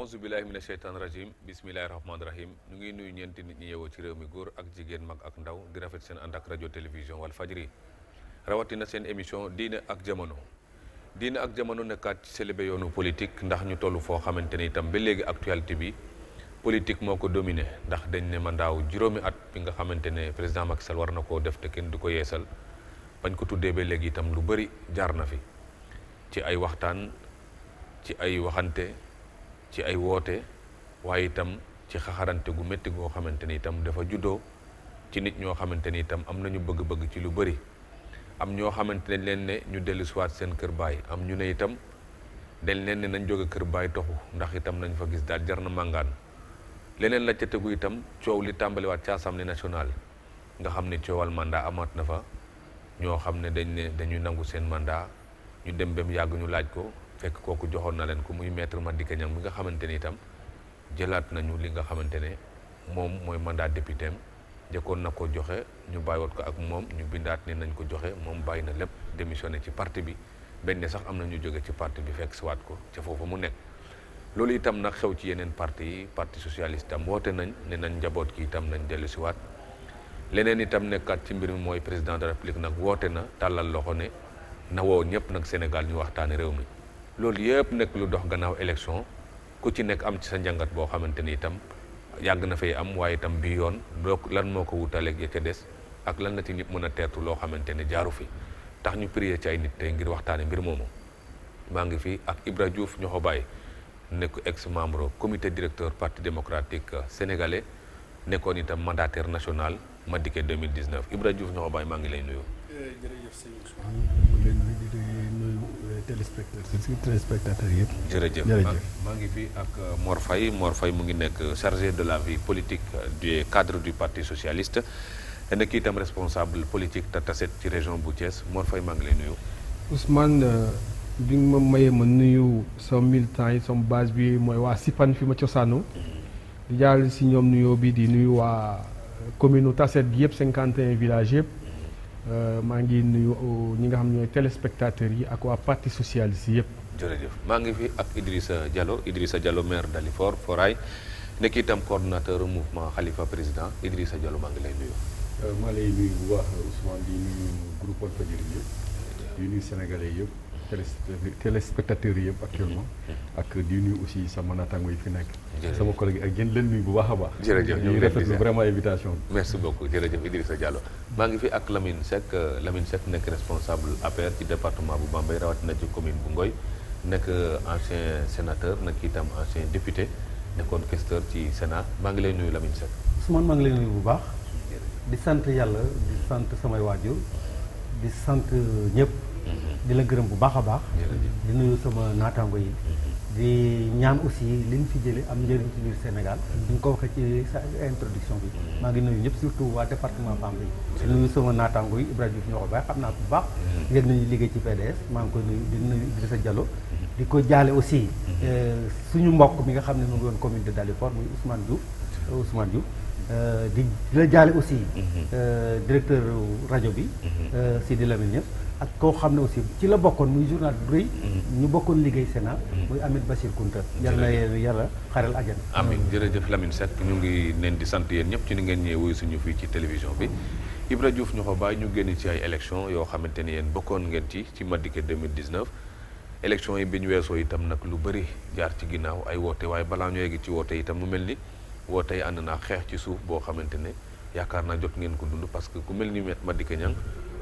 auzu billahi mina sheytaan rajim bismillahi rahmaani rahim ñu ngi nuyu ñeenti nit ñi yeewoo ci réew mi góor ak jigéen mag ak ndaw di rafet seen ànd ak rajo télévision wal fajri rawatina seen émission diine ak jamono diine ak jamono nekkaat ci célébé yoonu politique ndax ñu toll foo xamante ni itam ba léegi actualité bi politique moo ko dominé ndax dañ ne mandaaw juróomi at bi nga xamante ne président Macky Sall war na koo def te kenn du ko yeesal bañ ko tuddee ba léegi itam lu bëri jaar na fi ci ay waxtaan ci ay waxante ci ay woote waaye itam ci xaxarante gu métti goo xamante ni itam dafa juddoo ci nit ñoo xamante ni itam am nañu bëgg-bëgg ci lu bëri am ñoo xamante ne leen ne ñu dellu siwaat seen kër baay am ñu ne itam dañ leen ne nañ jóge kër baay toxu ndax itam nañ fa gis daal jar na màngaan leneen la ca tegu itam coow li tàmbaliwaat ci Assemblée nationale nga xam ne coowal mandat amaat na fa ñoo xam ne dañ ne dañuy nangu seen mandat ñu dem ba mu yàgg ñu laaj ko fekk kooku joxoon na leen ko muy maître Madické Niang mi nga xamante ni itam jëlaat nañu li nga xamante ne moom mooy mandat député am jëkkoon na ko joxe ñu bàyyiwaat ko ak moom ñu bindaat ne nañ ko joxe moom bàyyi na lépp démissionné ci parti bi benn sax am na ñu jóge ci parti bi fekk si waat ko ca foofu mu nekk. loolu itam nag xew ci yeneen parti yi parti socialiste itam woote nañ ne nañ njaboot ki itam nañ dellu si waat leneen itam nekkaat ci mbir mi mooy président de la république nag woote na tàllal loxo ne na woo ñëpp nag Sénégal ñu waxtaane réew mi. loolu yëpp nekk lu dox gannaaw élection ku ci nekk am ci sa njàngat boo xamante ni itam yàgg na fay am waaye itam bi yoon lan moo ko wutaleeg ya ca des ak lan la ci nit mën a teertu loo xamante ne jaaru fi tax ñu prier ci ay nit tey ngir waxtaane mbir moomu. maa ngi fi ak Ibra Diouf ñoo ko bàyyi nekk ex membre comité directeur parti démocratique sénégalais nekkoon itam mandataire national Madické 2019 Ibra Diouf ñoo ko bàyyi maa ngi lay nuyu. jërëjëf sëñ Ousmane téléspectateurs yëpp. jërëjëf maa ngi fi ak Mor Faye mu ngi nekk chargé de la vie politique du cadre du parti socialiste nekk itam responsable politique Taset ci région bu Thiès Mor Faye maa ngi lay nuyu. Ousmane bi nga ma mayee ma nuyu sama militant yi sama base bi mooy waa Sipan fi ma cosaanu di jàll si ñoom nuyoo bi di nuyu waa commune Taset gi yëpp 51 villages yëpp. maa ngi nuyu ñi nga xam ñooy téléspectateurs yi ak waa parti socialiste yëpp. jërëjëf maa ngi fi ak Idrissa Diallo maire Dalifort Foirail nekk itam coordonnateur mouvement Khalifa président Idrissa Diallo maa ngi lay nuyu. maa lay nuyu bu baax Ousmane di nuyu groupe Walfadjri yëpp di nuyu sénégalais yëpp téléspectateurs yëpp actuellement ak di nuyu aussi sama naataango yi fi nekk. sama collègue ak yéen leen nuyu bu baax a baax. jërëjëf ñu ngi rafetlu vraiment invitation bi. merci beaucoup jërëjëf Idrissa Diallo maa ngi fi ak Lamine Seck nekk responsable APR ci département bu Bambey rawatina ci commune bu Ngoy nekk ancien sénateur nekk itam ancien député nekkoon questeur ci Sénat maa ngi lay nuyu Lamine Seck. Ousmane maa ngi lay nuyu bu baax di sant yàlla di sant samay waajur di sant ñëpp. di la gërëm bu baax a baax. di nuyu sama naataango yi. di ñaan aussi li ñu fi jëlee am njëriñ ci biir Sénégal. ñu ko waxee ci sa introduction bi. maa ngi nuyu ñëpp surtout waa département Bambey. di nuyu sama naataango yi Ibrahima Diouf ñoo ko bàyyi xam naa bu baax. yéen nañu liggéey ci PDS maa ngi koy nuyu di nuyu Idrissa Diallo. di ko jaale aussi suñu mbokk mi nga xam ne mu ngi woon commune de Dalifort muy Ousmane Diouf. di la jaale aussi directeur rajo bi Sidi Lamine ñëpp ak koo xam ne aussi ci la bokkoon muy journal bu rëy ñu bokkoon liggéey Sénat muy Ahmed Bachir Kounta yàlla na yàlla xaral àjjana. amiin jërëjëf Lamine Seck ñu ngi leen di sant yéen ñëpp ci ni ngeen ñëwee wuyu suñu fii ci télévision bi Ibra Diouf ñu ko bàyyi ñu génn ci ay élection yoo xamante ni yéen bokkoon ngeen ci Madické 2019 élection yi bi ñu weesoo itam nag lu bëri jaar ci ginnaaw ay woote waaye balaa ñu yegg ci woote itam mu mel ni woote yi ànd naa xeex ci suuf boo xamante ne yaakaar naa jot ngeen ko dund parce que ku mel ni maître Madické Niang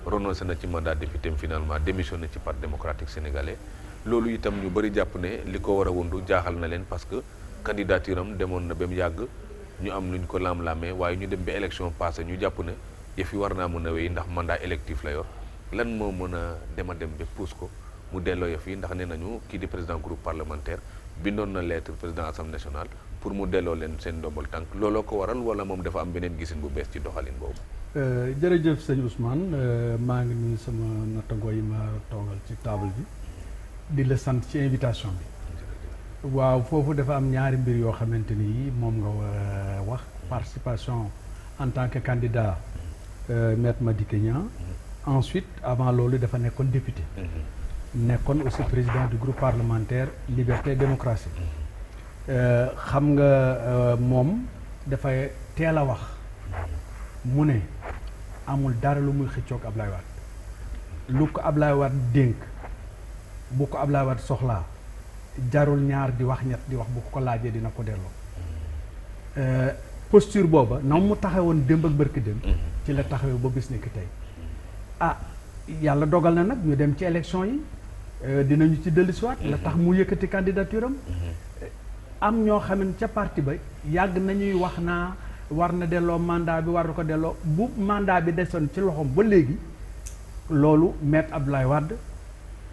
renoncé na ci mandat député finalement démissionné ci parti démocratique sénégalais loolu itam ñu bëri jàpp ne li ko war a wundu jaaxal na leen parce que candidature am demoon na ba mu yàgg ñu am luñ ko laam-laamee waaye ñu dem ba élection passé ñu jàpp ne yëf yi war naa mën a wéy ndax mandat électif la yor lan moo mën a dem ba pousse ko mu delloo yëf yi ndax nee nañu kii di président groupe parlementaire bindoon na lettre président assemblée nationale pour mu delloo leen seen ndombal tànk looloo ko waral wala moom dafa am beneen gisin bu bees ci doxalin boobu. jërëjëf sëñ Ousmane maa ngi nuyu sama nattangoo yi ma toogal ci table bi di la sant ci invitation bi. waaw foofu dafa am ñaari mbir yoo xamante ni moom nga wax participation en tant que candidat maître Madické Niang. ensuite avant loolu dafa nekkoon député. nekkoon aussi président du groupe parlementaire Liberté et Démocratie. xam nga moom dafay teel a wax mu ne amul dara lu muy xëccoog Ablaye Wade lu ko Ablaye Wade dénk bu ko Ablaye Wade soxlaa jarul ñaar di wax ñett di wax bu ko laajee dina ko delloo posture booba na mu taxawoon démb ak bërki démb ci la taxawee ba bis ni ki tey yàlla dogal na nag ñu dem ci élection yi dinañu ci dellusiwaat la tax mu yëkkati candidature am ñoo xam ne ca parti ba yàgg nañuy wax naa war na delloo mandat bi war na ko delloo bu mandat bi desoon ci loxoom ba léegi loolu maître Abdoulaye Wade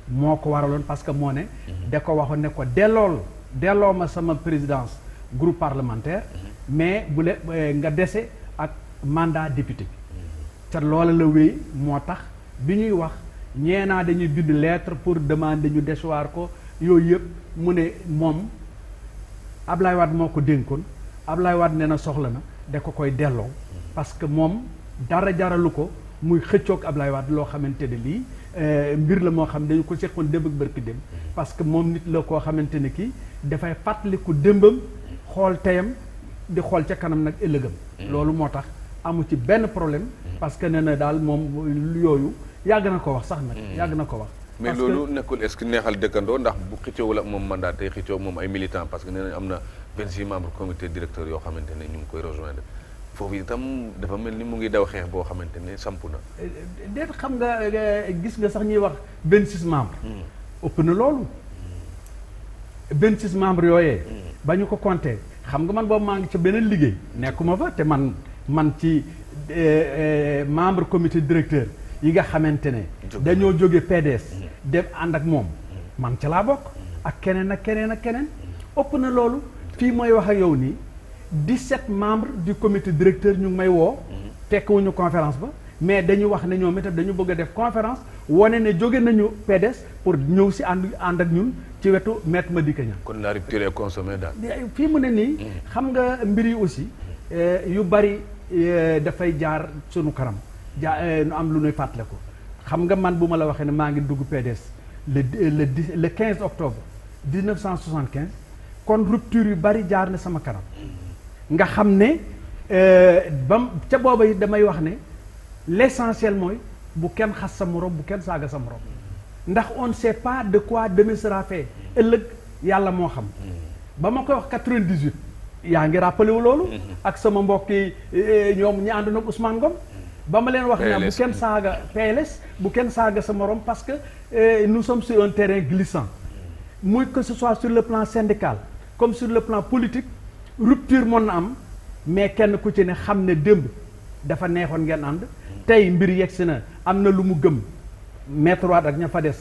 moo ko waraloon parce que moo ne da ko waxoon ne ko delloo ma sama présidence groupe parlementaire mais bu le nga dese ak mandat député bi te loola la wéy moo tax bi ñuy wax ñeenaa dañuy bind lettre pour demander ñu déchoir ko yooyu yëpp mu ne moom Ablaye Wade moo ko dénkoon Ablaye Wade nee na soxla na da ko koy delloo parce que moom dara jaralu ko muy xëccoog Ablaye Wade loo xamante ne lii mbir la moo xam dañu ko seqoon démb ak bërki démb parce que moom nit la koo xamante ne kii dafay fàttaliku démbam xool teyam di xool ca kanam nag ëllëgam loolu moo tax amu ci benn problème parce que nee na daal moom yooyu yàgg na ko wax sax nag yàgg na ko wax mais loolu nekkul est-ce que neexal dëkkandoo ndax bu xëccoowul ak moom mandat tey xëccoo moom ay militants parce que nee nañ am na 26 membres comité directeur yoo xamante ne ñu ngi koy rejoindre foofu itam dafa mel ni mu ngi daw xeex boo xamante ne sampu na déet xam nga gis nga sax ñuy wax 26 membres ëpp na loolu 26 membres yooyee ba ñu ko compté xam nga man boobu maa ngi ca beneen liggéey nekkuma fa te man ci membre comité directeur yi nga xamante ne dañoo jóge PDS dem ànd ak moom man ca laa bokk ak keneen ak keneen ak keneen ëpp na loolu fii mooy wax ak yow nii 17 membres du comité directeur ñu ngi may woo tekkiwuñu conférence ba mais dañu wax ne ñoom itam dañu bëgg a def conférence wane ne jóge nañu PDS pour ñëw si ànd ak ñun ci wetu Maître Madické Niang kon la rupture est consommée daal fii mu ne nii xam nga mbir yi aussi yu bari dafay jaar sunu kanam nu am lu nuy fàttale ko xam nga man bu ma la waxee ne maa ngi dugg PDS le 15 octobre 1975 kon rupture yu bari jaar na sama kanam nga xam ne bam ca booba yi damay wax ne l'essentiel mooy bu kenn xas sa morom bu kenn saaga sa morom ndax on ne sait pas de quoi demain sera fait ëllëg yàlla moo xam ba ma koy wax 98 yaa ngi rappelé wu loolu ak sama mbokk yi ñoom ñi àndoon ak Ousmane Ngom ba ma leen wax ne bu kenn saaga PLS bu kenn saaga sa morom parce que nous sommes sur un terrain glissant muy que ce soit sur le plan syndical comme sur le plan politique rupture mën na am mais kenn ku ci ne xam ne démb dafa neexoon ngeen ànd tey mbir yegsi na am na lu mu gëm Maître Wade ak ña fa des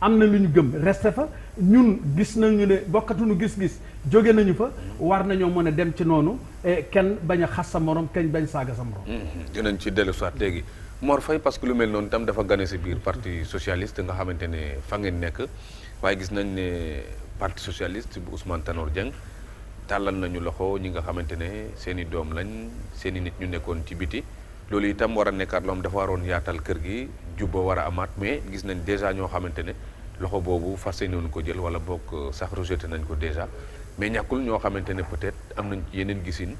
am na lu ñu gëm resté fa ñun gis nañu ne bokkatuñu gis-gis jóge nañu fa war nañoo mën a dem ci noonu kenn bañ a xas sa morom kenn bañ saaga sa morom. dinañ ci dellu soit léegi Mor Faye parce que lu mel noonu itam dafa gane si biir parti socialiste nga xamante ne fa ngeen nekk waaye gis nañ ne parti socialiste bu Ousmane Tanor Dieng tàllal nañu loxo ñi nga xamante ne seen i doom lañ seen i nit ñu nekkoon ci biti loolu itam war a nekkaat loo xam dafa waroon yaatal kër gi jubba war a amaat mais gis nañ déjà ñoo xamante ne loxo boobu fas yéene ko jël wala boog sax rejeté nañ ko déjà mais ñàkkul ñoo xamante ne peut-être am nañ yeneen gisin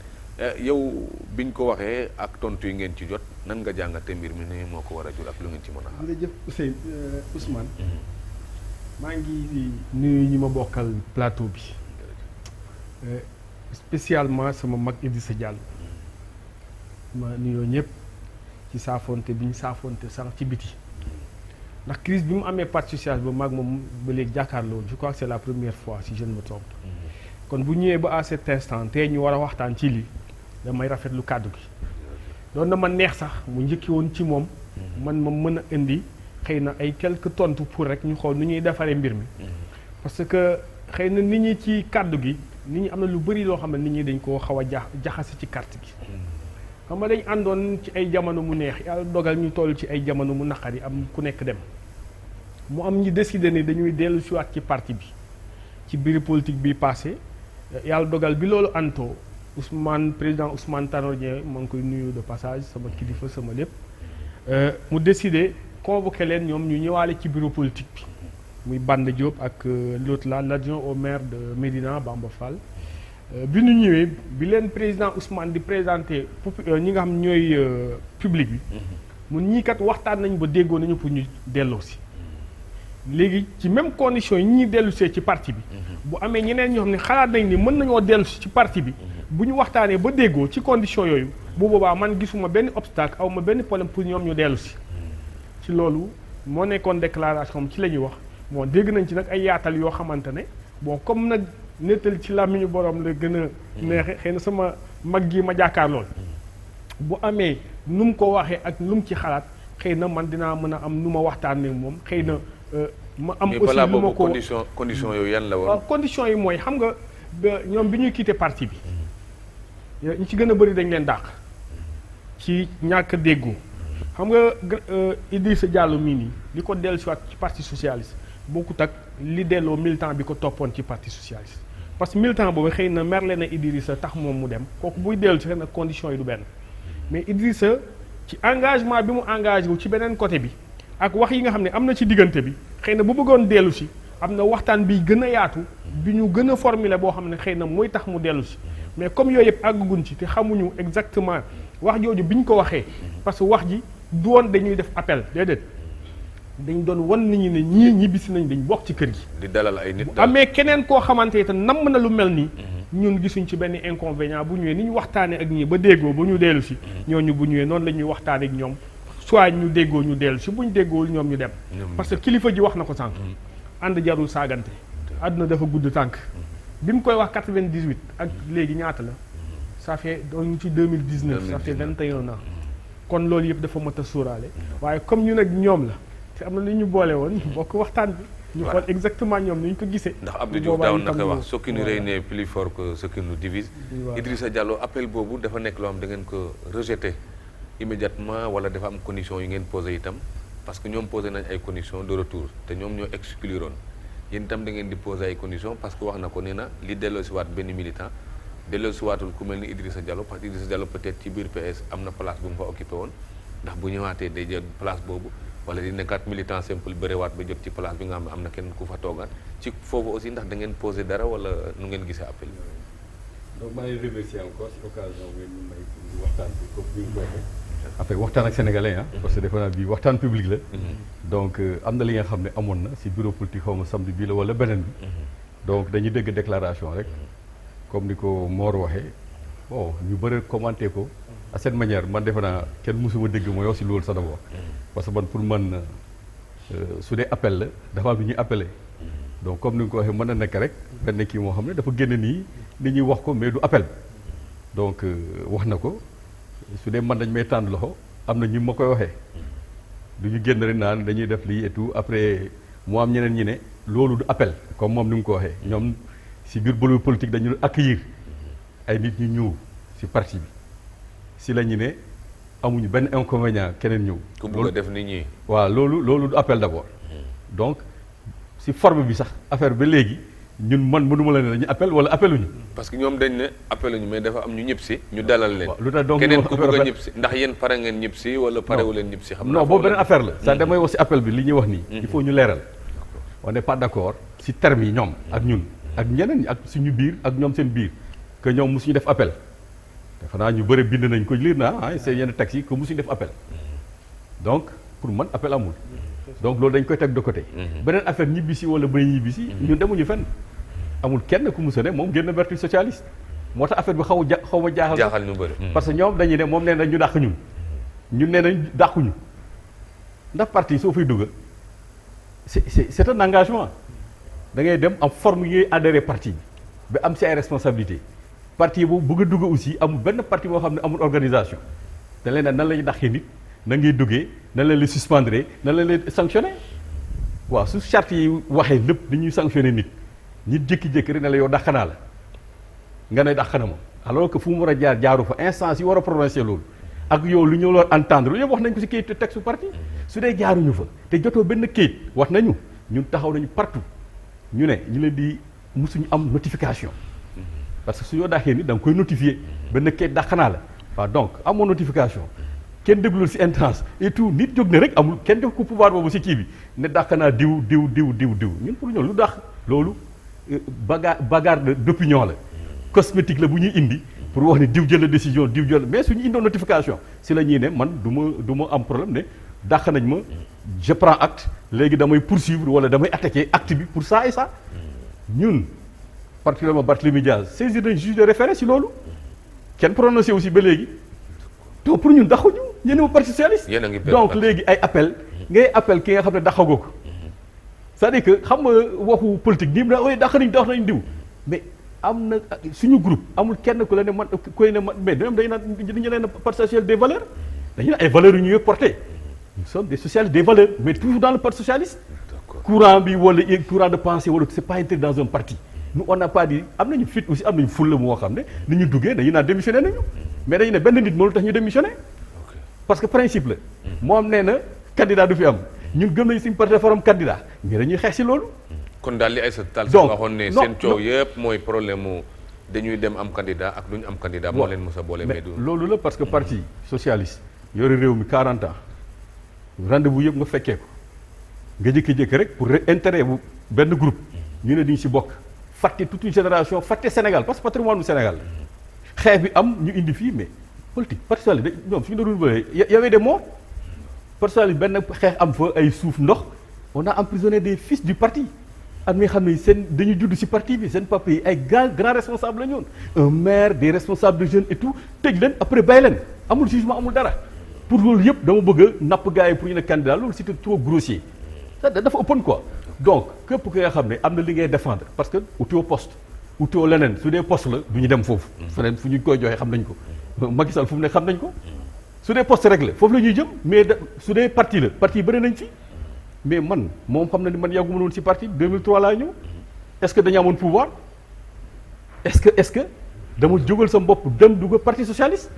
yow biñ ko waxee ak tontu yi ngeen ci jot nan nga jàngate mbir mi ne moo ko war a jur ak lu ngeen ci mën a xam. jërëjëf Ousmane maa ngi nuyu ñi ma bokkal plateau bi spécialement sama mag Idrissa Diallo ma nuyoo ñëpp ci saafonte bi ñu saafonte sax ci biti ndax crise bi mu amee parti socialiste ba mag moom ba léegi jàkkaarloo je crois que c'est la première fois si je ne me trompe kon bu ñëwee ba à cet instant tey ñu war a waxtaan ci lii damay rafetlu kàddu gi doon na ma neex sax mu njëkki woon ci moom man ma mën a indi xëy na ay quelques tontu pour rek ñu xool nu ñuy defaree mbir mi parce que xëy na nit ñi ci kàddu gi nit ñi am na lu bëri loo xam ne nit ñi dañ koo xaw a jaxase ci carte gi xam nga dañ àndoon ci ay jamono mu neex yàlla dogal ñu toll ci ay jamono mu naqari am ku nekk dem mu am ñi décidé ni dañuy dellu siwaat ci parti bi ci biir politique bi passé yàlla dogal bi loolu antoo président Ousmane Tanor Dieng maa ngi koy nuyu de passage sama kilifa sama lépp mu décidé convoqué leen ñoom ñu ñëwaale ci bureau politique bi muy Banda Diop ak l'autre là l'adjoint au maire de Médina Bamba Fall. bi ñu ñëwee bi leen président Ousmane di présenter ñi nga xam ñooy public bi. mun ñii kat waxtaan nañ ba déggoo nañu pour ñu delloo si. léegi ci même condition yi ñuy dellu see ci parti bi. bu amee ñeneen ñoo xam ne xalaat nañ ni mën nañoo dellu si ci parti bi. bu ñu waxtaanee ba déggoo ci condition yooyu. bu boobaa man gisuma benn obstacle aw ma benn problème pour ñoom ñu dellu si. ci loolu moo nekkoon déclaration ci la ñuy wax bon dégg nañ ci nag ay yaatal yoo xamante ne bon comme nag nettali ci làmmiñu borom la gën a neexe xëy na sama mag gi ma jàkkaar lool bu amee nu mu ko waxee ak lu mu ci xalaat xëy na man dinaa mën a am nu ma waxtaanee moom xëy na ma am aussi lu ma ko condition yooyu yan la woon. waaw condition yi mooy xam nga ñoom bi ñuy quitté parti bi ñu ci gën a bëri dañ leen dàq ci ñàkk déggoo xam nga Idrissa Diallo mii nii li ko dellusiwaat ci parti socialiste bokkut ak li delloo militant bi ko toppoon ci parti socialiste parce que militant boobu xëy na merle na Idrissa tax moom mu dem kooku buy dellu si xëy na conditions yi du benn mais Idrissa ci engagement bi mu engagé wu ci beneen côté bi ak wax yi nga xam ne am na ci diggante bi xëy na bu bëggoon dellu si am na waxtaan bi gën a yaatu bi ñu gën a formulé boo xam ne xëy na mooy tax mu dellu si mais comme yooyu yëpp àgguñ ci te xamuñu exactement wax jooju bi ñu ko waxee parce que wax ji du woon dañuy def appel déedéet dañ doon wan nit ñi ne ñii ñibbisi nañ dañ bokk ci kër gi. di dalal ay nit bu amee keneen koo xamante ne namm na lu mel nii. ñun gisuñ ci benn inconvénient bu ñëwee ni ñu waxtaanee ak ñii ba déggoo ba ñu dellu si. ñooñu bu ñëwee noonu la ñuy waxtaanee ak ñoom soit ñu déggoo ñu dellu si bu ñu déggoowul ñoom ñu dem. parce que kilifa ji wax na ko sànq. ànd jarul saagante. àdduna dafa gudd tànk. bi mu koy wax 98 ak léegi ñaata la. ça fait doon ci 2019 ça fait 21 ans. kon loolu yëpp dafa mat a sóoraale. waaye comme ñu nag ñoom la. te am na lu ñu boole woon bokk waxtaan bi. ñu xool exactement ñoom ni ñu ko gisee. ndax Abdou Diouf daawoon na koy wax ce qui nous réunit plus fort que ce qui nous divise. Idrissa Diallo appel boobu dafa nekk loo xam da ngeen ko rejeté immédiatement wala dafa am conditions yi ngeen posé itam parce que ñoom posé nañ ay conditions de retour te ñoom ñoo excluroon yéen itam da ngeen di posé ay conditions parce que wax na ko nee na li delloosiwaat benn militant delloosiwaatul ku mel ni Idrissa Diallo parce que Idrissa Diallo peut-être ci biir PS am na place bu mu fa occupé woon ndax bu ñëwaatee day jël place boobu. wala di nekkaat militant simple bëriwaat ba jot ci place bi nga xam ne am na kenn ku fa toogaat ci foofu aussi ndax da ngeen posé dara wala nu ngeen gisee appel bi. donc maa ngi remercier encore si occasion ngeen ñu may pour waxtaan bi comme ni ñu ko waxee. en fait waxtaan ak sénégalais parce que defe naa bii waxtaan public la. donc am na li nga xam ne amoon na si bureau politique xaw ma samedi bii la wala beneen bi. donc dañuy dégg déclaration rek comme ni ko Mor waxee bon ñu bëri commenté ko. à cette manière man defe naa kenn mësuma dégg mooy aussi loolu sax d'abord parce que man pour man su dee appel la dafa am lu ñuy appelé donc comme ni nga ko waxee mën na nekk rek benn kii moo xam ne dafa génn nii nit ñuy wax ko mais du appel donc wax na ko su dee man dañ may tànn loxo am na ñu ma koy waxee du ñu génn rek naan dañuy def lii et tout après moo am ñeneen ñi ne loolu du appel comme moom ni mu ko waxee ñoom si biir bolo politique dañu accueillir ay nit ñu ñëw si parti bi si la ñu ne amuñu benn inconvénient keneen ñëw. ku bëgg a def nit ñi. waaw loolu du appel d'abord. donc si forme bi sax affaire ba léegi ñun man mënuma la ne dañu appel wala appeluñu. parce que ñoom dañ ne appeluñu mais dafa am ñu ñëpp si. ñu dalal leen. lu tax donc keneen ku bëgg a ñëpp si ndax yéen pare ngeen ñëpp si wala parewu leen ñëpp si. xam naa non boobu beneen affaire la. c'est damay wax si appel bi li ñuy wax nii. il faut ñu leeral. on n'est pas d'accord si termes yi ñoom ak ñun ak ñeneen ñi ak suñu biir ak ñoom seen biir que ñoom mosuñu def appel. xanaa ñu bëri bind nañ ko lire naa c'est yenn textes yi que mosuñu def appel donc pour man appel amul donc loolu dañ koy teg de côté. beneen affaire ñibbisi wala bay ñibbisi ñun demuñu fenn amul kenn ku musa ne moom génn vertu socialiste moo tax affaire bi xaw ma jaaxal ñu bëri parce que ñoom dañuy ne moom nee nañ ñu dàq ñun nee nañ dàquñu ndax parti soo fay dugg c'est un engagement da ngay dem am forme yi ngay adhéré parti bi ba am si ay responsabilités parti boobu bëgg a dugg aussi amul benn parti boo xam ne amul organisation da leen nan la ñuy dàqee nit na ngay duggee nan la leen suspendre nan la leen sanctionné waaw su charte yi waxee lépp dañuy sanctionné nit jékki-jékki rek ne la yow dàq naa la nga ne dàq na ma alors que fu mu war a jaaru fa instance yi war a prononcer loolu ak yow lu ñu war entendre lu yëpp wax nañ ko si kayit texte parti su dee jaaruñu fa te jotoo benn kayit wax nañu ñun taxaw nañu partout ñu ne ñu leen di musuñu am notification parce que su yoo dàqee nit da nga koy notifier benn kayit dàq naa la waaw donc amoo notification kenn déglul si instance et tout nit jóg ne rek amul kenn def ko pouvoir boobu si kii bi ne dàq naa diw ñun pour ñoom lu dàq loolu bagarre d'opinion la cosmétique la bu ñuy indi pour wax ne diw jël la décision diw jël mais suñu indoo notification si la ñuy ne man du ma am problème ne dàq nañ ma je prends acte léegi damay poursuivre wala damay attaquer acte bi pour ça et ça ñun particulièrement Barthélémy Dias saisir nañ juge de référé si loolu kenn prononcé aussi ba léegi to pour ñun daxuñu ñene ma parti socialiste donc léegi ay appel ngay appel ki nga xam ne daxagoo ko c'est-à-dire que xam nga waxu politique nii na ooy dax nañ diw mais am na suñu groupe amul kenn ku la ne man koy ne man mais ñoom dañu naan dañu leen parti socialiste des valeurs dañu ne ay valeurs yu ñuy porté nous sommes des socialistes des valeurs mais toujours dans le parti socialiste courant bi wala courant de pensée wala c'est pas intérêt dans un parti nous on n'a pas dit am nañu fit aussi am nañu fulla moo xam ne ni ñu duggee dañu naan démissionné nañu mais dañu ne benn nit mënul tax ñu démissionné parce que principe la moom nee na candidat du fi am ñun gëm nañu suñu parti dafa am candidat mais dañuy xeex si loolu kon daal li Aïssata Tall Sall waxoon ne seen coow yëpp mooy problème mu dañuy dem am candidat ak duñu am candidat moo leen mos a boole mais du loolu la parce que parti socialiste yore réew mi 40 ans rendez-vous yëpp nga fekkee ko nga jékki-jékki rek pour intérêt bu benn groupe ñu ne diñu si bokk fàtte toute une génération fàtte Sénégal parce que patrimoine du Sénégal xeex bi am ñu indi fii mais politique parti socialiste ñoom suñu doon renouvelé y avait des morts parti socialiste benn xeex am fa ay suuf ndox on a emprisonné des fils du parti am nga xam ne seen dañu judd si parti bi seen papa yi ay grand responsable la ñu woon un maire des responsables de jeunes et tout tëj leen après bàyyi leen amul jugement amul dara pour loolu yëpp dama bëgg a napp gars yi pour ñu ne candidat loolu c'était trop grossier ça dafa ëppoon quoi donc képp ki nga xam ne am na li ngay défendre parce que utoo poste utoo leneen su dee poste la du ñu dem foofu feneen fu ñu koy joxee xam nañ ko Macky Sall fu mu ne xam nañ ko su dee poste rek la foofu la ñuy jëm mais su dee parti la parti yi bëri nañ fi mais man moom xam na ni man yàgguma woon si parti 2003 laa ñëw est-ce que dañu amoon pouvoir est-ce que dama jógal sa bopp dem dugg parti socialiste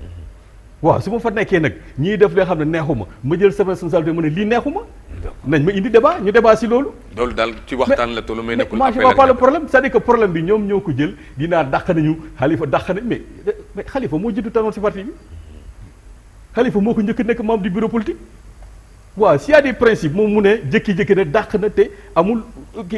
waaw su ma fa nekkee nag ñii def li nga xam ne neexuma ma jël sa responsabilité ma ne lii neexuma nañ ma indi débat ñu débat si loolu. loolu daal ci waxtaan la tollu mais nekkul moi je vois pas le problème c'est-à-dire que problème bi ñoom ñoo ko jël dinaa dàq nañu Khalifa dàq nañ mais Khalifa moo jiitu tanoon si parti bi Khalifa moo ko njëkk nekk membre du bureau politique waaw s'il y a des principes moom mu ne jékki-jékki ne dàq na te amul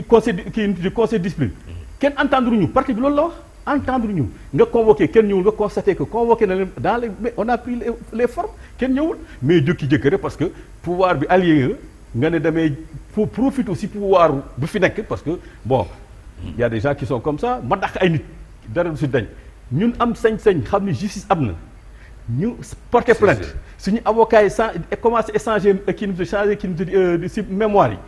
conseil discipline kenn entendre ñu parti bi loolu la wax entendre ñu nga convoqué kenn ñëwul nga constaté que convoqué na leen dans les mais on a pris les formes kenn ñëwul mais jékki-jékki rek parce que pouvoir bi allié nga ne damay pour profiter aussi pouvoir bu fi nekk parce que bon il y a des gens qui sont comme ça ma dàq ay nit dara du si dañ ñun am sañ-sañ xam ni justice am na ñu porter plainte suñu avocat yi commencé échanger changer si mémoire yi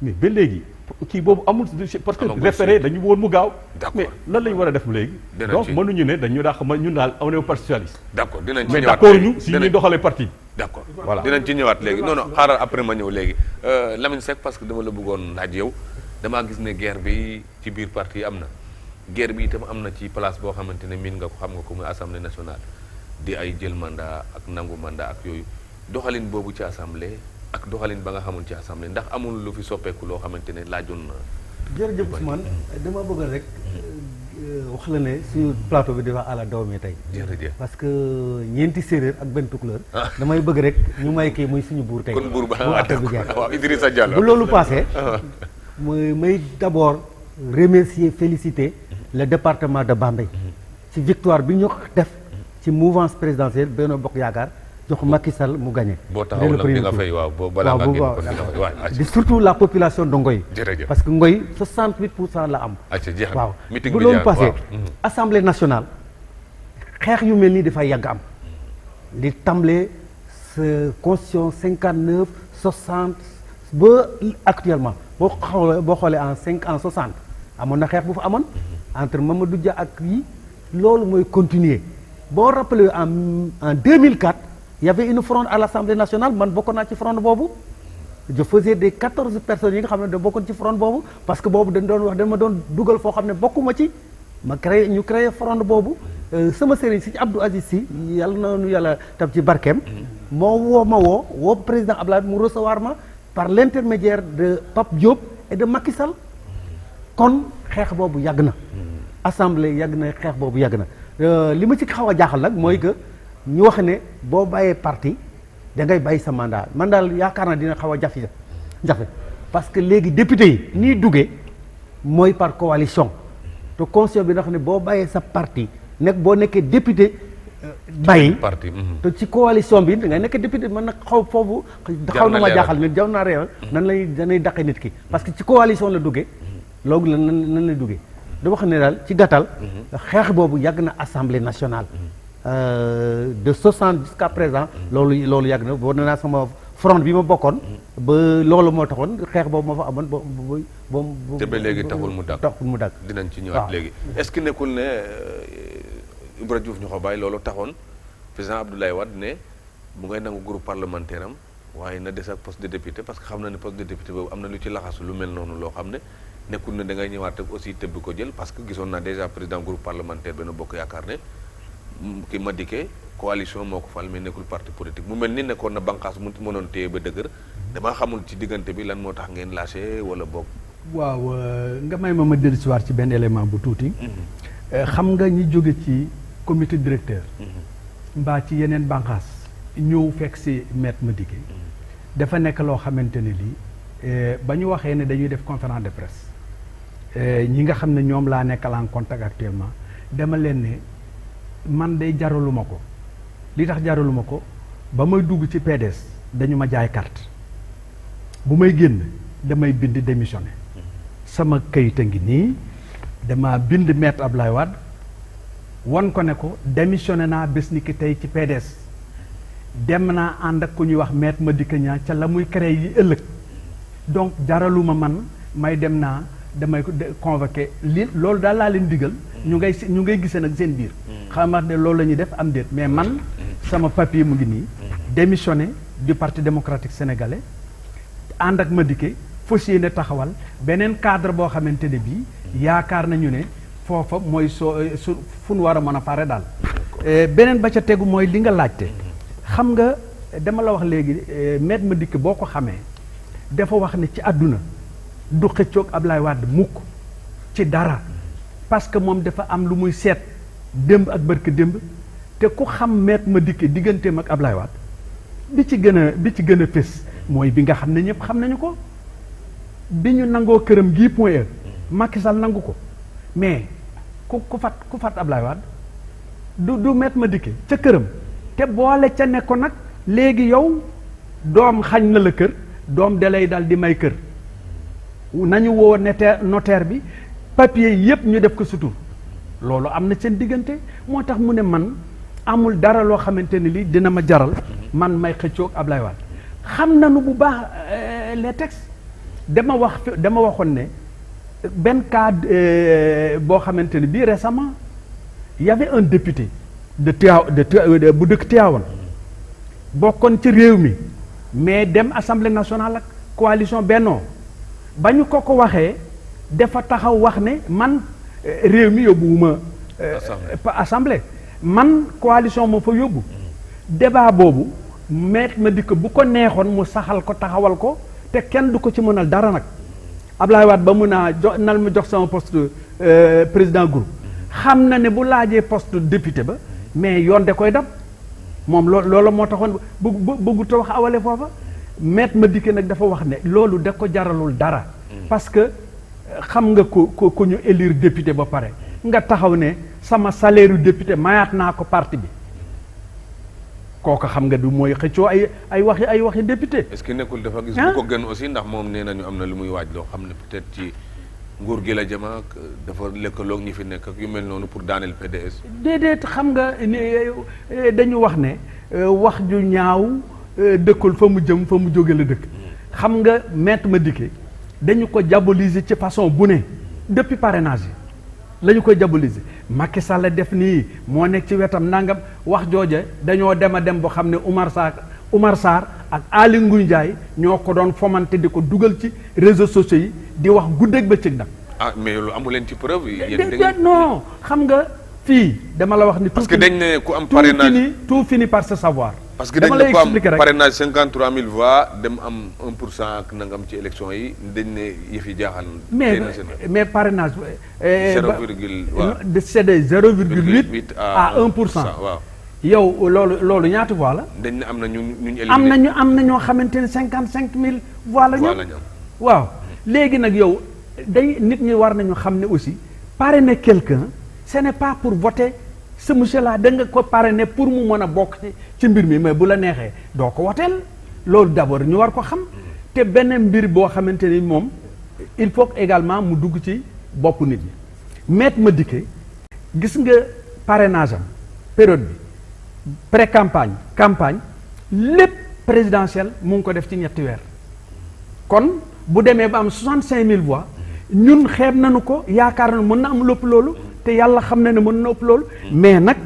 mais ba léegi kii boobu amul parce que référé dañu woon mu gaaw mais lan la ñu war a def léegi donc mënuñu ne dañu dàq ma ñun daal on est parti socialiste d'accord dinañ ci mais ñëwaat d'accord ñu si ñuy doxalee parti d'accord voilà dinañ ci ñëwaat léegi non non xaaral après ma ñëw léegi Lamine Seck parce que dama la bëggoon laaj yow damaa gis ne guerre bi ci biir parti yi am na guerre bi itam am na ci place boo xamante ne miin nga ko xam nga ko muy assemblée nationale di ay jël mandat ak nangu mandat ak yooyu doxalin boobu ci assemblée ak doxalin ba nga xamul ci assemblée ndax amul lu fi soppeeku loo xamante ne laajoon na. jërëjëf Ousmane dama bëgg rek wax la ne suñu plateau bi dafa àla dawme tey. jërëjëf parce que ñeenti séeréer ak benn tukulóor. damay bëgg rek ñu may kii muy suñu buur tey. kon buur ba waaw Idrissa Diallo bu loolu passé may d'abord remercier féliciter le département de Bambey ci victoire bi ñu def ci mouvance présidentielle Benno Bokk Yaakaar jox Macky Sall mu gagné. boo taxaw nag di nga fay waaw boo balaa nga génn kon di nga fay waaw di surtout la population de Ngoy. jërëjëf parce que Ngoy 68% la am. jeex waaw meeting bu bi loolu passé assemblée nationale xeex yu mel nii dafay yàgg am li tàmbalee sa constitution 59 60 ba actuellement boo xoolee en 5 ans 60 amoon na xeex bu fa amoon entre Mamadou Dia ak yi loolu mooy continuer boo rappelé en 2004 il y avait une fronde à l'Assemblée nationale man bokkoon naa ci fronde boobu je faisais des 14 personnes yi nga xam ne da bokkoon ci fronde boobu parce que boobu dañ doon wax dama doon dugal foo xam ne bokkuma ci ñu créé fronde boobu sama sëriñ si Abdou Aziz Sy yàlla na nu yàlla tab ci barkeem moo woo président Abdoulaye mu recevoir ma par l'intermédiaire de Pape Diop et de Macky Sall kon xeex boobu yàgg na assemblée yàgg na xeex boobu yàgg na li ma ci xaw a jaaxal nag mooy que ñu wax ne boo bàyyee parti da ngay bàyyi sa mandat man daal yaakaar naa dina xaw a jafe parce que léegi député yi nii duggee mooy par coalition te constitution bi nga xam ne boo bàyyee sa parti boo nekkee député bàyyi parti te ci coalition bi da ngay nekk député man nag foofu xaw na ma jaaxal ne jaw naa réeral danay daqe nit ki parce que ci coalition la duggee loolu la nan lay duggee dama xam ne daal ci gàttal xeex boobu yàgg na assemblée nationale de 60 jusqu'à présent loolu yàgg na boo naa sama front bi ma bokkoon ba loolu moo taxoon xeex boobu moo fa amoon ba te ba léegi taxul mu dàgg dinañ ci ñëwaat léegi est-ce que nekkul ne Ibra Diouf ñu ko bàyyi loolu taxoon président Abdoulaye Wade ne bu ngay nangu groupe parlementaire am waaye na des ak poste de député parce que xam na ne poste de député boobu am na lu ci laxasu lu mel noonu loo xam ne nekkul ne da ngay ñëwaat ak aussi tëbb ko jël parce que gisoon naa déjà président groupe parlementaire Benno Bokk Yaakaar ne ki Madické coalition moo ko fal mais nekkul parti politique mu mel ni nekkoon na bànqaas mu mënoon téye ba dëgër damaa xamul ci diggante bi lan moo tax ngeen lâché wala boog. waaw nga may ma dellusiwaat ci benn élément bu tuuti. xam nga ñi jóge ci comité directeur. mbaa ci yeneen bànqaas ñëw fekk si maître Madické dafa nekk loo xamante ne lii ba ñu waxee ne dañuy def conférence de presse ñi nga xam ne ñoom laa nekkal en contact actuellement dama leen ne man day jaraluma ko li tax jaraluma ko ba may dugg ci PDS dañu ma jaay carte bu may génn damay bind démissionné sama kayit a ngi nii dama bind maître Abdoulaye Wade wan ko ne ko démissionné naa bés ni ki tey ci PDS dem naa ànd ak ku ñuy wax maître Madické Niang ca la muy créé yi ëllëg donc jaraluma man may dem naa damay ko convoqué li loolu daal laa leen digal ñu ngay gisee nag seen biir xamat ne loolu la ñuy def am déet mais man sama papier mu ngi nii démissionné du parti démocratique sénégalais ànd ak Madické fas yéene taxawal beneen cadre boo xamante ne bii yaakaar nañu ne foofa mooy fu nu war a mën a pare daal beneen ba ca tegu mooy li nga laajte xam nga dama la wax léegi maître Madické boo ko xamee dafa wax ne ci àdduna du xëccoog Ablaye Wade mukk ci dara parce que moom dafa am lu muy seet démb ak barke démb te ku xam maître Madické digganteem ak Ablaye Wade bi ci gën a fés mooy bi nga xam ne ñëpp xam nañu ko bi ñu nangoo këram gii point e Macky Sall nangu ko mais ku fat Ablaye Wade du maître Madické ca këram te boole ca ne ko nag léegi yow doom xañ na la kër doom dalay dal di may kër nañu woo notaire bi papier yépp ñu def ko sutur loolu am na seen diggante moo tax mu ne man amul dara loo xamante ne li dina ma jaral man may xëccoog Ablaye Wade xam nañu bu baax les textes dama waxoon ne benn cas boo xamante ne bii récemment y avait un député bu dëkk Tivaouane bokkoon ci réew mi mais dem assemblée nationale ak coalition Benno ba ñu ko waxee dafa taxaw wax ne man réew mi yóbbuwuma assemblée man coalition moo fa yóbbu débat boobu maître Madické bu ko neexoon mu saxal ko taxawal ko te kenn du ko ci mënal dara nag Ablaye Wade ba mun naa nal ma jox sama poste président groupe xam na ne bu laajee poste député ba mais yoon da koy dab moom loolu moo taxoon bëggu ta wax awale foofa maître Madické nag dafa wax ne loolu da ko jaralul dara parce que xam nga ku ñu élire député ba pare nga taxaw ne sama salaire yu député mayaat naa ko parti bi kooku xam nga du mooy xëccoo ay waxi député. est-ce que nekkul dafa gis bu ko gën aussi ndax moom nee nañu am na lu muy waaj loo xam ne peut-être ci nguur gi la jëm ak dafa lëkkaloog ñi fi nekk ak yu mel noonu pour daaneel PDS. déedéet xam nga dañu wax ne wax ju ñaaw dëkkul fa mu jëm fa mu jóge la dëkk. xam nga maître Madické dañu ko diaboliser ci façon bu ne depuis parrainage yi la ñu koy diaboliser Macky Sall def nii moo nekk ci wetam nangam wax jooje dañoo dem a dem boo xam ne Oumar Sarr ak Aly Ngouille Ndiaye ñoo ko doon fomante di ko dugal ci réseaux sociaux yi di wax guddeeg bëccëg nag. mais lu amu leen ci preuve yi. non xam nga fii dama la wax ni. parce que dañ ne ku am parrainage tout finit par se savoir. parce que dañ ne ku am parrainage 53000 voix dem am 1% ak nangam ci élection yi dañ ne yëf yi jaaxal. mais parrainage. 0,8 c'est de 0,8 à 1%. waaw yow loolu ñaata voix la. dañ ne am na ñu am na ñoo xamante ne 55000 voix la ñu. waaw léegi nag yow nit ñi war nañu xam ne aussi parrainer quelqu'un ce n'est pas pour voter ce monsieur là da nga ko parrainer pour mu mën a bokk ci mbir mi mais bu la neexee doo ko woteel loolu d'abord ñu war ko xam te benn mbir boo xamante ni moom il faut également mu dugg ci bopp nit ñi. Maître Madické gis nga parrainage am période bi pré-campagne campagne lépp présidentiel mu ngi ko def ci ñetti weer kon bu demee ba am 65000 voix ñun xeeb nañu ko yaakaar na mën na am lépp loolu te yàlla xam na ne mën na ëpp loolu mais nag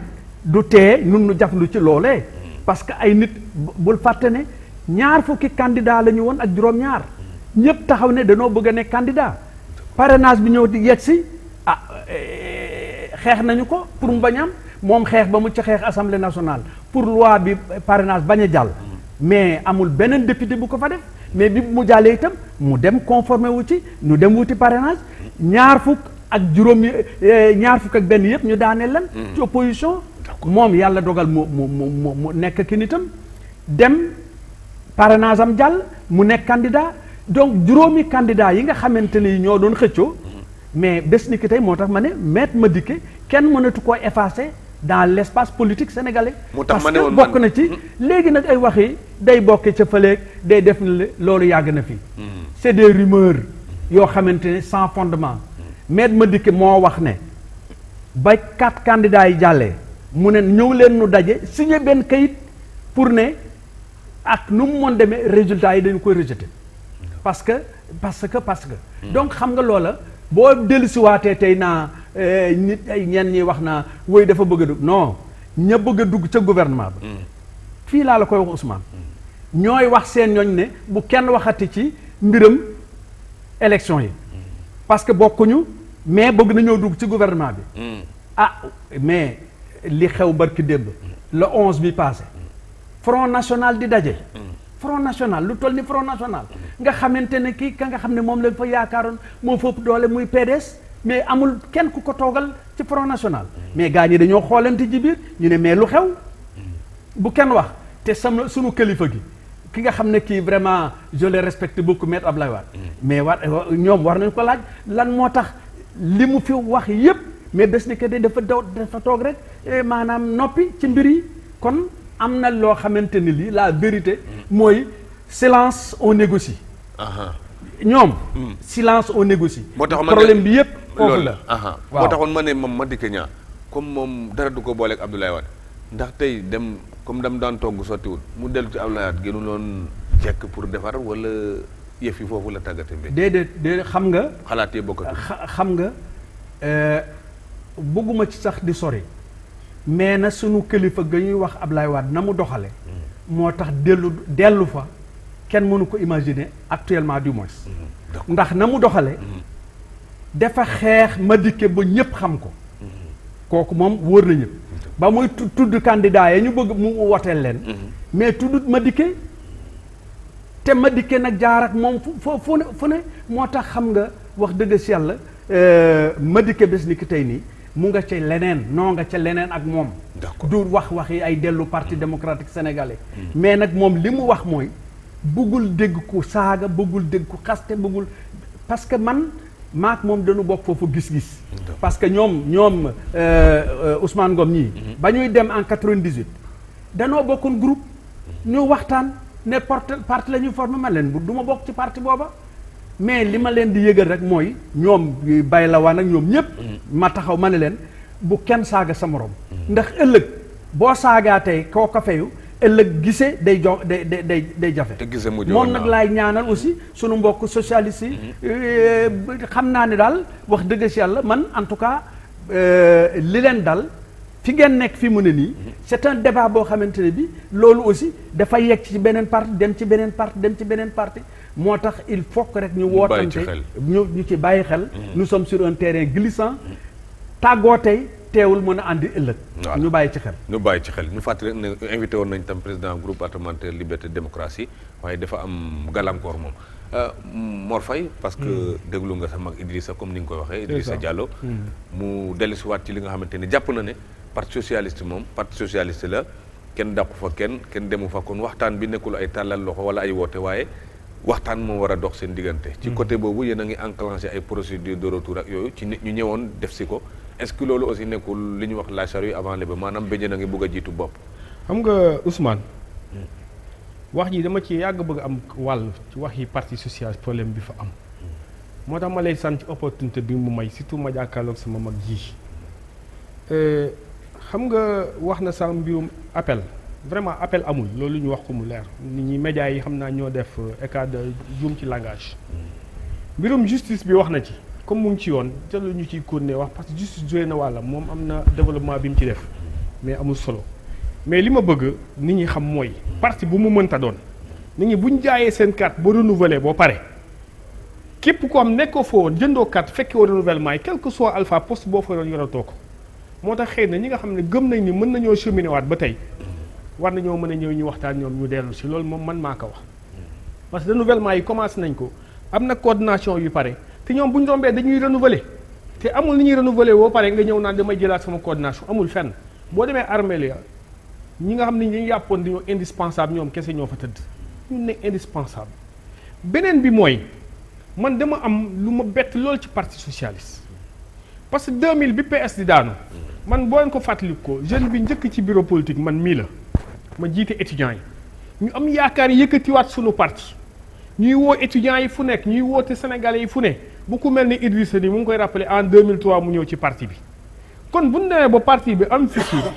du tee ñun nu jaflu ci loolee parce que ay nit bul fàtte ne ñaar fukki candidat la ñu woon ak juróom-ñaar ñëpp taxaw ne dañoo bëgg a nekk candidat parrainage bi ñëw di yegg si xeex nañu ko pour mu bañ am moom xeex ba mu ci xeex assemblée nationale pour loi bi parrainage bañ a jàll mais amul beneen député bu ko fa def mais bi mu jàllee itam mu dem conformé wu ci ñu dem wuti parrainage ñaar fukk ak benn yëpp ñu daaneel lan ci opposition moom yàlla dogal mu nekk ki nitam dem parrainage am jàll mu nekk candidat donc juróomi candidat yi nga xamante ni ñoo doon xëccoo mais bés ni ki tey moo tax ma ne Maître Madické kenn mënatu koo effacer dans l'espace politique sénégalais parce que bokk na ci léegi nag ay waxi day bokke ca fëleeg day def loolu yàgg na fi c'est des rumeurs yoo xamante ne sans fondement Maître Madické moo wax ne ba 4 candidats yi jàllee mu ne ñëw leen nu daje signé benn kayit pour ne ak nu mu mën demee résultats yi dañu koy rejeter parce que donc xam nga loola boo dellusiwaatee tey naa nit ay ñenn ñi wax naa woy dafa bëgg a dugg non ña bëgg a dugg ca gouvernement ba fii laa la koy wax Ousmane ñooy wax seen ñooñ ne bu kenn waxati ci mbiram élection yi parce que bokkuñu mais bëgg nañoo dugg ci gouvernement bi mais li xew barki démb le 11 bi passé Front National di daje Front National lu toll ni Front National nga xamante ne kii ka nga xam ne moom lañ fa yaakaaroon moo fëpp doole muy PDS mais amul kenn ku ko toogal ci Front National mais gars ñi dañoo xoolante ci biir ñu ne mais lu xew bu kenn wax te sunu kilifa gi ki nga xam ne kii vraiment je le respecte beaucoup Maître Abdoulaye Wade mais ñoom war nañ ko laaj lan moo tax li mu fi wax yépp mais bés ni que dafa toog rek maanaam noppi ci mbir yi kon am na loo xamante ni lii la vérité mooy silence on négocie ñoom silence on négocie moo tax problème bi yépp foofu la moo taxoon ma ne moom Madické Niang comme moom dara du ko booleeg Abdoulaye Wade ndax tey dem comme dam daan togg sottiwul mu dellu ci Abdoulaye Wade gënu loon jekk pour defar wala yëf yi foofu la tàggate mbir déedéet xam nga xalaatee bokkatu xam nga bëgguma ci sax di sori mais na sunu kilifa ga ñuy wax Abdoulaye Wade na mu doxale moo tax dellu fa kenn mënu ko imaginer actuellement du moins ndax na mu doxale dafa xeex Madické ba ñëpp xam ko kooku moom wóor na ñëpp ba muy tudd candidat yi ñu bëgg mu woteel leen mais tudd Madické te Madické nag jaar ak moom fu ne moo tax xam nga wax dëgg si yàlla Madické bés ni ki tey nii mu nga ca leneen noo nga ca leneen ak moom du wax yi ay dellu parti démocratique sénégalais mais nag moom li mu wax mooy bëggul dégg ku saaga bëggul dégg ku xaste bëggul parce que man maak moom dañu bokk foofu gis-gis parce que ñoom Ousmane Ngom ñii ba ñuy dem en 98 danoo bokkoon groupe ñu waxtaan ne parti la ñuy formé ma leen du ma bokk ci parti booba mais li ma leen di yëgal rek mooy ñoom bay la waan ak ñoom ñëpp ma taxaw ma ne leen bu kenn saaga sa morom ndax ëllëg boo saagaa tey koo ko fayu ëllëg gisee day jafe moom nag laay ñaanal aussi sunu mbokk socialiste yi xam naa ne daal wax dëgg si yàlla man en tout cas li leen dal fi ngeen nekk fi mu ne nii c'est un débat boo xamante ne bi loolu aussi dafa yegg ci beneen parti dem ci beneen parti moo tax il faut que rek ñu wootante ñu ci bàyyi xel nous sommes sur un terrain glissant tàggoo tey teewul mën a àndi ëllëg ñu bàyyi ci xel ñu fàttali ne invité woon nañ tam président groupe parlementaire liberté démocratie waaye dafa am gàllankoor moom Mor Faye parce que déglu nga sa mag Idrissa comme ni nga koy waxee Idrissa Diallo mu dellusiwaat ci li nga xamante ne jàpp na ne parti socialiste moom parti socialiste la kenn dàqu fa kenn demu fa kon waxtaan bi nekkul ay tàllal loxo wala ay woote waaye waxtaan moo war a dox seen diggante. ci côté boobu yéen a ngi enclenché ay procédure de retour ak yooyu ci nit ñu ñëwoon def si ko est-ce que loolu aussi nekkul li ñuy wax la charrue avant les bœufs maanaam béjjën a ngi bëgg a jiitu bopp. xam nga Ousmane wax ji dama ci yàgg bëgg am wàll ci wax yi parti socialiste problème bi fa am moo tax ma lay sant ci opportunité bi mu may surtout ma jàkkaarloog sama mag ji xam nga wax na sax mbirum appel vraiment appel amul loolu ñu wax ko mu leer nit ñi médias yi xam naa ñoo def écart de juum ci langage mbirum justice bi wax na ci comme mu ngi ci yoon jëlu ñu ciy continuer wax parce que justice joué na wàlla moom am na développement bi mu ci def mais amul solo mais li ma bëgg nit ñi xam mooy parti bu mu mënta doon nit ñi bu ñu jaayee seen carte ba renouveler boo pare képp ko am nekkoo fa woon jëndoo carte fekkee woo renouvellement yi quel que soit alpha poste boo fa doon yoratoo ko moo tax xëy na ñi nga xam ne gëm nañ ni mën nañoo cheminer waat ba tey war nañoo mën a ñëw ñu waxtaan ñoom ñu dellu si loolu moom man maa ko wax parce que renouvellement yi commencé nañ ko am na coordination yu pare te ñoom bu ñu rombee dañuy renouveler te amul ni ñuy renouveler boo pare nga ñëw naan damay jëlaat sama coordination amul fenn boo demee armée la ñi nga xam ne ñu yàppoon dañoo indispensable ñoom kese ñoo fa tëdd ñu ne indispensable beneen bi mooy man dama am lu ma bett lool ci parti socialiste parce que 2000 bi PS di daanu man boo leen ko fàttaliku ko jeune bi njëkk ci bureau politique man mii la ma jiite étudiants yi ñu am yaakaar yëkkatiwaat sunu parti ñuy woo étudiants yi fu nekk ñuy woote sénégalais yi fu ne bu ku mel ni Idrissa Ni mu ngi koy rappelé en 2003 mu ñëw ci parti bi kon bu ñu demee ba parti bi am fissure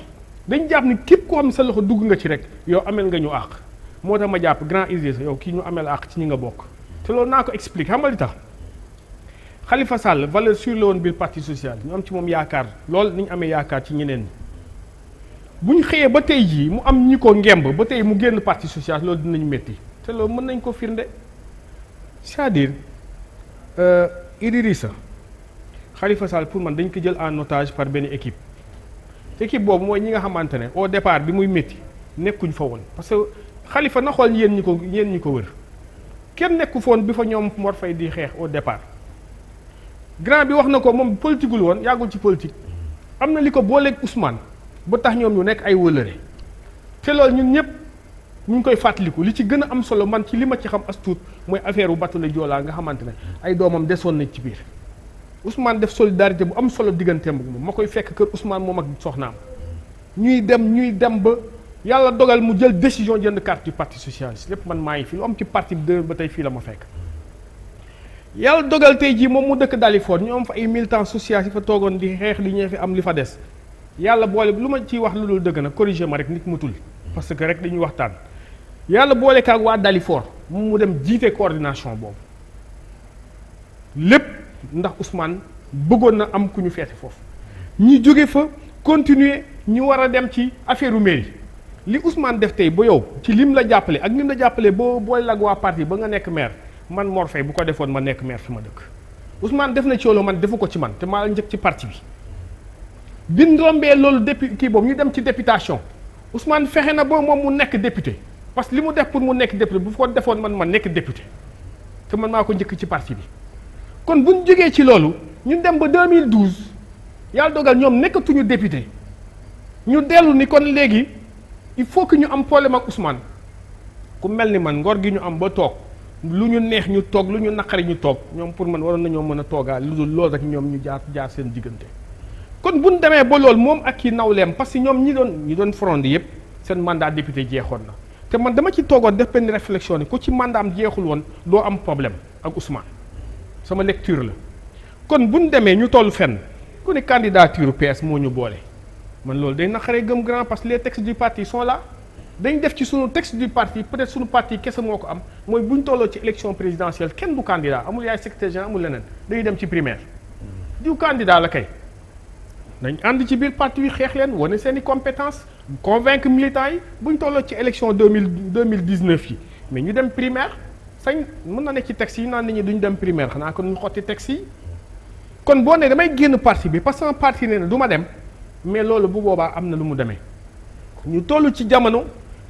dañ jàpp ni képp koo xam sa loxo dugg nga ci rek yow amel nga ñu àq moo tax ma jàpp grand Idrissa yow kii ñu amel àq ci ñi nga bokk te loolu naa ko expliqué xam nga li tax Khalifa Sall valeur sûre la woon biir parti social ñu am ci moom yaakaar lool ni ñu amee yaakaar ci ñeneen ñi bu ñu xëyee ba tey jii mu am ñi ko ngemb ba tey mu génn parti social loolu dinañu métti te loolu mën nañ ko firnde c'est-à-dire Idrissa Khalifa Sall pour man dañ ko jël en otage par benn équipe équipe boobu mooy ñi nga xamante ne au départ bi muy métti nekkuñ fa woon parce que Khalifa na xool yéen ñi ko wër kenn nekku foon bi fa ñoom Mor Faye di xeex au départ grand bi wax na ko moom politiqueul woon yàggul ci politique am na li ko booleeg Ousmane ba tax ñoom ñu nekk ay wëlëre te loolu ñun ñëpp ñu ngi koy fàttaliku li ci gën a am solo man ci li ma ci xam as tuut mooy affaire bu bateau Joola nga xamante ne ay doomam desoon nañ ci biir Ousmane def solidarité bu am solo digganteem ak moom ma koy fekk kër Ousmane moom ak soxnaam ñuy dem ba yàlla dogal mu jël décision jënd carte du parti socialiste lépp man maa ngi fi lu am ci parti bi ba tey fii la ma fekk. yàlla dogal tey jii moom mu dëkk Dalifort ñu am fa ay militants sociaux yi fa toogoon di xeex li ñee fi am li fa des yàlla boole lu ma ciy wax lu dul dëgg nag corrigé ma rek nit mu tul parce que rek dañuy waxtaan yàlla boole kaag waa Dalifort moom mu dem jiite coordination boobu lépp ndax Ousmane bëggoon na am ku ñu feete foofu ñi jóge fa continuer ñu war a dem ci affaire mairie li Ousmane def tey ba yow ci lim la jàppale ak lim la jàppale boo boole lag waa parti ba nga nekk maire man Mor Faye bu ko defoon ma nekk maire fi ma dëkk Ousmane def na ci loolu man defu ko ci man te maa la njëkk ci parti bi bin rombee loolu député kii boobu ñu dem ci députation Ousmane fexe na ba moom mu nekk député parce que li mu def pour mu nekk député bu ko defoon man ma nekk député te man maa ko njëkk ci parti bi kon bu ñu jógee ci loolu ñu dem ba 2012 yàlla dogal ñoom nekkatuñu député ñu dellu ni kon léegi il faut que ñu am problème ak Ousmane ku mel ni man ngor gi ñu am ba toog lu ñu neex ñu toog lu ñu naqari ñu toog ñoom pour man waroon nañoo mën a toogaa lu dul loolu rek ñoom ñu jaar seen diggante kon bu ñu demee ba loolu moom ak ki nawleem parce que ñoom ñi doon fronde yëpp seen mandat député jeexoon na te man dama ci toogoon def benn réflexion ni ku ci mandat am jeexul woon doo am problème ak Ousmane sama lecture la kon bu ñu demee ñu toll fenn ku ne candidature PS moo ñu boole man loolu day naqaree gëm grand parce que les textes du parti sont là dañ def ci sunu texte du parti peut-être sunu parti kese moo ko am mooy bu ñu tolloo ci élection présidentielle kenn du candidat amul yaay secrétaire général amul leneen dañuy dem ci primaire diw candidat la kay nañ ànd ci biir parti bi xeex leen wane seen i compétence convaincre militants yi bu ñu tolloo ci élection 2019 yi mais ñu dem primaire sañ mën na nekk ci texte yi naan nit ñi duñ dem primaire xanaa kon ñu xotti texte yi kon boo ne damay génn parti bi parce que sama parti nee na du ma dem mais loolu bu boobaa am na lu mu demee ñu toll ci jamono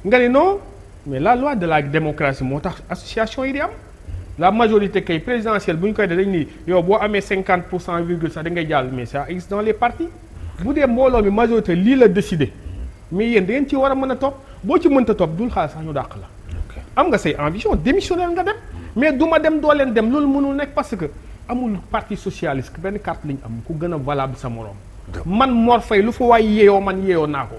nga ne non mais la loi de la démocratie moo tax association yi di am la majorité kay présidentielle bu ñu koy def dañ ni yow boo amee 50% virgule sax da ngay jàll mais ça existe dans les partis bu dee mbooloo mi majorité lii la décidé mais yéen da ngeen ci war a mën a topp boo ci mënta topp dul xaar sax ñu dàq la. am nga say ambition démissionnaire nga dem mais du ma dem doo leen dem loolu mënul nekk parce que amul parti socialiste benn carte lañ am ku gën a valable sa morom. man Mor Faye lu fa waay yeeyoo man yeeyoo naa ko.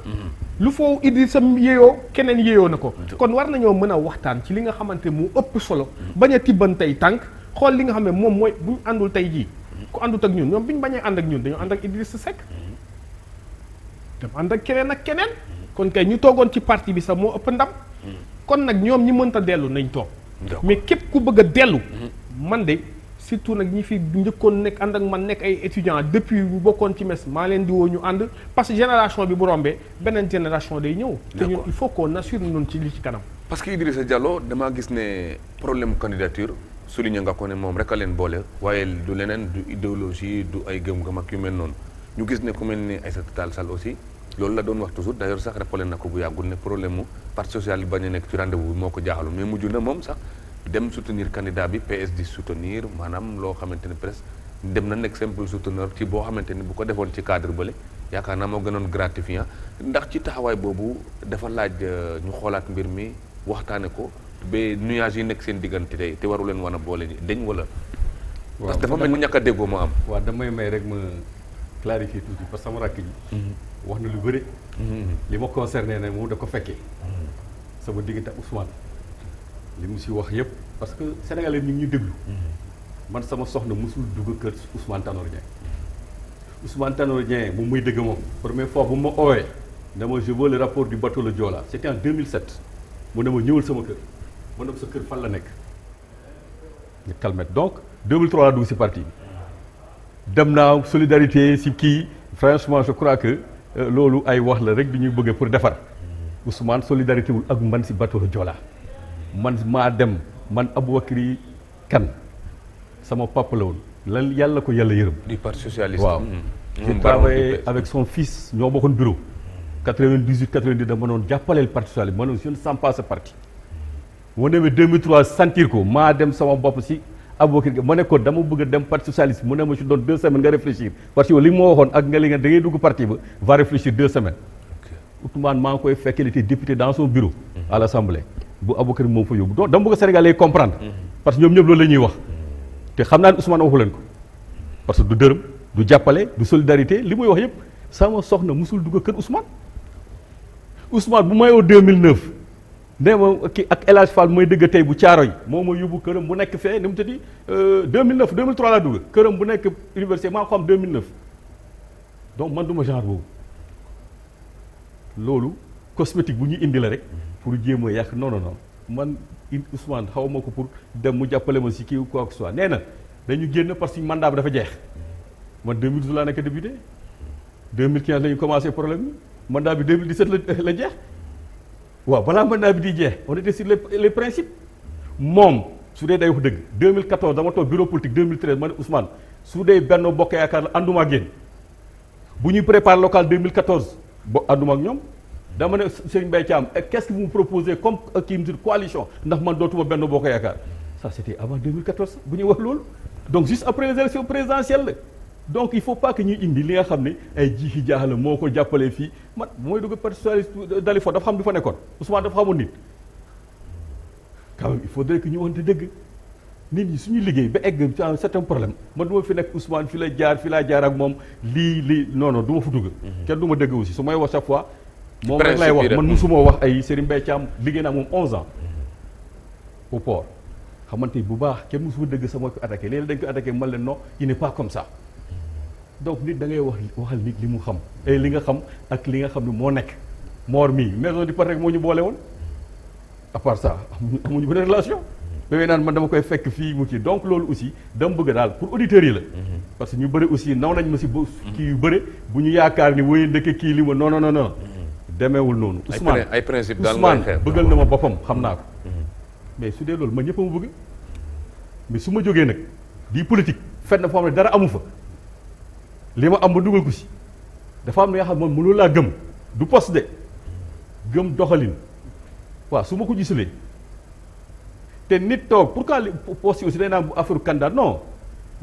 lu fa Idrissa yeeyoo keneen yeeyoo na ko. kon war nañoo mën a waxtaan ci li nga xamante mu ëpp solo. bañ a tibbantey tànk xool li nga xam ne moom mooy bu ñu àndul tey jii. ku àndut ak ñun ñoom bi ñu bañee ànd ak ñun dañoo ànd ak Idrissa Seck. dem ànd ak keneen ak keneen. kon kay ñu toogoon ci parti bi sax moo ëpp ndam. kon nag ñoom ñi mënta dellu nañ toog. mais képp ku bëgg a dellu. man de surtout nag ñi fi njëkkoon nekk ànd ak man nekk ay étudiants depuis bu bokkoon ci mes maa leen di woo ñu ànd parce que génération bi bu rombee beneen génération day ñëw. te ñun il faut qu'on assure ñun ci li ci kanam. parce que Idrissa Diallo damaa gis ne problème candidature souligné nga ko ne moom rek a leen boole waaye du leneen du idéologie du ay gëm-gëm ak yu mel noonu ñu gis ne ku mel ni Aïssata Tall Sall aussi loolu la doon wax toujours d'ailleurs sax rappelé na ko bu yàggul ne problème mu parti social yi bañ a nekk ci rendez-vous bi moo ko jaaxaloon mais mujj na moom sax dem soutenir candidat bi PS di soutenir maanaam loo xamante ne presque dem na nekk simple souteneur ci boo xamante ni bu ko defoon ci cadre bële yaakaar naa moo gënoon gratifiant ndax ci taxawaay boobu dafa laaj ñu xoolaat mbir mi waxtaane ko ba nuage yi nekk seen diggante tey te waru leen wan a boole dañ wala. parce que dafa mel ni ñàkk a déggoo moo am. waaw damay may rek ma clarifier tuuti parce que sama rakk ji. wax na lu bëri. li ma concerné ne moom da ko fekkee. sama diggante ak Ousmane. li mu si wax yëpp parce que sénégalais ñu ngi ñu déglu. man sama soxna mosul dugg kër Ousmane Tanor Dieng. Ousmane Tanor Dieng moom muy dëgg moom première fois bu ma oowee dama je veux le rapport du bateau le Joola c'était en 2007 mu ne ma ñëwal sama kër ma ne ko sa kër fan la nekk. ñu calmette donc 2003 la dugg si parti bi dem naa solidarité si kii franchement je crois que loolu ay wax la rek di ñuy bëgg pour defar Ousmane solidarité wul ak man si bateau le Joola. man maa dem man Aboubacry Kane sama papa la woon lan yàlla ko yàlla yërëm. du parti socialiste. waaw j'ai travaillé avec son fils ñoo bokkoon bureau 98 90 dama doon jàppaleel parti socialiste ma ne je ne sens pas ce parti. moo demee 2003 sentir ko maa dem sama bopp si Aboubacry ma ne ko dama bëgg a dem parti socialiste mu ne ma si doon 2 semaines nga réfléchir parce que li ma waxoon ak nga li nga da ngay dugg parti ba va réfléchir 2 semaines. Ousmane maa ngi koy fekk il était député dans son bureau. à l'Assemblée. bu Aboubacry moom fa yóbbu donc dama bëgg Sénégalais comprendre. parce que ñoom ñëpp loolu la ñuy wax. te xam naa ne Ousmane waxu leen ko. parce que du dërëm du jàppale du solidarité li muy wax yëpp sama soxna musul dugg kër Ousmane. Ousmane bu may woo 2009 nee ma kii ak El Hadj Fall mooy dëgg tey bu caaro yi moo ma yóbbu këram bu nekk fee ni mu tëddi 2009 2003 laa dugg këram bu nekk université maa ko xam 2009 donc man du ma genre boobu loolu cosmétique bu ñu indi la rek. pour jéem a yàq non non non man Ousmane xaw ma ko pour dem mu jàppale ma si kii ou quoi que ce soit nee na dañu génn parce que mandat bi dafa jeex man 2012 laa nekk député 2015 la ñu commencé problème bi mandat bi 2017 la jeex waaw balaa mandat bi di jeex on était sur les principes moom su dee day wax dëgg 2014 dama toog bureau politique 2013 ma ne Ousmane su dee Benno Bokk Yaakaar la ànduma ak yéen bu ñuy préparé local 2014 bo ànduma ak ñoom. dama ne Serigne Mbaye Thiam qu'est-ce que vous me proposez comme kii mesure coalition ndax man dootuma Benno Bokk Yaakaar ça c'était avant 2014 bu ñuy wax loolu donc juste après les élections présidentielles la donc il faut pas que ñuy indi li nga xam ne ay jiixi jaaxal moo ko jàppalee fii man mooy dugg parti socialiste Dalifort dafa xam du fa nekkoon Ousmane dafa xamoon nit quand même il faudrait que ñu waxante dëgg nit ñi suñu liggéey ba egg ci un certain problème man du ma fi nekk Ousmane fi laa jaar ak moom lii non non du ma fa dugg kenn du ma dëgg aussi su may wax chaque fois moom rek lay wax man musuma wax ay Serigne Mbaye Thiam liggéey naa moom 11 ans au port xamante bu baax kenn musuma dëgg sama ko attaqué léegi dañ ko attaqué man leen non il n'est pas comme ça donc nit da ngay waxal nit li mu xam et li nga xam ak li nga xam ne moo nekk moor mii maison du parti rek moo ñu boole woon à part ça amuñu benn relation da naan man dama koy fekk fii mu kii donc loolu aussi dama bëgg daal pour auditeurs yi la parce que ñu bëri aussi naw nañ ma si kii yu bëri bu ñu yaakaar ni wooyu ndëkk kii li ma non demeewul noonu. Ousmane ay principe daal Ousmane bëggal na ma boppam xam naa ko. mais su dee loolu man ñëpp a ma bëgg. mais su ma jógee nag di politique fenn foo xam ne dara amu fa li ma am ba dugal ko si dafa am li nga xam ne mënul laa gëm du poste de gëm doxalin waaw su ma ko gisulee te nit toog pourquoi poste yi aussi day naan bu affaire candidat non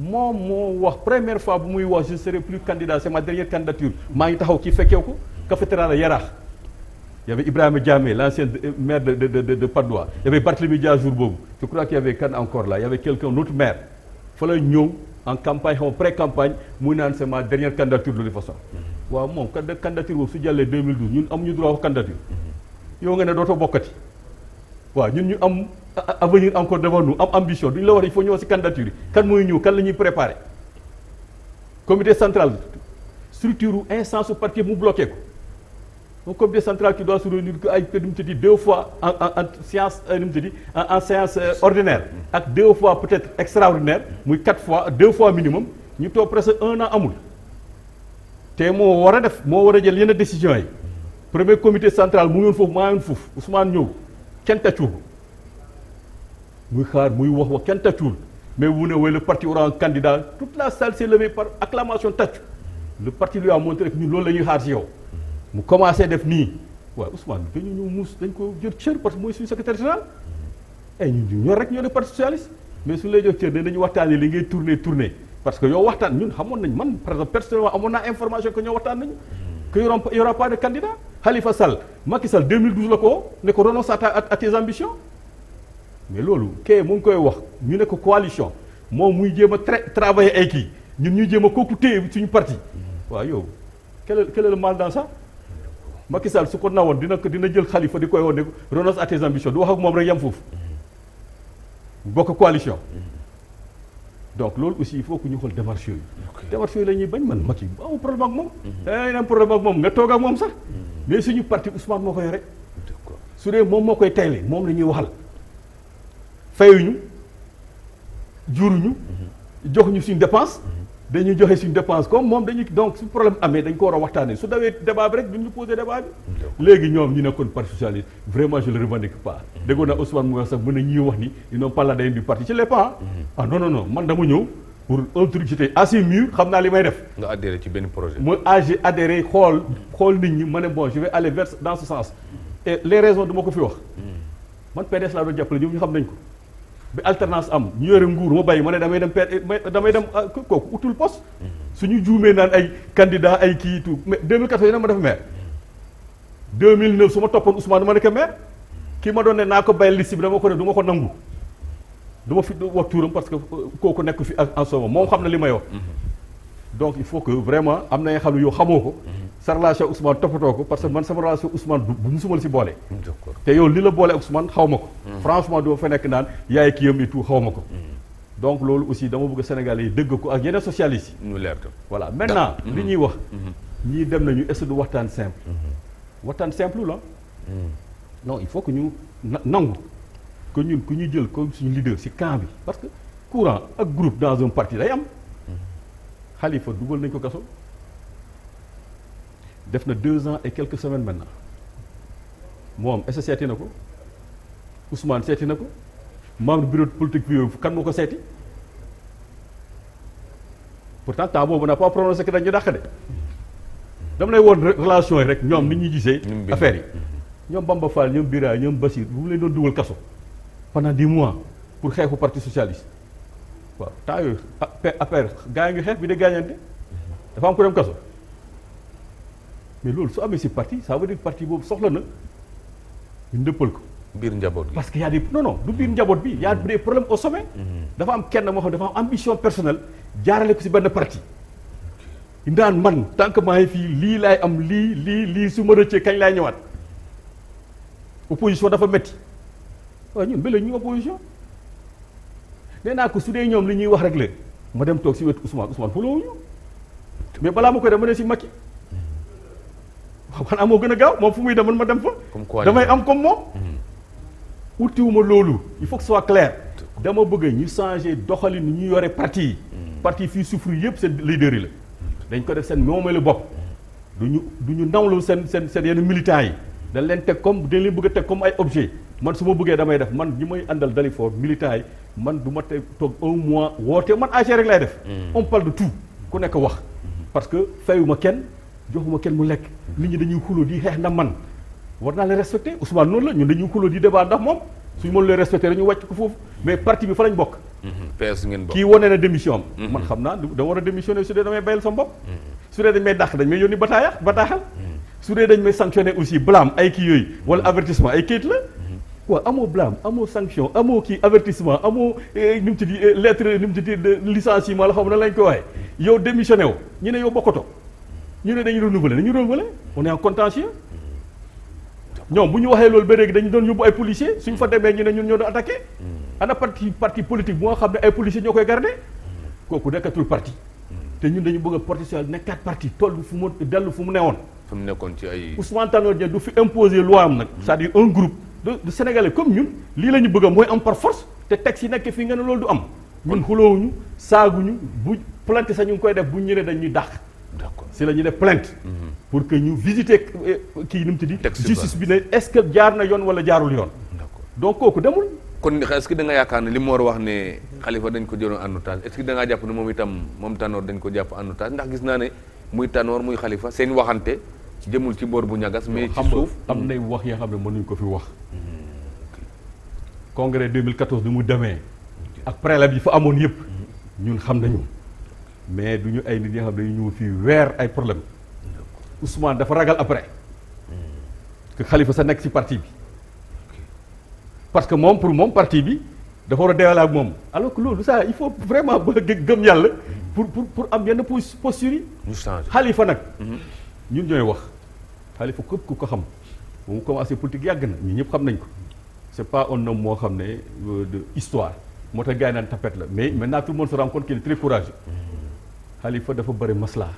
moom moo wax première fois bu muy wax je serai plus candidat c'est ma dernière candidature maa ngi taxaw kii fekkeew ko cafétéria la Yaraax y avait Ibrahima Diamé l'ancien maire de Patte d'Oie y avait Barthélémy Dias jour boobu je crois qu'il y avait kan encore là y avait quelqu'un d'autre maire fa la ñëw en campagne xaw pré-campagne muy naan c'est ma dernière candidature de toute façon waaw moom candidature boobu su jàllee 2012 ñun amuñu droit wax candidature yow nga ne dootoo bokkati waaw ñun ñu am avenir encore devant nous am ambition duñu la wax il faut ñëw ci candidature yi kan mooy ñëw kan la ñuy préparer comité central structure instance su parti mu bloqué ko un comité central qui doit se réunir que ay nu mu tëddi 2 fois en séance nu mu tëddi en séance ordinaire ak 2 fois peut-être extraordinaire muy 4 fois 2 fois minimum ñu toog presque 1 an amul te moo war a jël yenn décisions yi premier comité central mu ngi woon foofu maa ngi foofu Ousmane ñëw kenn tàccuwul muy xaar muy wax kenn tàccuwul mais wu ne le parti aura un candidat toute la salle s'est levée par acclamation tàccu le parti lui a montré que ñun loolu la ñuy xaar ci yow mu commencé def nii waaye Ousmane dañu ñëw muus dañ ko jël cër parce que mooy suñu secrétaire général ay ñun ñoo rek ñoo ne parti socialiste mais suñu lay jox cër dañu waxtaanee li ngay tourner parce que yow waxtaan ñun xamoon nañ man par exemple personnellement amoon naa information que ñoo waxtaan nañu que y aura pas de candidat Khalifa Sall Macky Sall 2012 la ko ne ko renonce à tes ambitions mais loolu kay mu ngi koy wax ñu ne ko coalition moom muy jéem a travailler ay kii ñun ñuy jéem a kooku téye suñu parti waaw yow quel est le mal dans ça Macky Sall su ko nawoon dina jël Khalifa di koy woon ne renonce à tes ambitions du wax ak moom rek yam foofu bokk coalition donc loolu aussi il faut que ñu xool démarche yooyu démarche yooyu la ñuy bañ man Macky amul problème ak moom dañuy am problème ak moom nga toog ak moom sax mais suñu parti Ousmane moo ko yore su dee moom moo koy tayle moom la ñuy waxal fayuñu juruñu joxuñu suñu dépense dañuy joxe suñu dépense comme moom dañuy donc su problème amee dañ ko war a waxtaanee su dawee débat bi rek duñ ñu poser débat bi léegi ñoom ñu nekkoon parti socialiste vraiment je le revendique pas déggoon naa Ousmane mu wax sax mën na ñuy wax ni ils n'ont pas l'ADN du parti ci les pas ah non man dama ñëw pour un truc j'étais assez mûr xam naa li may def. nga adhéré ci benn projet. mooy adhéré xool nit ñi ma ne bon je vais aller vers dans ce sens et les raisons dama ko fi wax man PDS laa doon jàppale ñoom ñu xam nañ ko bi alternance am ñu yore nguur ma bàyyi ma ne damay dem kooku utul poste suñu juumee naan ay candidat ay kii tout mais 2014 nag ma def maire 2009 su ma toppoon Ousmane ma nekk maire kii ma doon ne naa ko bàyyi liste bi dama ko ne du ma ko nangu du ma fi wax tuuram parce que kooku nekk fi en ce moment moom xam na li may wax donc il faut que vraiment am na nga xam ne yow xamoo ko sa relation Ousmane toppatoo ko parce que man sama relation Ousmane bu musuma la si boole te yow li la boole ak Ousmane xaw ma ko franchement duma fa nekk naan yaay kii yam et tout xaw ma ko donc loolu aussi dama bëgg Sénégalais yi dëgg ko ak yeneen socialistes yi ñu leer voilà maintenant li ñuy wax ñii dem nañu est-ce que du waxtaan simple waxtaan simple la non il faut que ñu nangu que ñun ku ñu jël comme suñu leader ci camp bi parce que courant ak groupe dans un parti day am Khalifa dugal nañ ko kaso def na 2 ans et quelques semaines maintenant moom est-ce que seeti na ko Ousmane seeti na ko membre bureau politique bi yooyu kan moo ko seeti pourtant temps boobu n'a pas prononcé que dañu dàq de dama lay woon relation yi rek ñoom ni ñuy gisee affaire yi ñoom Bamba Fall ñoom Bira ñoom Bassir bu mu leen doon dugal kaso pendant 10 mois pour xeexu parti socialiste waaw temps yooyu affaire gaa yi ngi xeex bi de gaañante dafa am ko dem kaso mais loolu su amee si parti ça veut dire parti boobu soxla na ñu ndëppal ko biir njaboot gi parce que y a des non du biir njaboot bi y a des problèmes au sommet dafa am kenn moo xam dafa am ambition personnelle jaarale ko si benn parti ndaan man tant que maa ngi fii lii laay am lii su ma rëccee kañ laay ñëwaat opposition dafa métti waaw ñun ba léegi ñu opposition nee naa ko su dee ñoom li ñuy wax rek la ma dem toog si wetu Ousmane xulóowuñu mais balaa ma koy dem ma ne si Macky waaw xanaa moo gën a gaaw moom fu muy dem man ma dem fa damay am comme moom utiwuma loolu il faut que ce soit clair dama bëgg ñu changer doxalin ni ñu yore parti yi parti fii souffrir yëpp seen leader yi la dañ ko def seen moomeelu bopp du ñu nawlu seen yenn militants yi dañ leen teg comme dañ leen bëgg a teg comme ay objet man su ma bëggee damay def man ñi may àndal Dalifort militants yi man du ma teg toog 1 mois woote man AG rek lay def on parle de tout ku nekk wax parce que fayuma kenn joxuma kenn mu lekk nit ñi dañuy xuloo di xeex ndax man war naa leen respecté Ousmane noonu la ñun dañuy xuloo di débat ndax moom suñu mën leen respecté dañu wàcc ko foofu mais parti bi fa lañ bokk PS ngeen bokk. kii wane na démission am. man xam naa dama war a démissionner su dee damay bayal sama bopp. su dee dañ may dàq dañ may yónni bataaxal. su dee dañ may sanctionner aussi blâme ay kii yooyu wala avertissement ay kayit la. waaw amoo blâme amoo sanction amoo kii avertissement amoo nu mu tudd lettre nu mu tudd de licenciement la xam na lañ ko waxee yow démissionné wu ñu ne yow bokkatoo ñu ne dañu renouveler on est en contentieux ñoom bu ñu waxee loolu ba léegi dañu doon yóbbu ay policiers suñ fa demee ñu ne ñun ñoo doon attaqué ana parti politique bu nga xam ne ay policiers ñoo koy gardé kooku nekkatul parti te ñun dañu bëgg a porter sur nekkaat parti toll fu mu dellu fu mu newoon. fu mu nekkoon ci ay. Ousmane Tanor Dieng du fi imposer loi am nag c'est-à-dire un groupe de Sénégalais comme ñun lii la ñu bëgg a mooy am par force te texte yi nekk fii nga ne loolu du am. ñun xuloowuñu saaguñu bu plainte sax ñu ngi koy def bu ñu ñëwee dañuy dàq. d'accord si la ñuy def plainte. pour que ñu visiter kii nu mu tudd. justice bi ne est-ce que jaar na yoon wala jaarul yoon. d'accord donc kooku demul. kon est-ce que da nga yaakaar ne li mu war a wax ne Khalifa dañ ko jëloon en otage est-ce que da ngaa jàpp ne moom itam moom Tanor dañ ko jàpp en otage ndax gis naa ne muy Tanor muy Khalifa seen waxante jëmul ci boor bu ñagas mais ci suuf am nay wax yoo xam ne mënuñ ko fi wax. congrès 2014 bi mu demee ak préalable yi fa amoon yëpp ñun xam nañu mais du ñu ay nit yoo xam ne dañu ñëw fii weer ay problème Ousmane dafa ragal après que Khalifa sa nekk ci parti bi parce que moom pour moom parti bi dafa war a deewale ak moom alors que loolu ça il faut vraiment ba gëm yàlla pour am yenn posture yi. ñu changé Khalifa nag. ñun ñooy wax Khalifa képp ku ko xam ba mu commencé politique yàgg na ñun ñëpp xam nañ ko c'est pas un homme moo xam ne de histoire moo tax gars yi naan tapette la mais maintenant tout le monde se rend compte qu'il est très courageux. Khalifa dafa bëri masla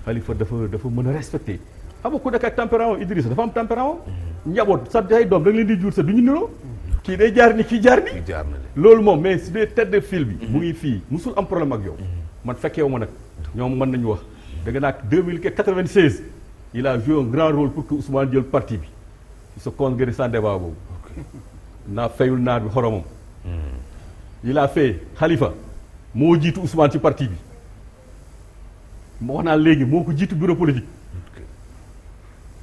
Khalifa dafa mën a respecté xam nga ku nekk ak tempérament Idrissa dafa am tempérament. njaboot sa ay doom da nga leen di jur sa du ñu niroo. kii day jaar ni kii jaar ni loolu moom mais su dee tête de file bi. mu ngi fii musul am problème ak yow. man fekkeewu ma nag ñoom mën nañu wax dëgg naa 2096 il a joué un grand rôle pour que Ousmane jël parti bi ce congrès sans débat boobu. naa fayul naar bi xoromam. il a fait Khalifa moo jiitu Ousmane ci parti bi. moo wax naa léegi moo ko jiitu bureau politique.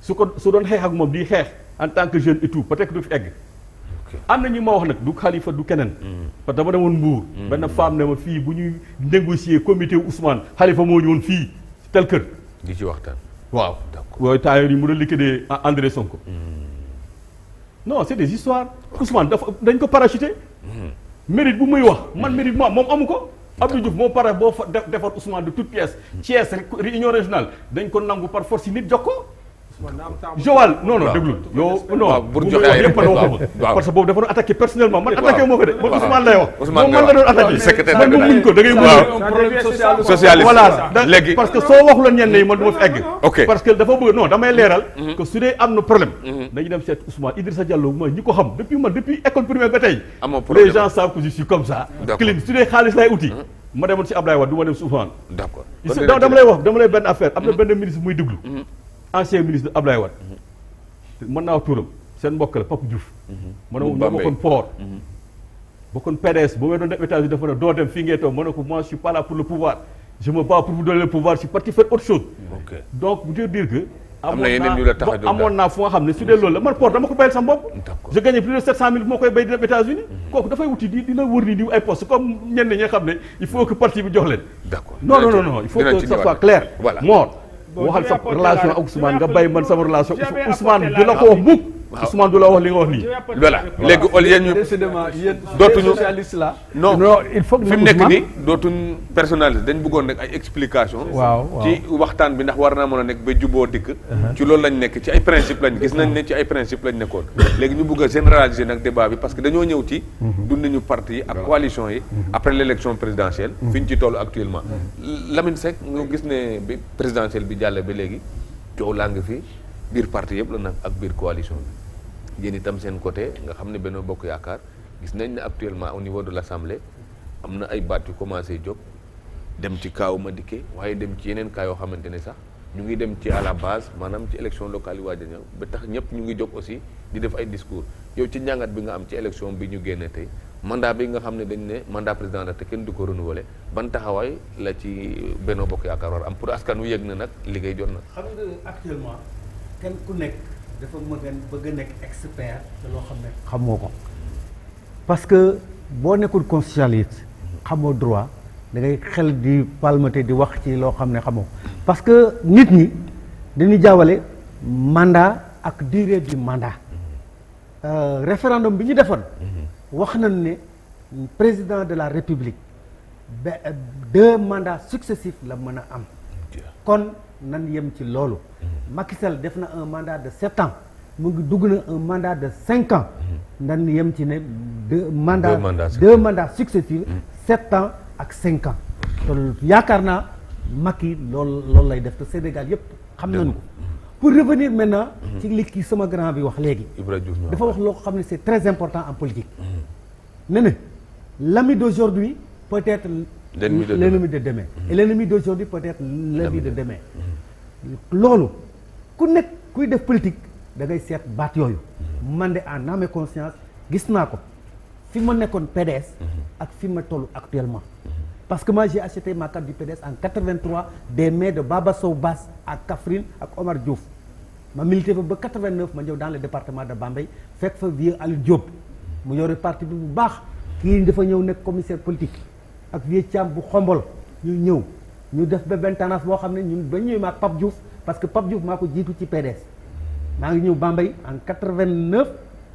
su doon xeex ak moom di xeex en tant que jeune et tout peut-être du fi egg. am na ñu ma wax nag du Khalifa du keneen. parce que dama demoon Mbour. benn femme ne ma fii bu ñuy négocier comité Ousmane Khalifa moo ñëwoon fii tel kër. di ci waxtaan. waaw d'accord temps yii mu doon liquider André Sonko. non c'est des histoires. Ousmane dañ ko parachuté. mérite bu muy wax man mérite moom amu ko. Abdou Diouf moo pare boo fa defar Ousmane de toute pièce. Thiès réunion régionale dañ ko nangu par force yi nit jox ko. Joal non déglu yow non pour joxe ay yëpp man waxuma parce que boobu dafa doon attaqué personnellement man attaqué moo ko de man Ousmane lay wax moom man la doon attaqué man mu muñ ko da ngay muñ socialiste voilà léegi parce que soo waxuloon ñenn yi man du ma fi egg parce que dafa bëgg non damay leeral que su dee am na problème dañu dem seet Ousmane Idrissa Diallo mooy ñi ko xam depuis école primaire ba tey les gens savent que je suis comme ça clean su dee xaalis lay uti ma demoon si Ablaye Wade du ma dem si Ousmane d'accord dama lay benn affaire am na benn ministre muy déglu ancien ministre Ablaye Wade mën naa wax turam seen mbokk la Pape Diouf ma ne ñoo bokkoon port bokkoon PDS ba may doon dem États-Unis dafa ne doo dem fii ngay toog ma ne ko moi je suis pas là pour le pouvoir je me bats pour vous donner le pouvoir je suis parti faire autre chose donc je veux dire que amoon naa fu nga xam ne su dee loolu la man port dama ko bayal sama bopp je gagne plus de 700 000 moo koy bay di dem États-Unis kooku dafay wuti dina wër ni di ay poste comme ñenn ñi nga xam ne il faut que parti bi jox leen non il faut que ça soit clair Mor waxal sa relation ak Ousmane nga bàyyi man sama relation Ousmane du la ko wax mukk Ousmane du la wax li nga wax nii. voilà léegi au lieu ñu dootuñu socialiste la. non il faut que fi mu nekk nii dootuñ personnalité dañ bëggoon rek ay explication waaw ci waxtaan bi ndax war naa mën a nekk ba juboo dikk ci loolu lañ nekk ci ay principe lañ gis nañ ne ci ay principe lañ nekkoon léegi ñu bëgg a généraliser nag débat bi parce que dañoo ñëw ci dund nañu parti yi ak coalition yi après l'élection présidentielle fi ñu ci toll actuellement Lamine Seck ñu gis ne bi présidentielle bi jàlle ba léegi coow laa ngi fi biir parti yëpp la nag ak biir coalition bi yéen itam seen côté nga xam ne Benno Bokk Yaakaar gis nañ ne actuellement au niveau de l'Assemblée am na ay baat yu commencé jóg dem ci kaaw Madické waaye dem ci yeneen kaa yoo xamante ne sax ñu ngi dem ci à la base maanaam ci élection locale yi waaj a ñëw ba tax ñëpp ñu ngi jóg aussi di def ay discours yow ci njàngat bi nga am ci élection bi ñu génne tey mandat bi nga xam ne dañ ne mandat président la te kenn du ko renouveler ban taxawaay la ci Benno Bokk Yaakaar war am pour askan wu yëg na nag liggéey jot na. xam nga actuellement kenn ku nekk dafa bëgg a nekk expert te loo xam ne xamoo ko parce que boo nekkul constitutionnaliste xamoo droit da ngay xel di palmaté di wax ci loo xam ne xamoo parce que nit ñi dañuy jaawale mandat ak durée du mandat référendum bi ñu defoon wax nañ ne président de la république 2 mandats successifs la mën a am kon nan yem ci loolu Macky Sall def na un mandat de 7 ans mu ngi dugg na un mandat de 5 ans nan yem ci ne 2 mandats successifs 7 ans ak 5 ans te yaakaar naa Macky loolu lay def te Sénégal yëpp xam nañu ko pour revenir maintenant ci li kii sama grand bi wax léegi dafa wax loo xam ne c'est très important en politique ne ne l'ami d'aujourd'hui peut être l'ennemi de demain et l'ennemi d'aujourd'hui peut être l'ami de demain loolu ku nekk kuy def politique da ngay seet baat yooyu man de en âme et conscience gis naa ko fi ma nekkoon PDS ak fi ma toll actuellement parce que moi j'ai acheté ma carte du PDS en 83 des mains de Baba Sow Bass à Kaffrine ak Omar Diouf ma milité fa ba 89 ma ñëw dans le département de Bambey fekk fa vieux Aliou Diop mu yore parti bi bu baax kii dafa ñëw nekk commissaire politique ak vieux Thiam bu xombol ñu def ba benn tendance boo xam ne ñun ba ñëwee maag Pape Diouf parce que Pape Diouf maa ko jiitu ci PDS maa ngi ñëw Bambey en 89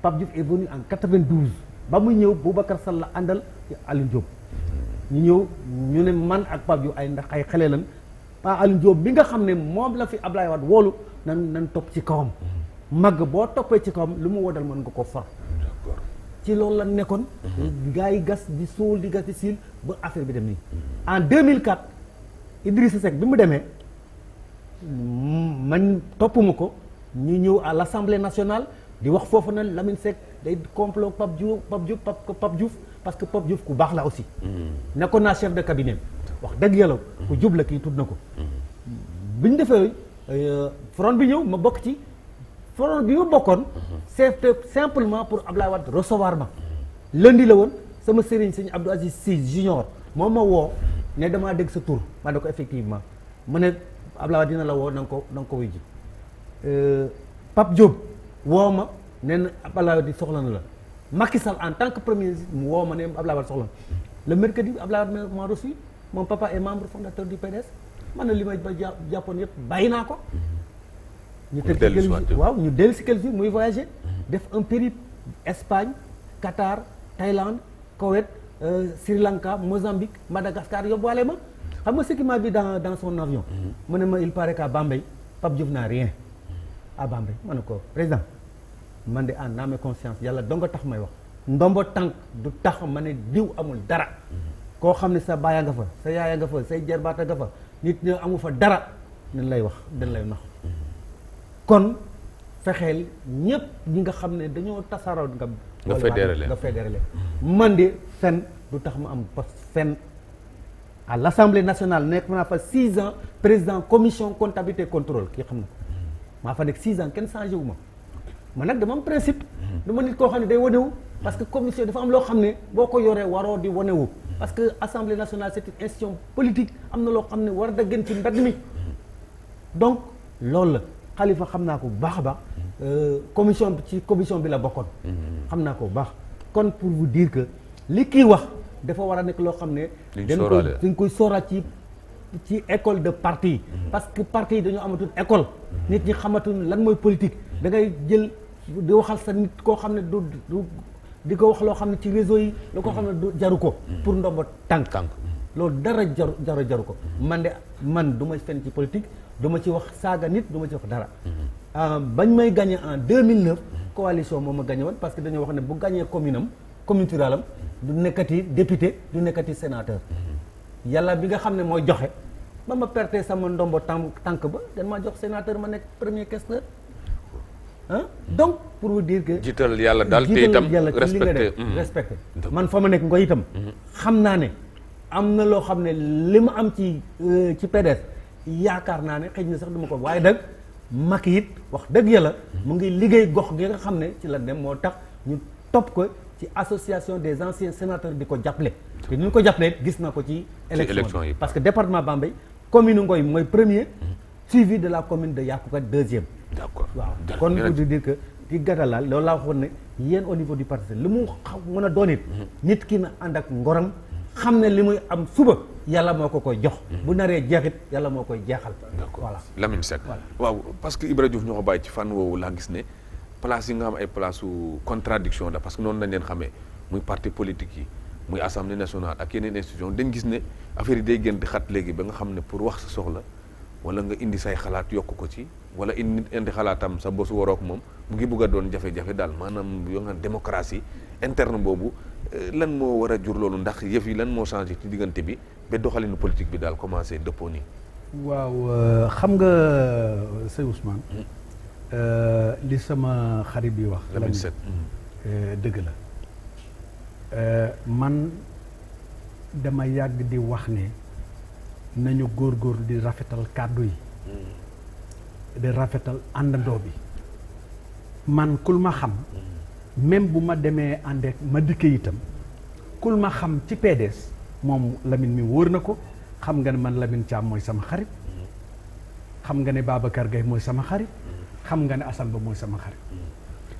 Pape Diouf est venu en 92 ba muy ñëw Boubacar Sall la àndal ci Aliou Diop ñu ñëw ñu ne man ak Pape Diouf ay xale lan Pa Aliou Diop bi nga xam ne moom la fi Ablaye Wade woolu nan topp ci kawam màgg boo toppee ci kawam lu mu wodal mën nga ko for ci loolu la nekkoon gars yi gas di suul di gas di siil ba affaire bi dem nii en 2004 Idrissa Seck bi mu demee man toppuma ko ñu ñëw à l'Assemblée nationale di wax foofu na Lamine Seck day complot Pape Diouf parce que Pape Diouf ku baax la aussi nekkoon naa chef de cabinet wax dëgg yàlla ku jub la kii tudd na ko bi ñu defee front bi ñëw ma bokk ci front bi ma bokkoon c'était simplement pour Ablaye Wade recevoir ma lundi la woon sama sëriñ sëñ Abdou Aziz Sy Junior moom ma woo ne damaa dégg sa tur ma ne ko effectivement mu ne Ablaye Wade dina la woo na nga ko wuy ji Pape Diop woo ma nee na Ablaye Wade soxla na la Macky Sall en tant que premier ministre mu woo ma ne Ablaye Wade soxla na le mercredi Ablaye Wade m'a reçu mon papa est membre fondateur du PDS man na li may ba jàppoon yëpp bàyyi naa ko ñu teg ci ñu dellu si quelques jours muy voyager def un périple Espagne Qatar Thaïlande Koweït Sri Lanka Mozambique Madagascar yóbbuwaale ma xam nga ce qui m'a vu dans son avion mu ne ma il paraît qu'à Bambey Pape Diouf n'a rien à Bambey ma ne ko président man de en âme et conscience yàlla donga tax may wax ndombo tànk du tax ma ne diw amul dara koo xam ne sa baaya nga fa sa yaaya nga fa say jarbaata nga fa nit ñi amu fa dara dañ lay wax dañ lay nax kon fexeel ñépp ñi nga xam ne dañoo tasaaroo nga fédéré man de fen du tax ma am poste fen à l'Assemblée nationale nekk naa fa 6 ans président commission comptabilité contrôle kii xam na ko maa fa nekk 6 ans kenn changé wu ma nag dama am principe dama nit koo xam ne day wanewu parce que commission dafa am loo xam ne boo ko yoree waroo di wanewu parce que Assemblée nationale c'est une institution politique am na loo xam ne war da gën ci mbedd mi donc loolu la Khalifa xam naa ko bu baax a baax commission bi la bokkoon xam naa ko bu baax kon pour vous dire que li kii wax dafa war a nekk loo xam ne dañ koy sóoraat ci école de parti parce que parti yi dañoo amatul école nit ñi xamatul lan mooy politique da ngay jël di waxal sa nit koo xam ne du di ko wax loo xam ne ci réseau yi loo ko xam ne du jaru ko pour ndombo tànk loolu dara jaru ko man du ma fen ci politique du ma ci wax saaga nit du ma ci wax dara bañ may gagné en 2009 coalition moom ma gagné woon parce que dañoo wax ne bu gagné commune rurale am du nekkati député du nekkati sénateur yàlla bi nga xam ne mooy joxe ba ma perte sama ndombo tànk ba dañ maa jox sénateur ma nekk premier questeur donc pour vous dire que jiital yàlla daal te itam respecté man fa ma nekk ngoy itam xam naa ne am na loo xam ne li ma am ci PDS yaakaar naa ne xëy na sax duma ko waaye nag Macky it wax dëgg yàlla mu ngi liggéey gox gi nga xam ne ci la dem moo tax ñu topp ko ci association des anciens sénateurs di ko jàppale te ni ñu ko jàppale gis na ko ci élection yi parce que département Bambey commune Ngoy mooy premier suivi de la commune de Yakoukat deuxième d'accord waaw kon pour dire que ci gàttalaal loolu laa waxoon ne yéen au niveau du parti li mu mën a doon it nit ki na ànd ak ngoram xam ne li muy am suba yàlla moo ko koy jox. bu naree jeexit yàlla moo koy jeexal. d'accord voilà Lamine Seck. Voilà. waaw parce que Ibra Diouf ñoo ko bàyyi ci fànn woowu laa gis ne place yi nga xam ay place su contradiction la parce que noonu lañ leen xamee muy parti politique yi muy assemblée nationale ak yeneen institution dañ gis ne affaire yi day gën di xat léegi ba nga xam ne pour wax sa soxla wala nga indi say xalaat yokk ko ci wala indi xalaatam sa bosu warook moom mu ngi bugg a doon jafe-jafe daal maanaam yoo nga démocratie interne boobu lan moo war a jur loolu ndax yëf yi lan moo changé ci diggante bi ba doxalinu politique bi daal commencé dëppoo nii. waaw xam nga sëñ Ousmane. li sama xarit bi wax. Lamine Seck dëgg la man dama yàgg di wax ne nañu góorgóorlu di rafetal kàddu yi. di rafetal àndandoo bi. man kul ma xam. même bu ma demee ànd ak ma dikke itam kul ma xam ci PDS moom Lamine mi wóor na ko xam nga ne man Lamine Thiam mooy sama xarit. xam nga ne Babacar Gaye mooy sama xarit. xam nga ne Assane Ba mooy sama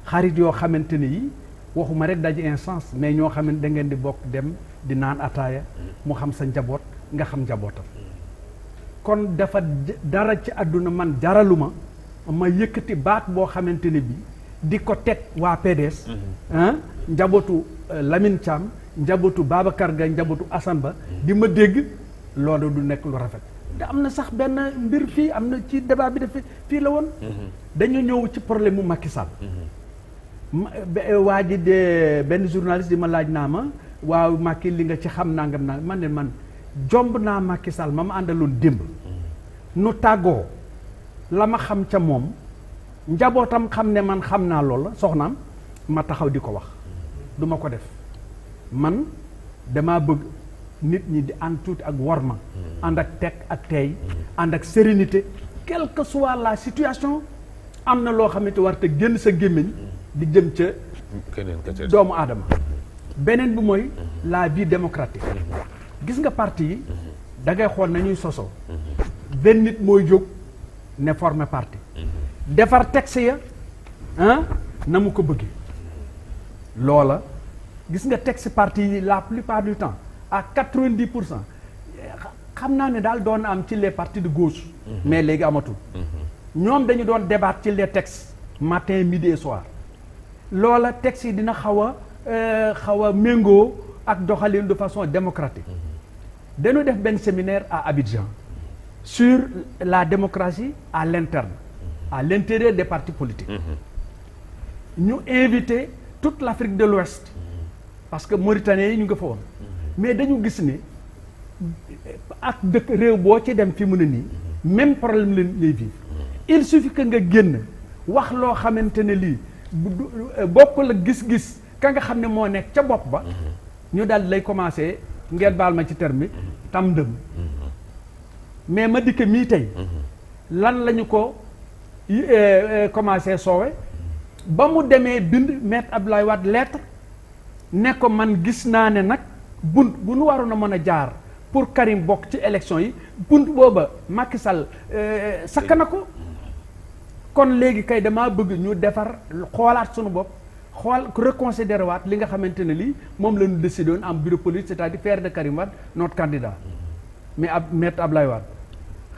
xarit yoo xamante ne yi waxuma rek daje instance mais ñoo xamante da ngeen di bokk dem di naan ataaya mu xam sa njaboot nga xam njabootam kon dafa dara ci àdduna man jaraluma ma yëkkati baat boo xamante ne bi di ko teg waa PDS njabootu Lamine Thiam njabootu Babacar Gaye njabootu Assane Ba di ma dégg loolu du nekk lu rafet da am na sax benn mbir fii am na ci débat bi def fii la woon dañu ñëw ci problème mu Macky Sall waa ji de benn journaliste di ma laaj naa ma waaw Macky li nga ci xam nangam naa man ne man jomb naa Macky Sall ma àndaloon démb nu tàggoo la ma xam ca moom njabootam xam ne man xam naa loolu la soxnaam ma taxaw di ko wax du ma ko def man damaa bëgg nit ñi di ànd tuuti ak worma ànd ak teg ak tey ànd ak sérénité quelle que soit la situation am na loo xamante war te génn sa gémmiñ di jëm ca doomu aadama beneen bi mooy la vie démocratique gis nga parti yi da ngay xool nañuy sosoo benn nit mooy jóg ne former parti defar texte ya na mu ko bëggee loola gis nga texte parti yi la plupart du temps à 90% xam naa ne daal doon am ci les partis de gauche mais léegi amatul ñoom dañu doon débattre ci les textes matin midi et soir loola texte yi dina xaw a méngoo ak doxalin de façon démocratique dañu def benn séminaire à Abidjan sur la démocratie à l'interne à l'intérieur des partis politiques ñu invité toute l'Afrique de l'Ouest parce que Mauritanie yi ñu nga fa woon mais dañu gis ne ak dëkk réew boo ci dem fi mu ne nii même problème la lay vivre il suffit que nga génn wax loo xamante ne lii bokkul ak gis-gis ka nga xam ne moo nekk ca bopp ba ñu daal lay commencé ngeen baal ma ci terme bi tam ndëm mais ma dikke mii tey lan lañu ko commencé soowe ba mu demee bind Maître Abdoulaye Wade lettre ne ko man gis naa ne nag bunt bu nu waroon a mën a jaar pour Karim bokk ci élection yi bunt booba Macky Sall sakk na ko kon léegi kay damaa bëgg ñu defar xoolaat sunu bopp xool reconsidérer waat li nga xamante ne lii moom la ñu décidé woon am bureau politique c'est-à-dire faire de Karim Wade notre candidat mais Maître Abdoulaye Wade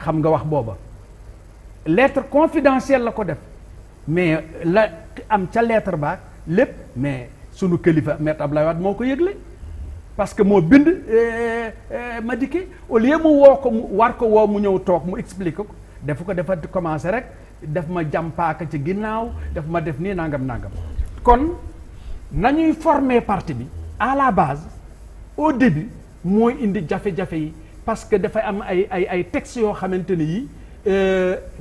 xam nga wax booba lettre confidentielle la ko def mais la am ca lettre baak lépp mais sunu kilifa Maître Abdoulaye Wade moo ko yëgle parce que moo bind Madické au lieu mu woo ko mu war ko woo mu ñëw toog mu expliquer ko dafa commencé rek daf ma jàmpaaka ci ginnaaw daf ma def nii nangam kon nañuy former parti bi à la base au début mooy indi jafe-jafe yi parce que dafay am ay textes yoo xamante ne yi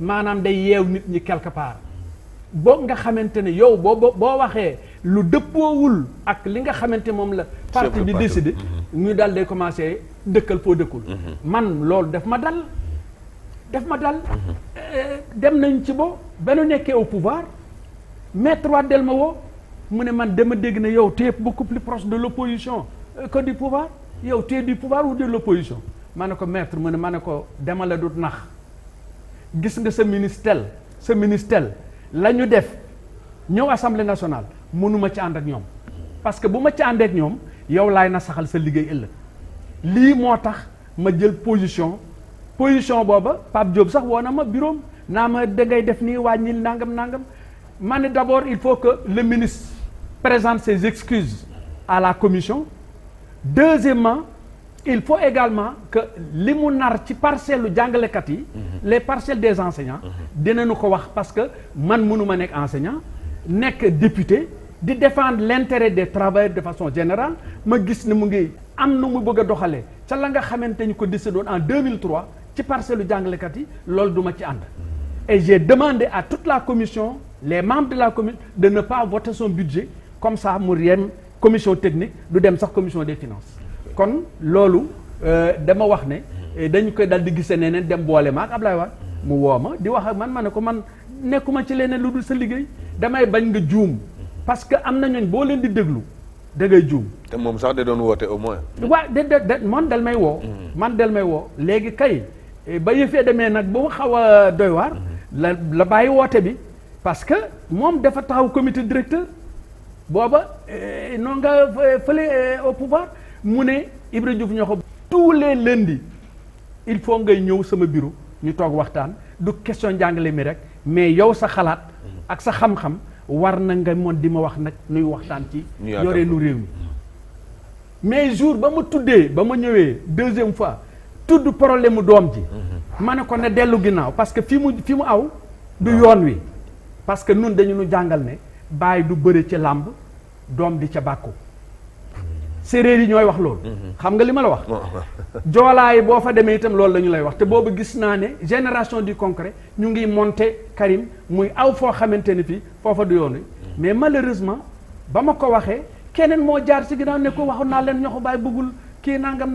maanaam day yeew nit ñi quelque part boo nga xamante ne yow boo waxee lu dëppoowul ak li nga xamante moom la parti bi décidé ñu daal day commencé dëkkal foo dëkkul man loolu daf ma dal dem nañ ci bo ba nu nekkee au pouvoir Maître Wade del ma woo mu ne man dama dégg ne yow tu es beaucoup plus proche de l'opposition que du pouvoir yow tu es du pouvoir ou de l'opposition ma ne ko maître mu ne ma ne ko dama la dut nax gis nga sa ministère la ñu def ñëw assemblée nationale mënuma ci ànd ak ñoom parce que bu ma ci àndee ak ñoom yow laay na saxal sa liggéey ëllëg lii moo tax ma jël position booba Pape Diop sax woo na ma bureau naa ma dangay def nii wàññil nangam ma ne d'abord il faut que le ministre présente ses excuses à la commission. Deuxièmement, il faut également que li mu nar ci parcelle lu jàngalekat yi les parcelles des enseignants dinañu ko wax parce que man mënuma nekk enseignant nekk député di défendre l'intérêt des travailleurs de façon générale ma gis ne mu ngi am nu mu bëgg a doxalee ca la nga xamante ñu ko décidé woon en 2003 ci parcelle lu jàngalekat yi loolu duma ci ànd et j'ai demandé à toute la commission les membres de la commission de ne pas voter son budget comme ça mu yem commission technique du dem sax commission des finances kon loolu dama wax ne dañu koy dal di gisee neneen dem boole ma ak Ablaye Wade mu woo ma di wax ak man ma ne ko man nekkuma ci leneen lu dul sa liggéey damay bañ nga juum parce que am na ñooñ boo leen di déglu da ngay juum. te moom sax da doon woote au moins. waaw de man del may woo. man del may woo léegi kay ba yëfee demee nag ba mu xaw a doy waar. la bàyyi woote bi parce que moom dafa taxaw comité directeur. booba noo nga fële au pouvoir mu ne Ibra Diouf ñoo ko tous les lundis il faut ngay ñëw sama bureau ñu toog waxtaan du question njàngale mi rek mais yow sa xalaat ak sa xam-xam war na nga mën di ma wax nag nuy waxtaan ci yore nu réew mi mais jour ba ma tuddee ba ma ñëwee deuxième fois tudd problème mu doom ji ma ne ko ne dellu ginnaaw parce que fi mu aw du yoon wi parce que nun dañu nu jàngal ne bàyyi du bëre ci làmb doom di ca bàkku séeréer yi ñooy wax loolu xam nga li ma la wax joolaa yi boo fa demee itam loolu la ñu lay wax te boobu gis naa ne génération du concret ñu ngi monter Karim muy aw foo xamante ne fii foofa du yoon wi mais malheureusement ba ma ko waxee keneen moo jaar ci ginnaaw ne ko waxoon naa leen ñoo ko bàyyi bëggul kii nangam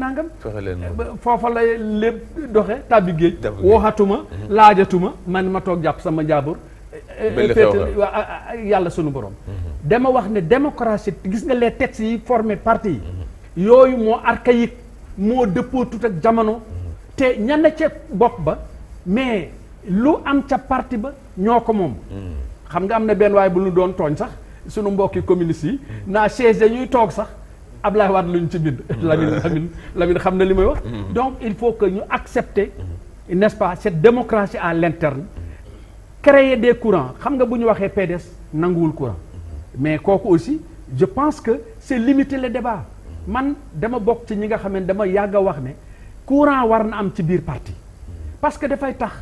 foofa la lépp doxe tàbbi géej waxatuma laajatuma man ma toog jàpp sama njaabur yàlla sunu borom dama wax ne démocratie gis nga les textes yi formé parti yi yooyu moo archaïque moo dëppoo tut ak jamono te ña ne ca bopp ba mais lu am ca parti ba ñoo ko moom xam nga am na benn waaye bu ñu doon tooñ sax sunu mbokki communistes yi naa chaise ñuy toog sax Ablaye Wade lu ñu ci bind Lamine xam na li may wax donc il faut que ñu accepter n'est-ce pas cette démocratie à l'interne créer des courants xam nga bu ñu waxee PDS nanguwul courant mais kooku aussi je pense que c'est limiter le débat man dama bokk ci ñi nga xam ne dama yàgg a wax ne courant war na am ci biir parti parce que dafay tax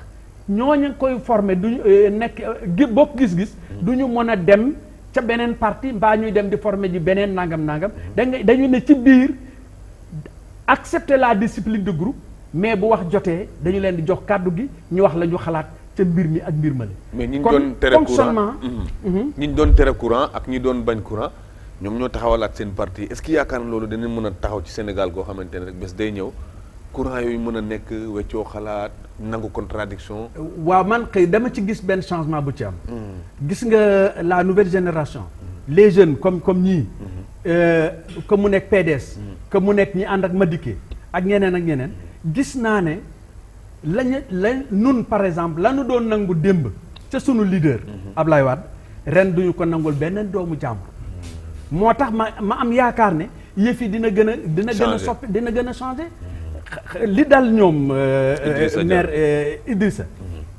ñooñu koy former duñu nekk bokk gis-gis du ñu mën a dem ca beneen parti mbaa ñuy dem di former ji beneen nangam dañu ne ci biir accepter la discipline de groupe mais bu wax jotee dañu leen di jox kàddu gi ñu wax la ñu xalaat ca mbir mi ak mbir ma mais ñi doon tere courant ñi doon tere courant ak ñi doon bañ courant ñoom ñoo taxawalaat seen parti est-ce que yaakaar na loolu danañ mën a taxaw ci Sénégal goo xamante ne rek bés day ñëw courant yooyu mën a nekk weccoo xalaat nangu contradiction waaw man xëy dama ci gis benn changement bu ci am gis nga la nouvelle génération les jeunes comme ñii que mu nekk PDS que mu nekk ñi ànd ak Madické ak ñeneen gis naa ne nun par exemple la ñu doon nangu démb ca sunu leader Ablaye Wade ren duñu ko nangul benn doomu jàmbur moo tax ma am yaakaar ne yëf yi dina gën a soppi dina gën a changer li dal ñoom maire Idrissa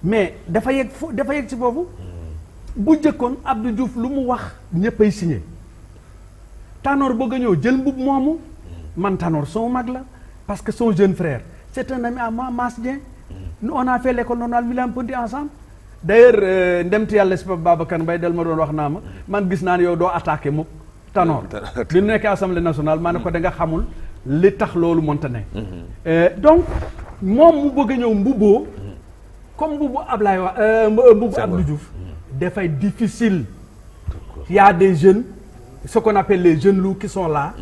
mais dafa yegg ci foofu bu jëkkoon Abdou Diouf lu mu wax ñëppay signé Tanor bëgg a ñëw jël mbub moomu man Tanor son mag la parce que son jeune frère c'est un ami à moi Mass Dieng nous on a fait l'école normale William Ponty ensemble d'ailleurs ndemti yàlla si Babacar Mbaye del ma doon wax naa ma man gis naa ne yow doo attaqué mukk Tanor bi mu nekkee assemblée nationale maa ne ko da nga xamul li tax loolu mënta ne donc moom mu bëgg a ñëw mbubboo comme mbubbu Ablaye mbubbu Abdou Diouf dafay difficile il y a des jeunes ce qu'on appelle les jeunes loups qui sont là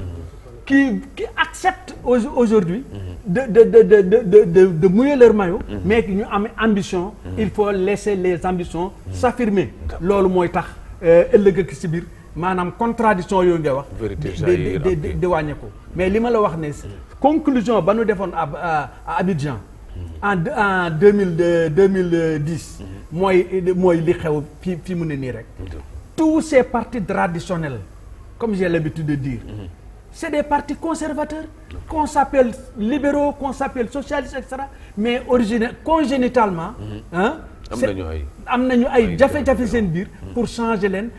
qui acceptent aujourd'hui de mouiller leur maillot mais que ñu am ambition il faut laisser les ambitions s'affirmer loolu mooy tax ëllëg ak si biir maanaam contradiction yooyu ngay wax di wàññeeku mais li ma la wax ne conclusion ba nu defoon à Abidjan en 2010 mooy li xew fi mu ne nii rek tous ces partis traditionnels comme j'ai l'habitude de dire c'est des partis conservateurs qu'on s'appelle libéraux, qu'on s'appelle socialistes, etc. mais congénitalement am nañu ay jafe-jafe seen biir pour changer leen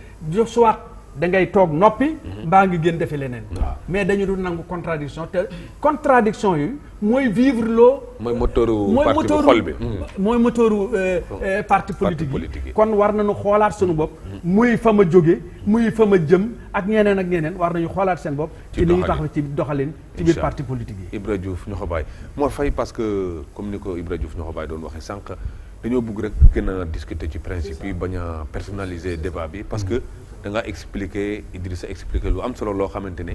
soit da ngay toog noppi mbaa ngi gën defe leneen mais dañu dul nangu contradiction te contradiction yi mooy vivre loo mooy moteuru parti bu xol bi mooy moteuru parti politique yi kon war nañu xoolaat suñu bopp muy fa ma jóge muy fa ma jëm ak ñeneen war nañu xoolaat seen bopp ci li ñu taxaw ci doxalin ci biir parti politique yi Ibra Diouf ñoo ko bàyyi Mor Faye parce que comme ni ko Ibra Diouf ñoo ko bàyyi doon waxee sànq dañoo bëgg rek gën a discuter ci principe yi bañ a personnaliser débat bi parce que da nga expliquer Idrissa expliquer lu am solo loo xamante ne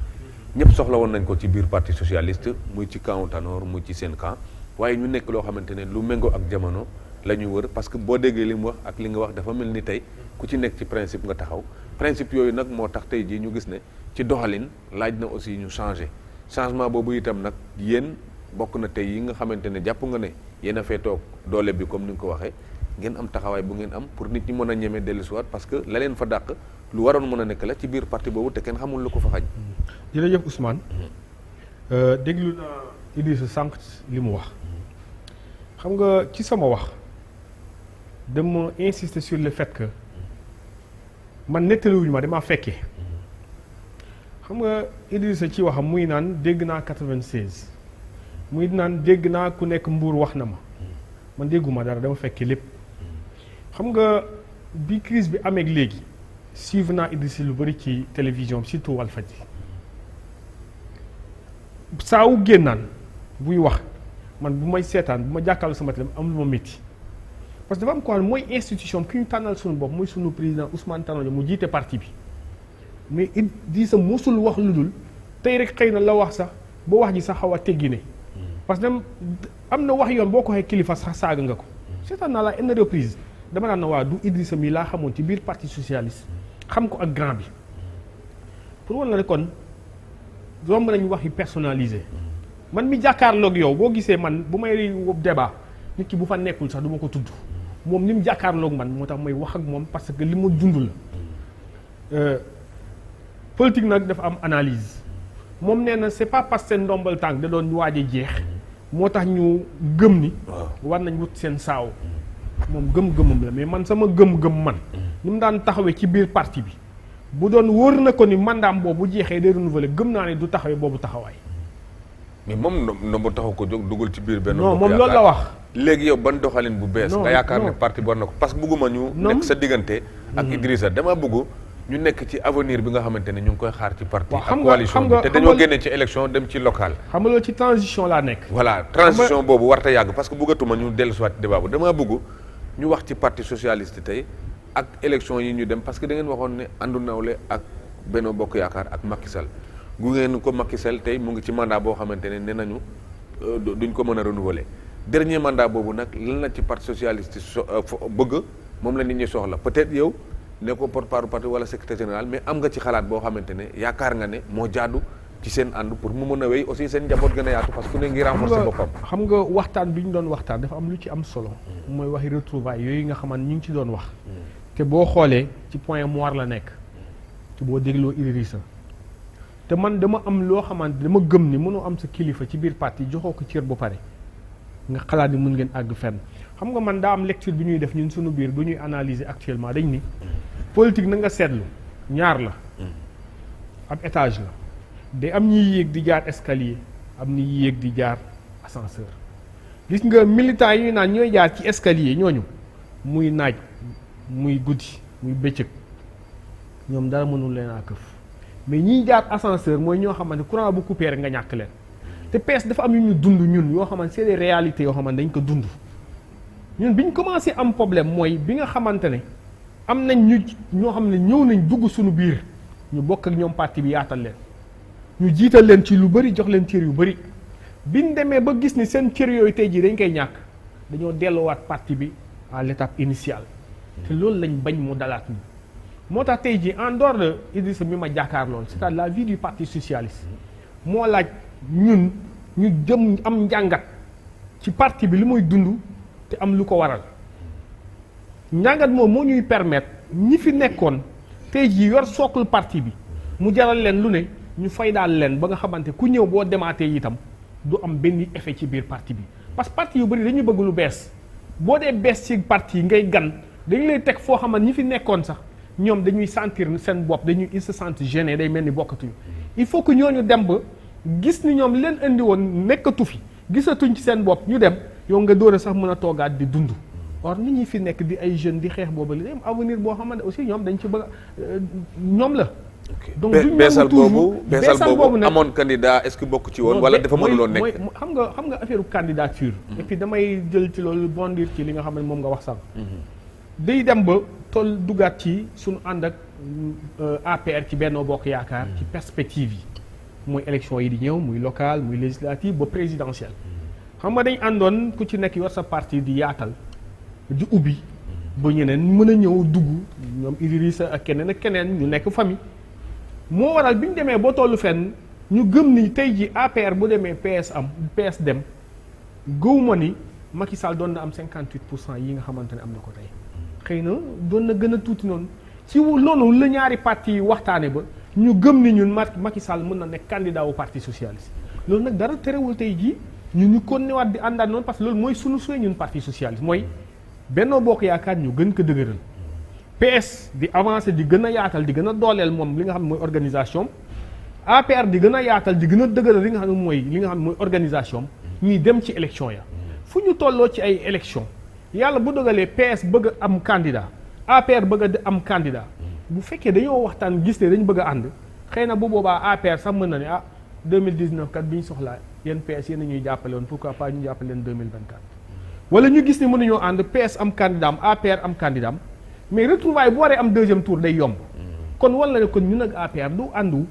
ñëpp soxla woon nañ ko ci biir parti socialiste muy ci camp Tanor muy ci seen camp waaye ñu nekk loo xamante ne lu méngoo ak jamono la ñu wër parce que boo déggee li mu wax ak li nga wax dafa mel ni tey ku ci nekk ci principe nga taxaw principe yooyu nag moo tax tey jii ñu gis ne ci doxalin laaj na aussi ñu changement boobu itam nag yéen bokk na tey yi nga xamante ne jàpp nga ne yéen a fee toog doole bi comme ni nga ko waxee ngeen am taxawaay bu ngeen am pour nit ñi mën a ñeme dellusiwaat parce que la leen fa dàq lu waroon mën a nekk la ci biir parti boobu te kenn xamul lu ko fa xaj. jërëjëf Ousmane déglu naa Idrissa sànq li mu wax xam nga ci sama wax dama insister sur le fait que man nettaliwuñu ma damaa fekkee xam nga Idrissa ci waxam muy naan dégg naa 96 muy naan dégg naa ku nekk Mbuur wax na ma man dégguma dara dama fekkee lépp xam nga bi crise bi amee léegi suivre naa Idrissa lu bari ci télévision surtout Walfadjri saa wu génnaan buy wax man bu may seetaan bu ma jàkkaarloo sama télé am lu ma métti parce que dafa am ko xam mooy institution ki ñu tànnal suñu bopp mooy suñu président Ousmane Tanor Dieng mu jiite parti bi mais Idrissa mosul wax lu dul tey rek xëy na la wax sax boo wax ji sax xaw a teggine parce que am na wax yoon boo ko waxee kilifa sax saaga nga ko seetaan naa la une reprise dama naan na waa du Idrissa mi laa xamoon ci biir parti socialiste xam ko ak grand bi pour wala ne kon romb nañu wax yi personnalisé man mi jàkkaarloog yow boo gisee man bu may débat nit ki bu fa nekkul sax du ma ko tudd moom ni mu jàkkaarloog man moo tax may wax ak moom parce que li ma dund la politique nag dafa am analyse moom nee na c'est pas parce que ndombal tànk da doon waaj a jeex moo tax ñu gëm ni war nañ wut seen saaw moom gëm-gëmam la mais man sama gëm-gëm man ni mu daan taxawee ci biir parti bi bu doon wóor na ko ni mandaam boobu bu jeexee day renouveler gëm naa ne du taxawee boobu taxawaay mais moom ndombo taxaw ko jóg dugal ci biir benn non moom loolu la wax léegi yow ban doxalin bu bees nga yaakaar ne parti war na ko parce que bëgguma ñu nekk sa diggante ak Idrissa dama bëgg ñu nekk ci avenir bi nga xamante ne ñu ngi koy xaar ci parti ak coalition bi te dañoo génne ci élection dem ci local xam nga loolu ci transition laa nekk voilà transition boobu warta yàgg parce que bëggatuma ñu dellusiwaat débat bu dama bëgg ñu wax ci parti socialiste tey ak élection yi ñu dem parce que da ngeen waxoon ne àndu nawle ak Benno Bokk Yaakaar ak Macky Sall gu ngeen ko Macky Sall tey mu ngi ci mandat boo xamante ne nee nañu duñ ko mën a renouveler dernier mandat boobu nag lan la ci parti socialiste bëgg moom la nit ñi soxla peut-être yow ne ko porte-parole parti wala secrétaire général mais am nga ci xalaat boo xamante ne yaakaar nga ne moo jaadu ci seen ànd pour mu mën a wéy aussi seen njaboot gën a yaatu parce que ku ne ngi renforcer boppam. xam nga waxtaan bi ñu doon waxtaan dafa am lu ci am solo mooy waxi retrouvailles yooyu nga xamante ñu ngi ci doon wax te boo xoolee ci point mort la nekk te boo dégloo Idrissa te man dama am loo xamante dama gëm ni mënoo am sa kilifa ci biir parti joxoo ko cër ba pare nga xalaat ni mën ngeen àgg fenn xam nga man daa am lecture bi ñuy def ñun suñu biir bu ñuy analyser actuellement dañ ni politique na nga seetlu ñaar la ab étage la day am ñiy yéeg di jaar escalier am ñiy yéeg di jaar ascenseur gis nga militants yi ñuy naan ñooy jaar ci escalier ñooñu muy naaj muy guddi muy bëccëg ñoom dara mënul leen a këf mais ñiy jaar ascenseur mooy ñoo xamante courant bu coupé rek nga ñàkk leen te PS dafa am yu ñu dund ñun yoo xamante c'est des réalités yoo xamante dañ ko dund ñun bi ñu commencé am problème mooy bi nga xamante ne am nañ ñu ñoo xam ne ñëw nañ dugg suñu biir ñu bokk ak ñoom parti bi yaatal leen ñu jiital leen ci lu bëri jox leen cër yu bëri biñ demee ba gis ni seen cër yooyu tey jii dañ koy ñàkk dañoo delluwaat parti bi à l'étape initiale te loolu lañ bañ mu dalaat ñu moo tax tey jii en dehors de Idrissa mi ma jàkkaar lool c'est-à-dire la vie du parti socialiste moo laaj ñun ñu jëm am njàngat ci parti bi li muy dund te am lu ko waral njàngat moom moo ñuy permettre ñi fi nekkoon tey jii yor socle parti bi mu jaral leen lu ne ñu fay daal leen ba nga xamante ku ñëw boo demaatee itam du am benn effet ci biir parti bi parce que parti yu bëri dañuy bëgg lu bees boo dee bees ci parti yi ngay gan dañu lay teg foo xamante ñi fi nekkoon sax ñoom dañuy sentir seen bopp ils se sentent gênés day mel ni bokkatuñu il faut que ñooñu dem ba gis ni ñoom leen indi woon nekkatu fi gisatuñ ci seen bopp ñu dem yow nga door a sax mën a toogaat di dund or nit ñi fi nekk di ay jeunes di xeex boobu li dem avenir boo xamante aussi ñoom dañ ci bëgg ñoom la. donc beesal boobu amoon candidat est-ce que bokk ci woon wala dafa mënuloon nekk xam nga affaire candidature. et puis damay jël ci loolu bondir ci li nga xam ne moom nga wax sax. day dem ba toll dugaat ci suñu ànd ak APR ci Benno Bokk Yaakaar. ci perspective yi. muy élection yi di ñëw muy local muy législative ba présidentielle. xam nga dañ àndoon ku ci nekk yor sa parti di yaatal di ubbi ba ñeneen mën a ñëw dugg ñoom Idrissa ak keneen ñu nekk famille. moo waral bi ñu demee boo tollu fenn ñu gëm ni tey ji APR bu demee PS dem gëwuma ni Macky Sall doon na am 58% yi nga xamante ne am na ko tey xëy na doon na gën a tuuti noonu ci loolu la ñaari parti yi waxtaane ba ñu gëm ni ñun Macky Sall mën na nekk candidat au parti socialiste loolu nag dara terewul tey jii ñu continuer di àndaat noonu parce que loolu mooy sunu souhait ñun parti socialiste mooy Benno Bokk Yaakaar ñu gën ko dëgëral PS di avancer di gën a yaatal di gën a dooleel moom li nga xam ne mooy organisation APR di gën a yaatal di gën a dëgëral li nga xam ne mooy organisation ñuy dem ci élection ya fu ñu tolloo ci ay élection yàlla bu dogalee PS bëgg a am candidat APR bëgg a am candidat bu fekkee dañoo waxtaan gis ne dañu bëgg a ànd xëy na bu boobaa APR sax mën na ne 2019 kat bi ñu soxlaa yéen PS yéen a ñuy jàppale woon pourquoi pas ñu jàppale leen 2024 wala ñu gis ne mënuñoo ànd PS am candidat am APR am candidat am mais retrouvailles bu waree am deuxième tour day yomb kon wala ne kon ñun ak APR du àndu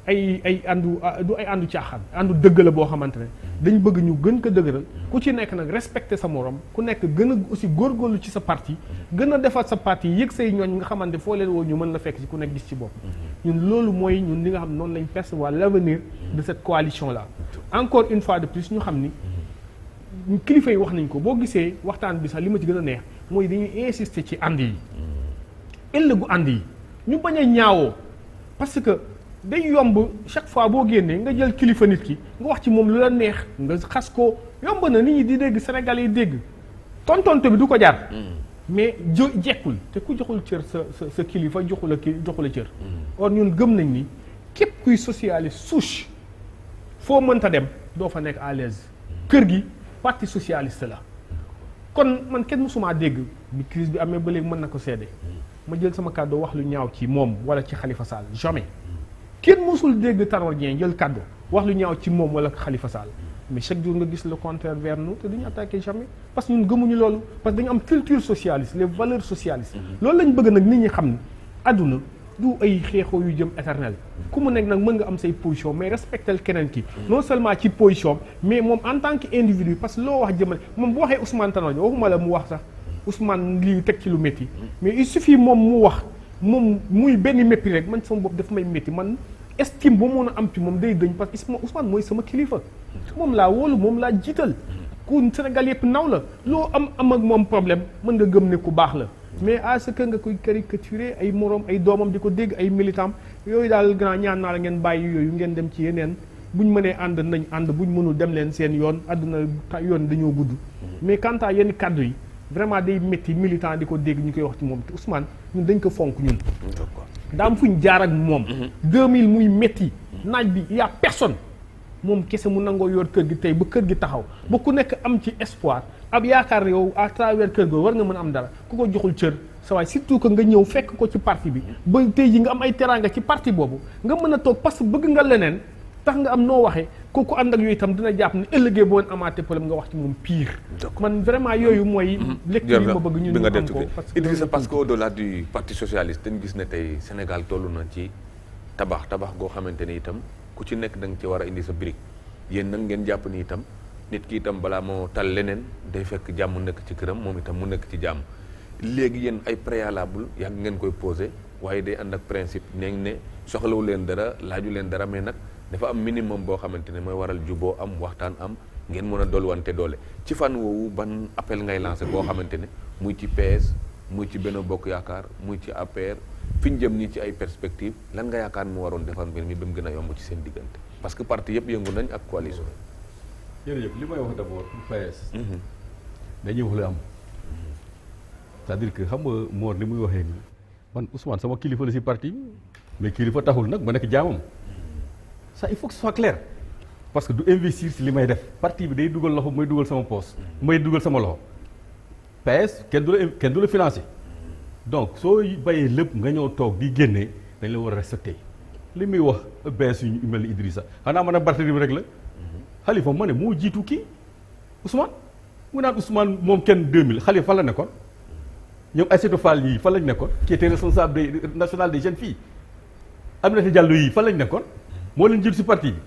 du ay àndu caaxaan àndu dëgg la boo xamante ne dañ bëgg ñu gën ko dëgëral ku ci nekk nag respecté sa morom ku nekk gën a aussi góorgóorlu ci sa parti gën a defar sa parti yëg say ñooñ nga xamante foo leen woo ñu mën la fekk ci ku nekk gis ci bopp ñun loolu mooy ñun li nga xam noonu lañ percevoir l'avenir de cette coalition là encore une fois de plus ñu xam ni kilifa yi wax nañ ko boo gisee waxtaan bi sax li ma ci gën a neex mooy dañuy insister ci ànd yi ëllëgu ànd yi ñu bañ a ñaawoo parce que day yomb chaque fois boo génnee nga jël kilifa nit ki nga wax ci moom lu la neex nga xas ko yomb na nit ñi di dégg Sénégalais yi dégg tontonte bi du ko jar mais jekkul te ku joxul cër sa kilifa joxula cër or ñun gëm nañ ni képp kuy socialiste souche foo mënta dem doo fa nekk à l'aise kër gi parti socialiste la kon man kenn mësumaa dégg bi crise bi amee ba léegi mën na ko seede ma jël sama kàddu wax lu ñaaw ci moom wala ci Khalifa Sall jamais kenn mësul dégg Tanor Dieng jël kàddu wax lu ñaaw ci moom wala Khalifa Sall mais chaque jour nga gis le contraire vers nous te duñu attaqué jamais parce que ñun gëmuñu loolu parce que dañu am culture socialiste les valeurs socialistes loolu lañ bëgg nag nit ñi xam ni àdduna du ay xeexoo yu jëm éternel ku mu nekk nag mën nga am say position mais respectel keneen ki non seulement ci position mais moom en tant que individu parce que loo wax jëmale moom bu waxee Ousmane Tanor Dieng waxuma la mu wax sax Ousmane lii teg ci lu métti mais il suffit moom mu wax moom muy benn méppi rek man sama bopp dafa may métti man estime ba mën a am ci moom day dëñ parce que Ousmane mooy sama kilifa moom laa wóolu moom laa jiital ku Sénégal yëpp naw la loo am ak moom problème mën nga gëm ne ku baax la mais à ce que nga koy caricaturer ay moroom ay doomam di ko dégg ay militant yooyu daal grand ñaan naa la ngeen bàyyi yooyu ngeen dem ci yeneen buñ mënee ànd nañ ànd buñ mënul dem leen seen yoon àdduna yoon dañoo gudd mais quant à yenn kaddu yi vraiment day métti militant di ko dégg ñu koy wax ci moom te Ousmane ñun dañ ko fonk ñun daa am fuñ jaar ak moom 2000 muy métti naaj bi y a personne moom kese mu nangoo yor kër gi tey ba kër gi taxaw ba ku nekk am ci espoir ab yaakaar yow à travers kër ga war nga mën a am dara ku ko joxul cër sa waay surtout que nga ñëw fekk ko ci parti bi ba tey ji nga am ay teraanga ci parti boobu nga mën a toog parce que bëgg nga leneen tax nga am noo waxee kooku ànd ak yooyu itam dina jàpp ne ëllëgee boo amaatee problème nga wax ci moom pire man vraiment yooyu mooy lecture yi ma bëgg ñun ñu am ko Idrissa parce que au-delà du parti socialiste dañu gis ne tey Sénégal toll na ci tabax goo xamante ni itam ku ci nekk da nga ci war a indi sa brique yéen nag ngeen jàpp ni itam nit ki itam balaa moo tal leneen day fekk jàmm nekk ci këram moom itam mu nekk ci jàmm léegi yéen ay préalable yàgg ngeen koy posé waaye day ànd ak principe nee ne soxlawu leen dara laaju leen dara mais nag dafa am minimum boo xamante ne mooy waral juboo am waxtaan am ngeen mën a dolwante doole ci fan woowu ban appel ngay lancé boo xamante ne muy ci PS muy ci Benno Bokk Yaakaar muy ci APR fi ñu jëm nii ci ay perspectives lan nga yaakaar mu waroon defar mbir mi ba mu gën a yomb ci seen diggante parce que parti yëpp yëngu nañ ak coalition. jërëjëf li may wax d'abord pour PS. dañuy wax lu am. c'est-à-dire que xam nga Mor ni muy waxee nii man Ousmane sama kilifa la si parti mais kilifa taxul nag ma nekk jaamam ça il faut que ce soit clair parce que du investir si li may def parti bi day dugal loxo may dugal sama poste may dugal sama loxo PS kenn du la financé donc soo bayee lépp nga ñëw toog di génnee dañ la war a respecté li muy wax bees yu mel ni Idrissa xanaa man a Barthélémy rek la Khalifa ma ne moo jiitu kii Ousmane mu naan Ousmane moom kenn 2000 Khalifa fan la nekkoon ñoom Aïssatou Fall yii fan lañ nekkoon qui était responsable national des jeunes filles Aminata Diallo yii fan lañ nekkoon moo leen jiitu si parti bi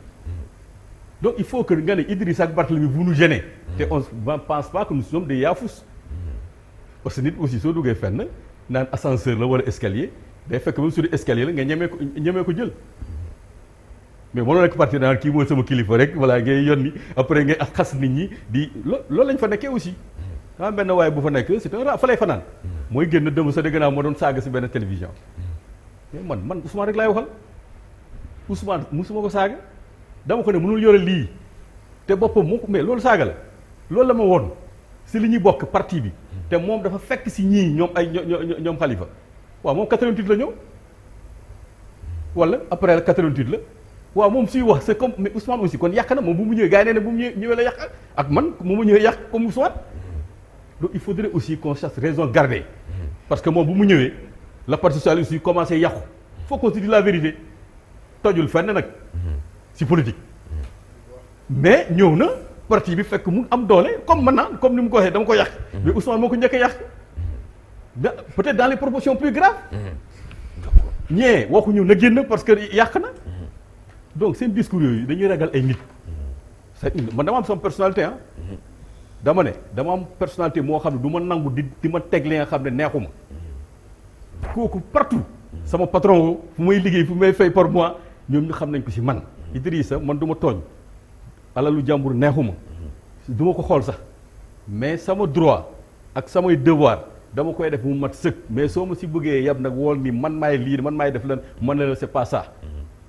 donc il faut que nga ne Idrissa ak Barthélémy vous nous gênez te on ne pense pas que nous sommes des yaafus parce que nit aussi soo duggee fenn naan ascenseur la wala escalier day fekk même su dee escalier la nga ñemee ko jël mais mënoo nekk parti naan kii mooy sama kilifa rek voilà ngay yónni après ngay ak xas nit ñi di loolu lañ fa nekkee aussi daa benn waaye bu fa nekk c'est un fa lay fanaan mooy génn dem sa dégg naa moo doon saaga si benn télévision mais man Ousmane rek laay waxal Ousmane musuma ko saaga dama ko ne mënul yore lii te boppam moo ko mais loolu saaga la loolu la ma woon si li ñuy bokk parti bi te moom dafa fekk si ñii ñoom ay ñoom Khalifa waaw moom 88 la ñëw wala après la 88 la waaw moom suy wax c'est comme mais Ousmane aussi kon yàq na moom bu mu ñëwee gars yi nee na bu mu ñëwee la yàq ak man bu mu ñëwee yàq comme Ousmane donc il faudrait aussi qu'on cherche raison garder parce que moom bu mu ñëwee la partie socialiste yi commencé yàqu faut qu'on se dise la vérité tojul fenn nag si politique mais ñëw na parti bi fekk mu am doole comme maintenant comme ni mu ko waxee dama ko yàq mais Ousmane moo ko njëkk a yàq peut-être dans les proportions plus graves ñee waxuñu na génn parce que yàq na donc seen discours yooyu dañuy ragal ay nit man dama am sama personnalité dama am personnalité moo xam ne du ma nangu di ma teg li nga xam ne neexuma kooku partout sama patron fu may liggéey fu may fay par mois ñoom ñu xam nañ ko si man Idrissa man du ma tooñ alalu jàmbur neexuma du ma ko xool sax mais sama droit ak samay devoir dama koy def mu mat sëkk mais soo ma si bëggee yab nag wool ni man maay lii man maay def lan man na la c'est pas ça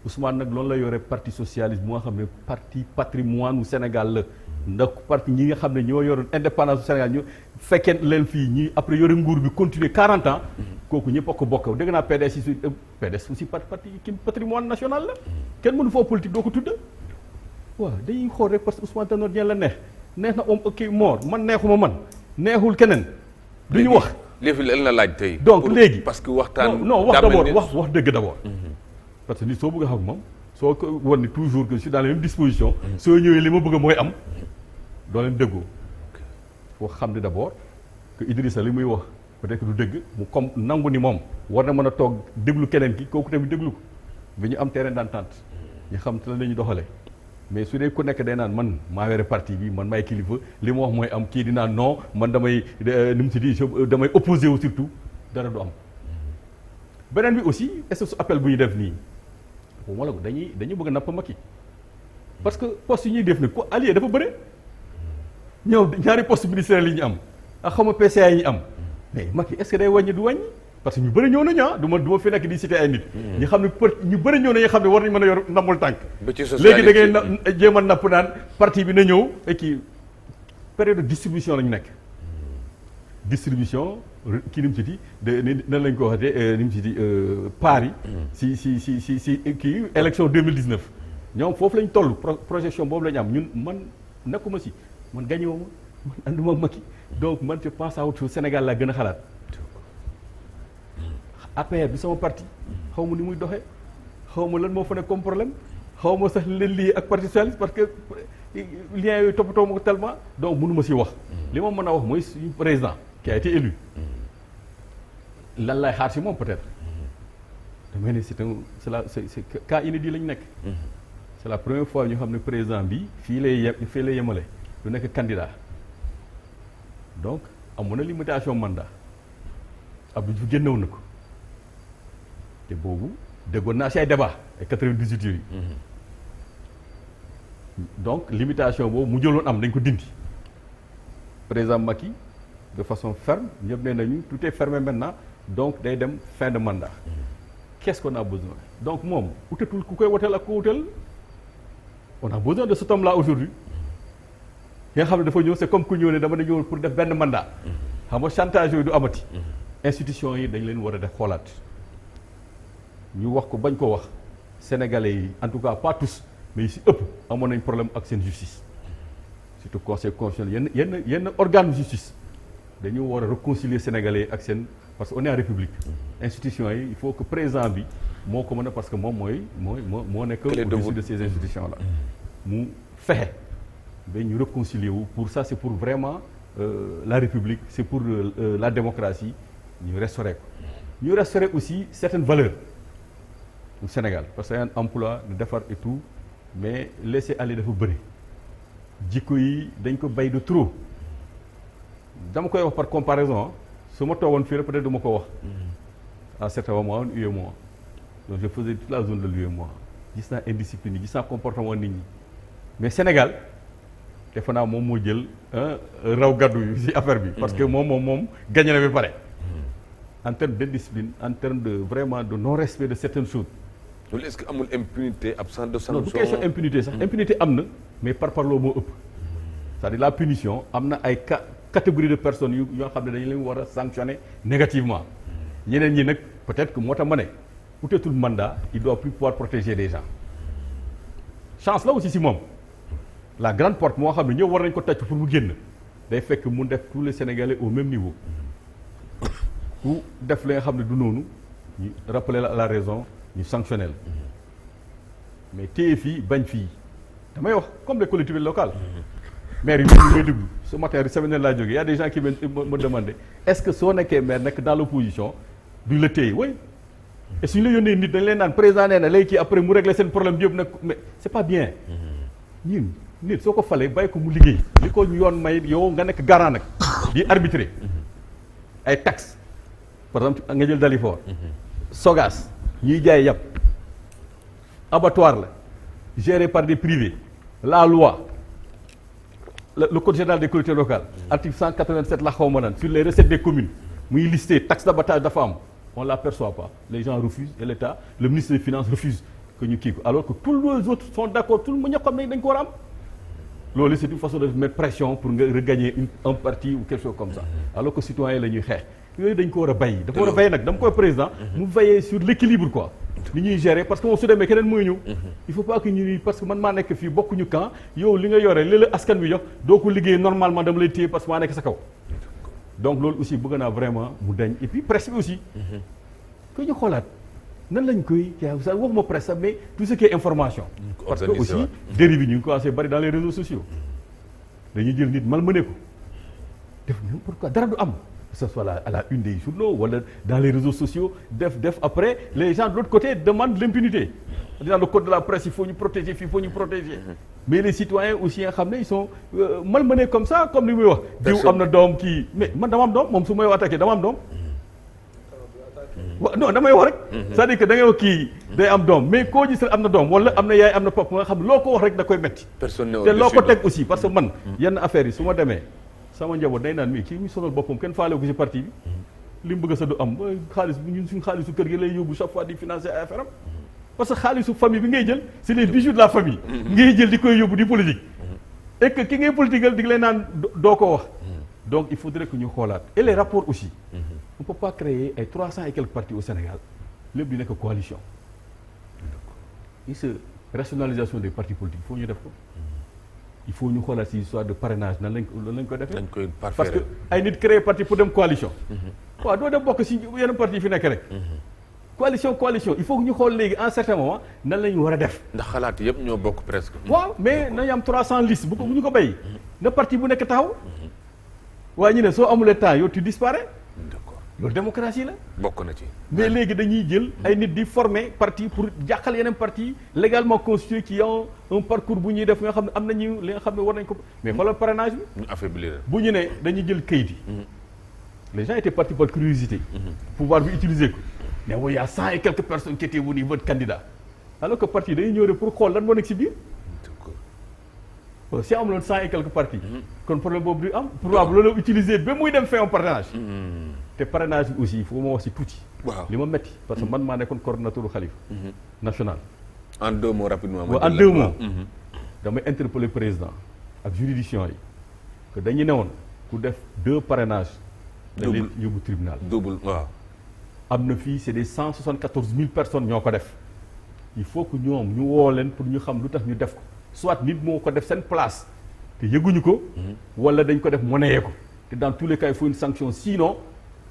Ousmane nag loolu la yore parti socialiste bu nga xam ne parti patrimoine u Sénégal la ndax parti ñi nga xam ne ñoo yoroon indépendance du Sénégal ñu fekkee leen fii ñi après yore nguur bi continuer 40 ans kooku ñëpp a ko bokk dégg naa PDS yi PDS aussi parti ki patrimoine national la kenn mënu foo politique doo ko tudda waaw dañuy xool rek parce que Ousmane Tanor Dieng la neex na kii Mor man neexuma man neexul keneen du ñu wax léegi lan la laaj tey donc léegi parce que waxtaan non wax d'abord wax dëgg d'abord parce que nit soo bëgg a xam moom soo ko wan ni toujours que je suis dans les mêmes dispositions soo ñëwee li ma bëgg mooy am doo leen déggoo foo xam ne d'abord que Idrissa li muy wax peut-être du dëgg mu comme nangu ni moom war na mën a toog déglu keneen ki kooku tamit déglu ko bi ñu am terrain d'entente ñu xam te la la ñu doxalee mais su dee ku nekk day naan man maa yore parti bi man maay kilifa li ma wax mooy am kii di naan non man damay ni mu si di damay opposé wu surtout dara du am beneen bi aussi est-ce que su appel bu ñu def nii bu ma la ko dañuy bëgg a napp Macky parce que poste yi ñuy def ne ko allié dafa bëre ñëw ñaari poste ministériel yi ñu am ak xaw ma PCA yi ñu am mais Macky est-ce que day wàññi du wàññi parce que ñu bëri ñëw nañu du ma fi nekk di cité ay nit ñu xam ne ñu bëri ñëw nañu xam ne war nañu mën a yor ndambul tànk léegi da ngay jéem a napp naan parti bi na ñëw et kii période de distribution la ñu nekk distribution kii ni mu si di nan lañ ko waxatee ni mu si di part yi si kii élection 2019 ñoom foofu lañ toll projection boobu la ñu am ñun man nekkuma si man gagné wu ma man anduma Macky donc man je pense à autre chose Sénégal laa gën a xalaat APR bi sama parti xaw ma ni muy doxee xaw ma lan moo fa nekk comme problème xaw ma sax leen lii ak parti socialiste parce que lien yooyu toppatoo ma ko tellement donc mënu ma si wax li ma mën a wax mooy suñu président qui a été élu lan lay xaar si moom peut-être damay ne c'est cas inédit lañu nekk c'est la première fois ñu xam ne président bi fii lay yemale du nekk candidat donc amoon na limitation mandat Abdou Diouf génnewoon na ko te boobu déggoon naa si ay débat ay 98 yooyu donc limitation boobu mu jëloon am dañ ko dindi président Macky de façon ferme ñëpp nee nañu tout est fermé maintenant donc day dem fin de mandat. Qu'est-ce qu'on a besoin? Donc moom utatul ku koy woteel ak ku wutal on a besoin de cet homme-là aujourd'hui nga xam ne dafa ñëw c'est comme ku ñëw ne dama ne ñëw pour def benn mandat. xam nga chantage yooyu du amati. institution yi dañ leen war a def xoolaat ñu wax ko bañ ko wax sénégalais yi en tout cas pas tous mais si ëpp amoon nañ problème ak seen justice surtout conseil constitutionnel yenn organe de justice dañu war a réconcilier sénégalais ak seen parce que on est en république institution yi il faut que président bi moo ko mën a parce que moom moo nekk au-dessus de ces institutions là mu fexe ba ñu réconcilier wu pour ça c'est pour vraiment la république c'est pour la démocratie ñu restaurer ko ñu restaurer aussi certaines valeurs au Sénégal parce que y a un emploi de defar et tout mais laisser aller dafa bëri jikko yi dañ ko bay de trop dama koy wax par comparaison su ma toogoon fii rek peut-être du ma ko wax à certains moments UEMOA donc je faisais toute la zone de l'UEMOA gis naa indiscipline yi gis naa comportement nit ñi mais Sénégal defe naa moom moo jël raw gaddu yi ci affaire bi parce que moom gagné na ba pare en termes d'indiscipline en termes de vraiment de non-respect de certaines choses. loolu est-ce que amul impunité absence de sanction. non du question impunité sax impunité am na mais par parloo moo ëpp c'est-à-dire la punition am na ay catégorie de personnes yoo xam ne dañu leen war a sanctionner négativement ñeneen ñi nag peut-être que moo tax ma ne utatul mandat il doit plus pouvoir protéger des gens chance la aussi si moom la grande porte moo xam ne ñëw war nañ ko tàcc pour mu génn day fekk mu def tous les Sénégalais au même niveau ku def li nga xam ne du noonu ñu rappeler la à la raison ñu sanctionner la mais téye fii bañ fii damay wax comme les collectivités locales maire yi ñu may déglu ce matin semaine laa jógee y a des gens qui me demandaient est-ce que soo nekkee maire nekk dans l'opposition duñ la téye oui et suñu la yónnee nit dañ leen naan président nee na léegi kii après mu régler seen problème yëpp nag mais c'est pas bien ñun nit soo ko falee bàyyi ko mu liggéey li ko yoon may yow nga nekk garant nag di arbitrer ay taxes par exemple nga jël Dalifort Sogas ñuy jaay yàpp abattoir la géré par des privés la loi le code général des collectivités locales article 187 la xaw ma naan sur les recettes des communes muy listé taxe d'abattage dafa am on l'aperçoit pas les gens refusent et l'État le ministre des finances refuse que ñu kii ko alors que tous les autres sont d'accord tout le monde ñoo xam ne dañ ko war a am loolu c'est une façon de mettre pression pour nga regagner un parti ou quelque chose comme ça alors que citoyen la ñuy xeex yooyu dañ ko war a bàyyi dafa war a bàyyi nag dama koy président mu veiller sur l'équilibre quoi li ñuy gérer parce que moom su demee keneen mooy ñëw il faut pas que ñu parce que man maa nekk fii bokkuñu camp yow li nga yore li la askan bi jox doo ko liggéey normalement dama lay téye parce que maa nekk sa kaw donc loolu aussi bëgg naa vraiment mu dañ et puis presse bi aussi que ñu xoolaat nan lañ koy sa waxuma presse sax mais tout ce qui est information parce que aussi dérive yi ñu ngi commencé bari dans les réseaux sociaux dañuy jël nit malmené ko def n'importe quoi dara du am que ce soit à la une des journaux wala dans les réseaux sociaux def après les gens de l'autre côté demandent l'impunité dans le code de la presse il faut ñu protéger fii il faut ñu protéger mais les citoyens aussi nga xam ne ils sont malmenés comme ça comme li muy wax diw am na doom kii mais man dama am doom moom su may attaqué dama am doom waaw non damay wax rek c'est-à-dire que da ngay wax kii day am doom mais koo gis am na doom wala am na yaay am na papa nga xam ne loo ko wax rek da koy metti te loo ko teg aussi parce que man yenn affaires yi su ma demee sama njaboot day naan mii kii ñu sonal boppam kenn faale ko ci parti bi li mu bëgg sa du am xaalis bi ñun suñu xaalisu kër gi lay yóbbu chaque fois di financer ay affaire am parce que xaalisu famille bi ngay jël c'est les bijoux de la famille ngay jël di koy yóbbu di politique et que ki ngay politiqueal di lay naan doo ko wax donc il faudrait que ñu xoolaat et les rapports aussi on peut pas créer ay 300 et quelques partis au Sénégal lépp di nekk coalition rationalisation des partis politiques il faut ñu def ko il faut ñu xoolaat ci histoire de parrainage nan lañ ko defee parce que ay nit créer parti pour dem coalition waaw doo dem bokk ci yenn parti yi fi nekk rek coalition il faut que ñu xool léegi en certain moment nan la ñu war a def ndax xalaat yëpp ñoo bokk presque waaw mais nañu am 300 listes bu ñu ko béy na parti bu nekk taxaw waaye ñu ne soo amulee temps yow tu disparais d'accord loolu démocratie la bokk na ci mais léegi dañuy jël ay nit di former parti pour jàqal yeneen parti légalement constitué qui ont un parcours bu ñuy def nga xam ne am nañu li nga xam ne war nañ ko mais xoolal parrainage bi ñu affaiblir bu ñu ne dañuy jël kayit yi les gens étaient partis par curiosité pouvoir bi utiliser ko mais il y a 100 et quelques personnes qui étaient venues voter candidat alors que parti dañuy ñëw rek pour xool lan moo nekk ci biir si amuloon 100 et quelques partis. kon problème boobu du am. probable loolu utiliser ba muy dem fin parrainage. te parrainage bi aussi il faut ma wax si tuuti. waaw li ma metti parce que man maa nekkoon coordonnateur Khalifa national. en 2 mots rapidement. en 2 mots. damay interpeller président ak juridiction yi que dañu newoon ku def 2 parrainages. dañ leen yóbbu tribunal. double waaw. am na fii c'est des 174 000 personnes ñoo ko def il faut que ñoom ñu woo leen pour ñu xam lu tax ñu def ko soit nit moo ko def seen place te yëguñu ko. wala dañ ko def monnayé ko te dans tous les cas il faut une sanction sinon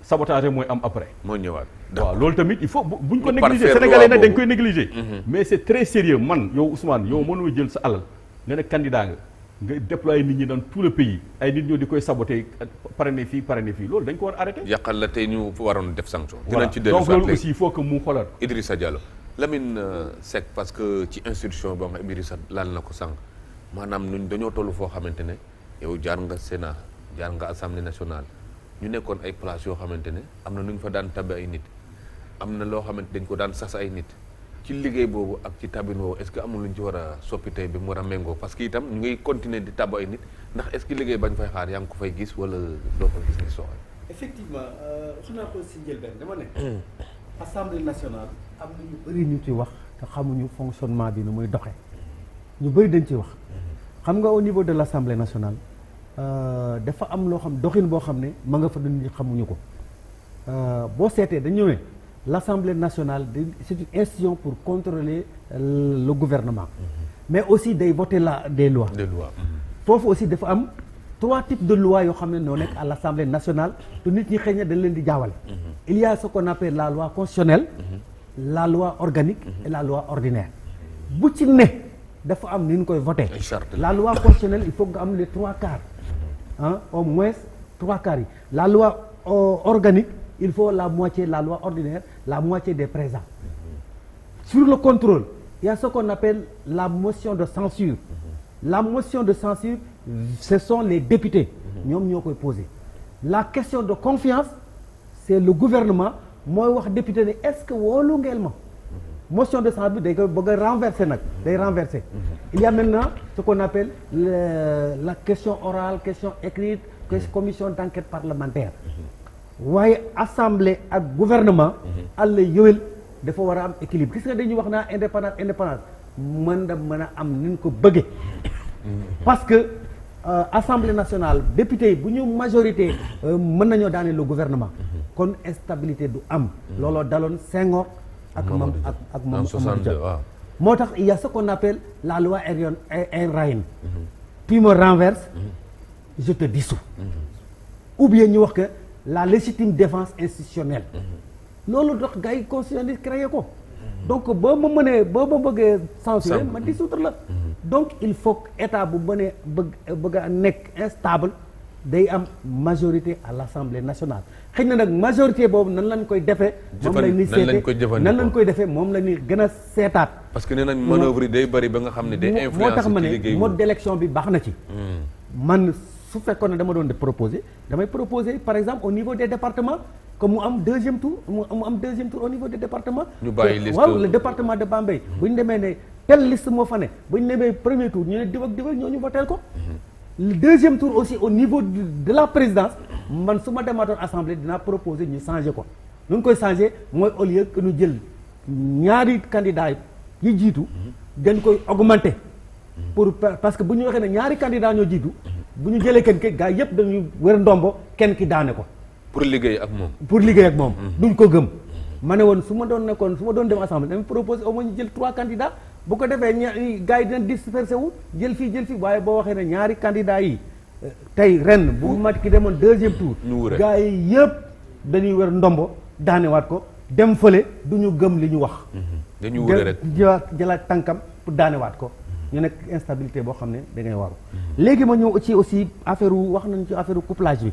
sabotage mooy am après. moo ñëwaat. waaw loolu tamit il faut buñ ko Par négliger faire sénégalais loi nag dañ boobu. koy négliger. mais c'est très sérieux man yow Ousmane yow mënoo jël sa alal nga ne candidat nga déployer nit ñi dans tout le pays ay nit ñoo di koy saboter parrainé fii loolu dañ ko war arrêter. yàqal la tey ñu waroon def sanction. voilà dinañ ci dellu donc soit loolu léegi aussi il faut que mu xoolaat. Idrissa Diallo Lamine Seck parce que ci institution boo xam ne Idrissa laal na ko sànq maanaam ñun dañoo toll foo xamante ne yow jaar nga Sénat jaar nga Assemblée nationale ñu nekkoon ay place yoo xamante ne am na nu ñu fa daan tabe ay nit am na loo xamante dañ ko daan sas ay nit ci liggéey boobu ak ci tabin boobu est-ce que amul lu ñu ci war a soppi tey bi mu war a méngoo parce que itam ñu ngi continuer di tab ay nit ndax est-ce que liggéey bañ fay xaar yaa ngi ko fay gis wala doo ko gis ni soxal. effectivement wax naa ko si njëlbeen dama ne. assemblée nationale am na ñu bëri ñu ci wax te xamuñu fonctionnement bi nu muy doxee ñu bëri dañ ci wax xam nga au niveau de l' assemblée nationale dafa am loo xam doxin boo xam ne ma nga fa nit ñi xamuñu ko boo seetee dañu ne l' assemblée nationale c' est une institution pour contrôler le gouvernement mais aussi day voter des lois. foofu aussi dafa am 3 types de lois yoo xam ne ñoo nekk à l' assemblée nationale te nit ñi xëy na dañ leen di jaawale. il y a ce qu'on appelle la loi constitutionnelle. la loi organique et la loi ordinaire. bu ci ne dafa am ni ñu koy voté. la loi constitutionnelle il faut nga am les 3/4 au moins 3/4 yi. la loi organique il faut la moitié la loi ordinaire la moitié des présents. sur le contrôle il y a ce qu'on appelle la motion de censure. la motion de censure ce sont les députés ñoom ñoo koy poser. la question de confiance c'est le gouvernement mooy wax député ne est-ce que wóolu ngeen ma motion de censure bi day koy bëgg a renverser nag day renverser. il y a maintenant ce qu'on appelle la question orale question écrite commission d'enquête parlementaire. waaye assemblée ak gouvernement àlla yowel dafa war a am équilibre gis nga dañuy wax naa indépendance mën a am ni ñu ko bëggee. parce que assemblée nationale député yi bu ñu majorité mën nañoo daane le gouvernement kon instabilité du am looloo daloon Senghor ak moom ak moom moo tax il y a ce qu'on appelle la loi Ayn Rand tu me renverses je te dissous ou bien ñu wax que la légitime défense institutionnelle loolu tax gars yi constitutionnaliste créé ko donc boo ma mënee boo ma bëggee censurer ma dissoudre la donc il faut que état bu mënee bëgg a nekk instable day am majorité à l'Assemblée nationale xëy na nag majorité boobu nan lañ koy defee moom la ñuy seete nan lañ koy defee moom la ñuy gën a seetaat parce que nee nañ manœuvre yi day bëri ba nga xam ne day influence moo tax ma ne ne mode d'élection bi baax na ci man su fekkoon ne dama doon de proposer damay proposer par exemple au niveau des départements que mu am deuxième tour mu am deuxième tour au niveau des départements ñu bàyyi liste waaw le département de Bambey bu ñu demee ne telle liste moo fa ne bu ñu demee premier tour ñu ne diw ak ñoo ñu voteel ko le deuxième tour aussi au niveau de la présidence man su ma demaatoon assemblée dinaa proposer ñu changer ko nu ñu koy changer mooy au lieu que ñu jël ñaari candidats yi jiitu dañ koy augmenter pour parce que bu ñu waxee ne ñaari candidats ñoo jiitu bu ñu jëlee kenn ki gars yëpp dañuy wër ndombo kenn ki daane ko pour liggéey ak moom duñ ko gëm ma ne woon su ma doon dem assemblée dama proposer au moins ñu jël 3 candidats bu ko defee gars yi dinañ dispersé wu jël fii waaye boo waxee ne ñaari candidats yi tey ren bu mat ki demoon deuxième tour gars yi yëpp dañuy wër ndombo daanewaat ko dem fële du ñu gëm li ñu wax dañuy wure rek jëlaat tànkam pour daanewaat ko ñu nekk instabilité boo xam ne da ngay waru léegi ma ñëw ci aussi affaire wax nañ ci affaire couplage bi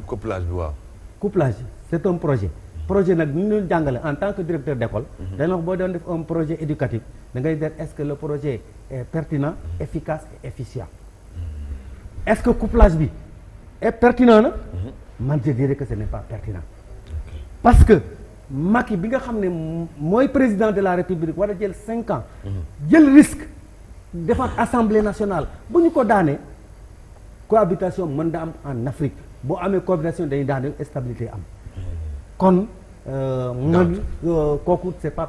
waaw couplage c'est un projet nag ñu ñu jàngale en tant que directeur d'école dañ wax boo doon def un projet éducatif da ngay def est-ce que le projet est pertinent efficace et efficient est-ce que couplage bi est pertinent na man je dirais que ce n'est pas pertinent parce que Macky bi nga xam ne mooy président de la République war a jël 5 ans jël risque defaat assemblée nationale bu ñu ko daanee cohabitation mën na am en Afrique boo amee cohabitation dañuy daan stabilité am kon man kooku c'est pas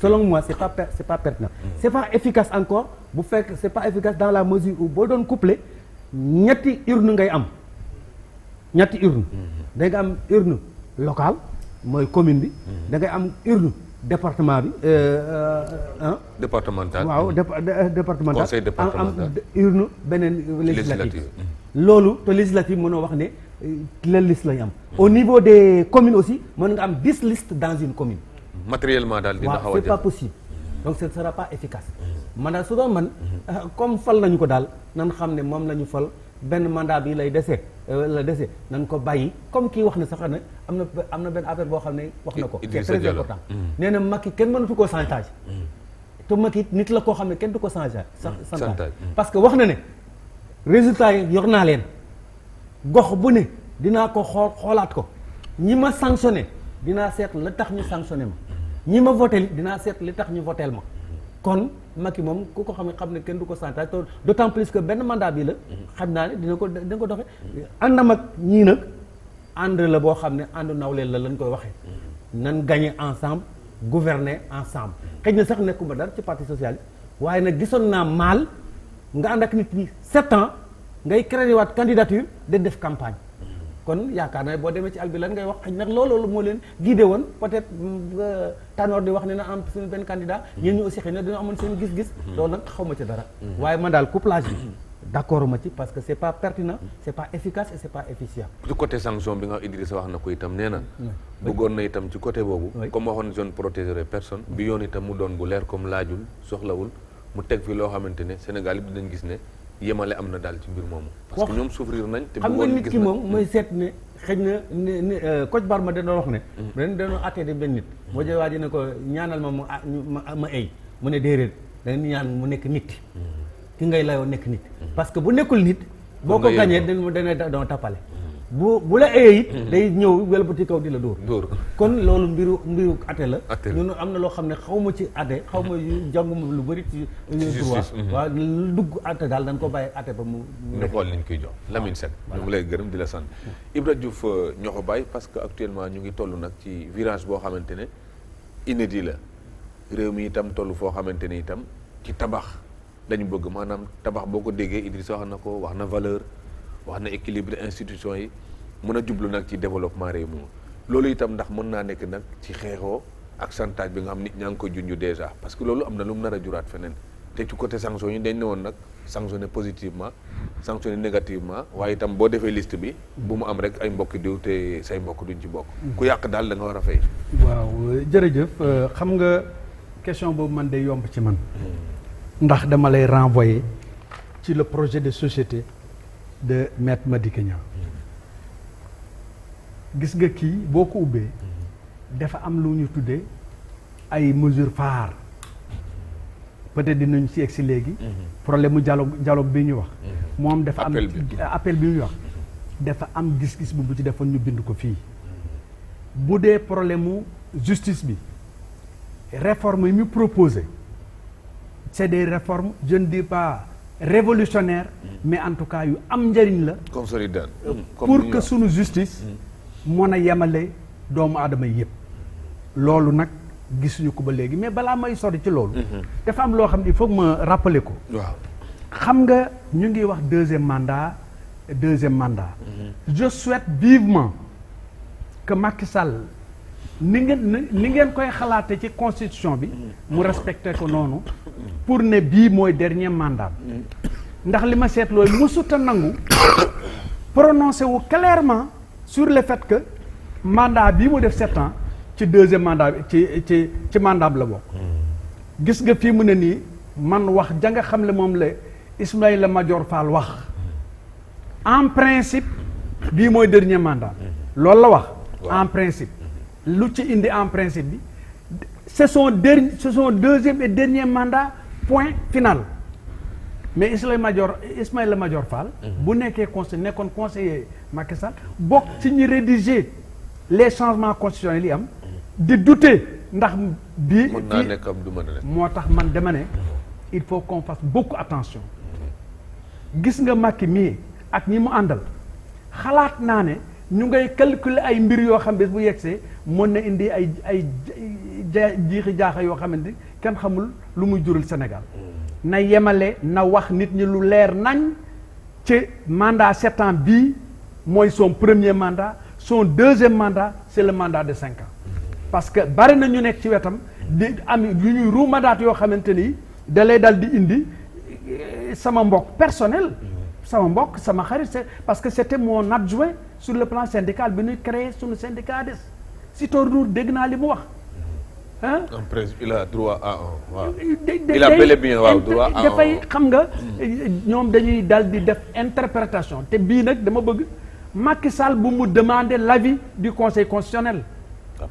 selon moi c'est pas pertinent c'est pas efficace encore bu fekk c'est pas efficace dans la mesure où boo doon coupler ñetti urne ngay am ñetti urne da nga am urne locale mooy commune bi da ngay am urne département bi départemental waaw départemental conseil départemental am urne beneen législative loolu te législative mënoo wax ne la liste lañu am au niveau des communes aussi mën nga am 10 listes dans une commune matériellement daal dina xaw a c'est pas possible donc ce ne sera pas efficace man daal su doon man comme fal nañu ko daal nan xam ne moom la ñu fal benn mandat bi lay dese nañ ko bàyyi comme kii wax na sax ne am na benn affaire boo xam ne wax na ko c'est très important nee na Macky kenn mënatu koo chantage te Macky nit la koo xam ne kenn du ko chantage parce que wax na ne résultat yi yor naa leen gox bu ne dinaa ko xoolaat ko ñi ma sanctionné dinaa seet la tax ñu sanctionné ma ñi ma voté dinaa seet li tax ñu votel ma kon Macky moom ku ko xam ne kenn du ko chantage d'autant plus que benn mandat bi la xam naa ne dina ko doxe àndam ak ñii nag ànd la boo xam ne ànd nawleel la lañ koy waxee nan gagner ensemble gouverner ensemble xëy na sax nekkuma dara ci parti socialiste waaye nag gisoon naa maal nga ànd ak nit ñi 7 ans ngay créer waat candidature de def campagne kon yaakaar naa boo demee ci àll bi lan ngay wax xëy nag loolu moo leen guidé woon peut-être Tanor di wax ne na am suñu benn candidat ñeen ñu aussi xëy na dina amoon seen gis-gis loolu nag xaw ma ci dara waaye man daal couplage bi d'accord ma ci parce que c'est pas pertinent c'est pas efficace et c'est pas efficient ci côté sanction bi nga Idrissa wax na ko itam nee na bëggoon na itam ci côté boobu comme waxoon je ne protégerai personne bi yoon itam mu doon bu leer comme laajul soxlawul mu teg fi loo xamante ne Sénégal yi dinañ gis ne yemale am na daal ci mbir moomu parce que ñoom souffrir nañ te xam nga nit ki moom mooy seet ne xëy na Kocc Barma dañoo wax ne dañoo attee de benn nit moo jël waa ji ne ko ñaanal ma ay mu ne déedéet da nga ñaan mu nekk nit ki ngay layoo nekk nit parce que bu nekkul nit boo ko gañee dana doon tappale bu la ayee it day ñëw welbati kaw di la dóor kon loolu mbiru atte la ñun am na loo xam ne xaw ma ci atte xaw ma jànguma lu bëri ci droit waaw lu dugg atte daal dañ ko bàyyi atte ba mu ñu xool liñ koy jox Lamine Seck ñu ngi lay gërëm di la sant Ibra Diouf ñoo bàyyi parce que actuellement ñu ngi toll nag ci virage boo xamante ne inédit la réew mi itam toll foo xamante ne itam ci tabax lañu bëgg maanaam tabax boo ko déggee Idrissa wax na ko wax na valeur wax na équilibre institution yi mën a jublu nag ci développement réew mi loolu itam ndax mën naa nekk nag ci xeexoo ak chantage bi nga xam nit ñaa ngi ko junj déjà parce que loolu am na lu mu nar a juraat feneen te ci côté sanction yi dañ ne woon nag sanctionné positivement sanctionné négativement waaye itam boo defee liste bi bu mu am rek ay mbokki diw te say mbokk duñ ci bokk ku yàq daal da nga war a fay. waaw jërëjëf xam nga question boobu man day yomb ci man ndax dama lay renvoyer ci le projet de société de Maître Madické Niang gis nga kii boo ko ubbee dafa am lu ñu tuddee ay mesures phares peut-être dinañ ci egsi léegi problème mu dialogue bi ñu wax moom dafa am appel bi ñu wax dafa am gis-gis bu ci defoon ñu bind ko fii bu dee problème mu justice bi réforme yi mu proposé c'est des réformes je ne dis pas révolutionnaires mais en tout cas yu am njëriñ la consolidant pour que sunu justice mën a yemale doomu aadama yëpp loolu nag gisuñu ko ba léegi mais balaa may sori ci loolu dafa am loo xam ne il faut que ma rappeler ko waaw xam nga ñu ngi wax deuxième mandat je souhaite vivement que Macky Sall ni ngeen koy xalaate ci constitution bi mu respecté ko noonu pour ne bii mooy dernier mandat ndax li ma seet looy mësuta nangu prononcé wu clairement sur le fait que mandat bii mu def 7 ans ci deuxième mandat bi ci mandat bi la bokk gis nga fii mu ne nii man wax ja nga xam ne moom la Ismaïla Madior Fall wax en principe bii mooy dernier mandat loolu la wax en principe lu ci indi en principe bi c'est son deuxième et dernier mandat point final mais Ismaïla Madior Fall bu nekkee nekkoon conseiller Macky Sall bokk ci ñi rédiger les changements constitutionnels yi am di douter ndax bii mën naa nekk am du mën a nekk moo tax man dama ne il faut qu'on fasse beaucoup attention gis nga Macky mii ak ñi mu àndal xalaat naa ne ñu ngay calculer ay mbir yoo xam bés bu yegsee mën na indi ay jiixi jaaxa yoo xamante kenn xamul lu muy jural Sénégal na yemale na wax nit ñi lu leer nañ ci mandat 7 ans bii mooy son premier mandat son deuxième mandat c'est le mandat de 5 ans parce que bari na ñu nekk ci wetam di am yu ñuy ruumandaat yoo xamante ni da lay dal di indi sama mbokk personnel sama mbokk sama xarit c'est parce que c'était mon adjoint sur le plan syndical bi ñuy créé suñu syndicat des Sitor Ndour dégg naa li mu wax ah. en principe il a droit à un waaw. il a bel et bien waaw droit à un dafay xam nga ñoom dañuy dal di def interprétation te bii nag dama bëgg Macky Sall bu mu demander l'avis du conseil constitutionnel.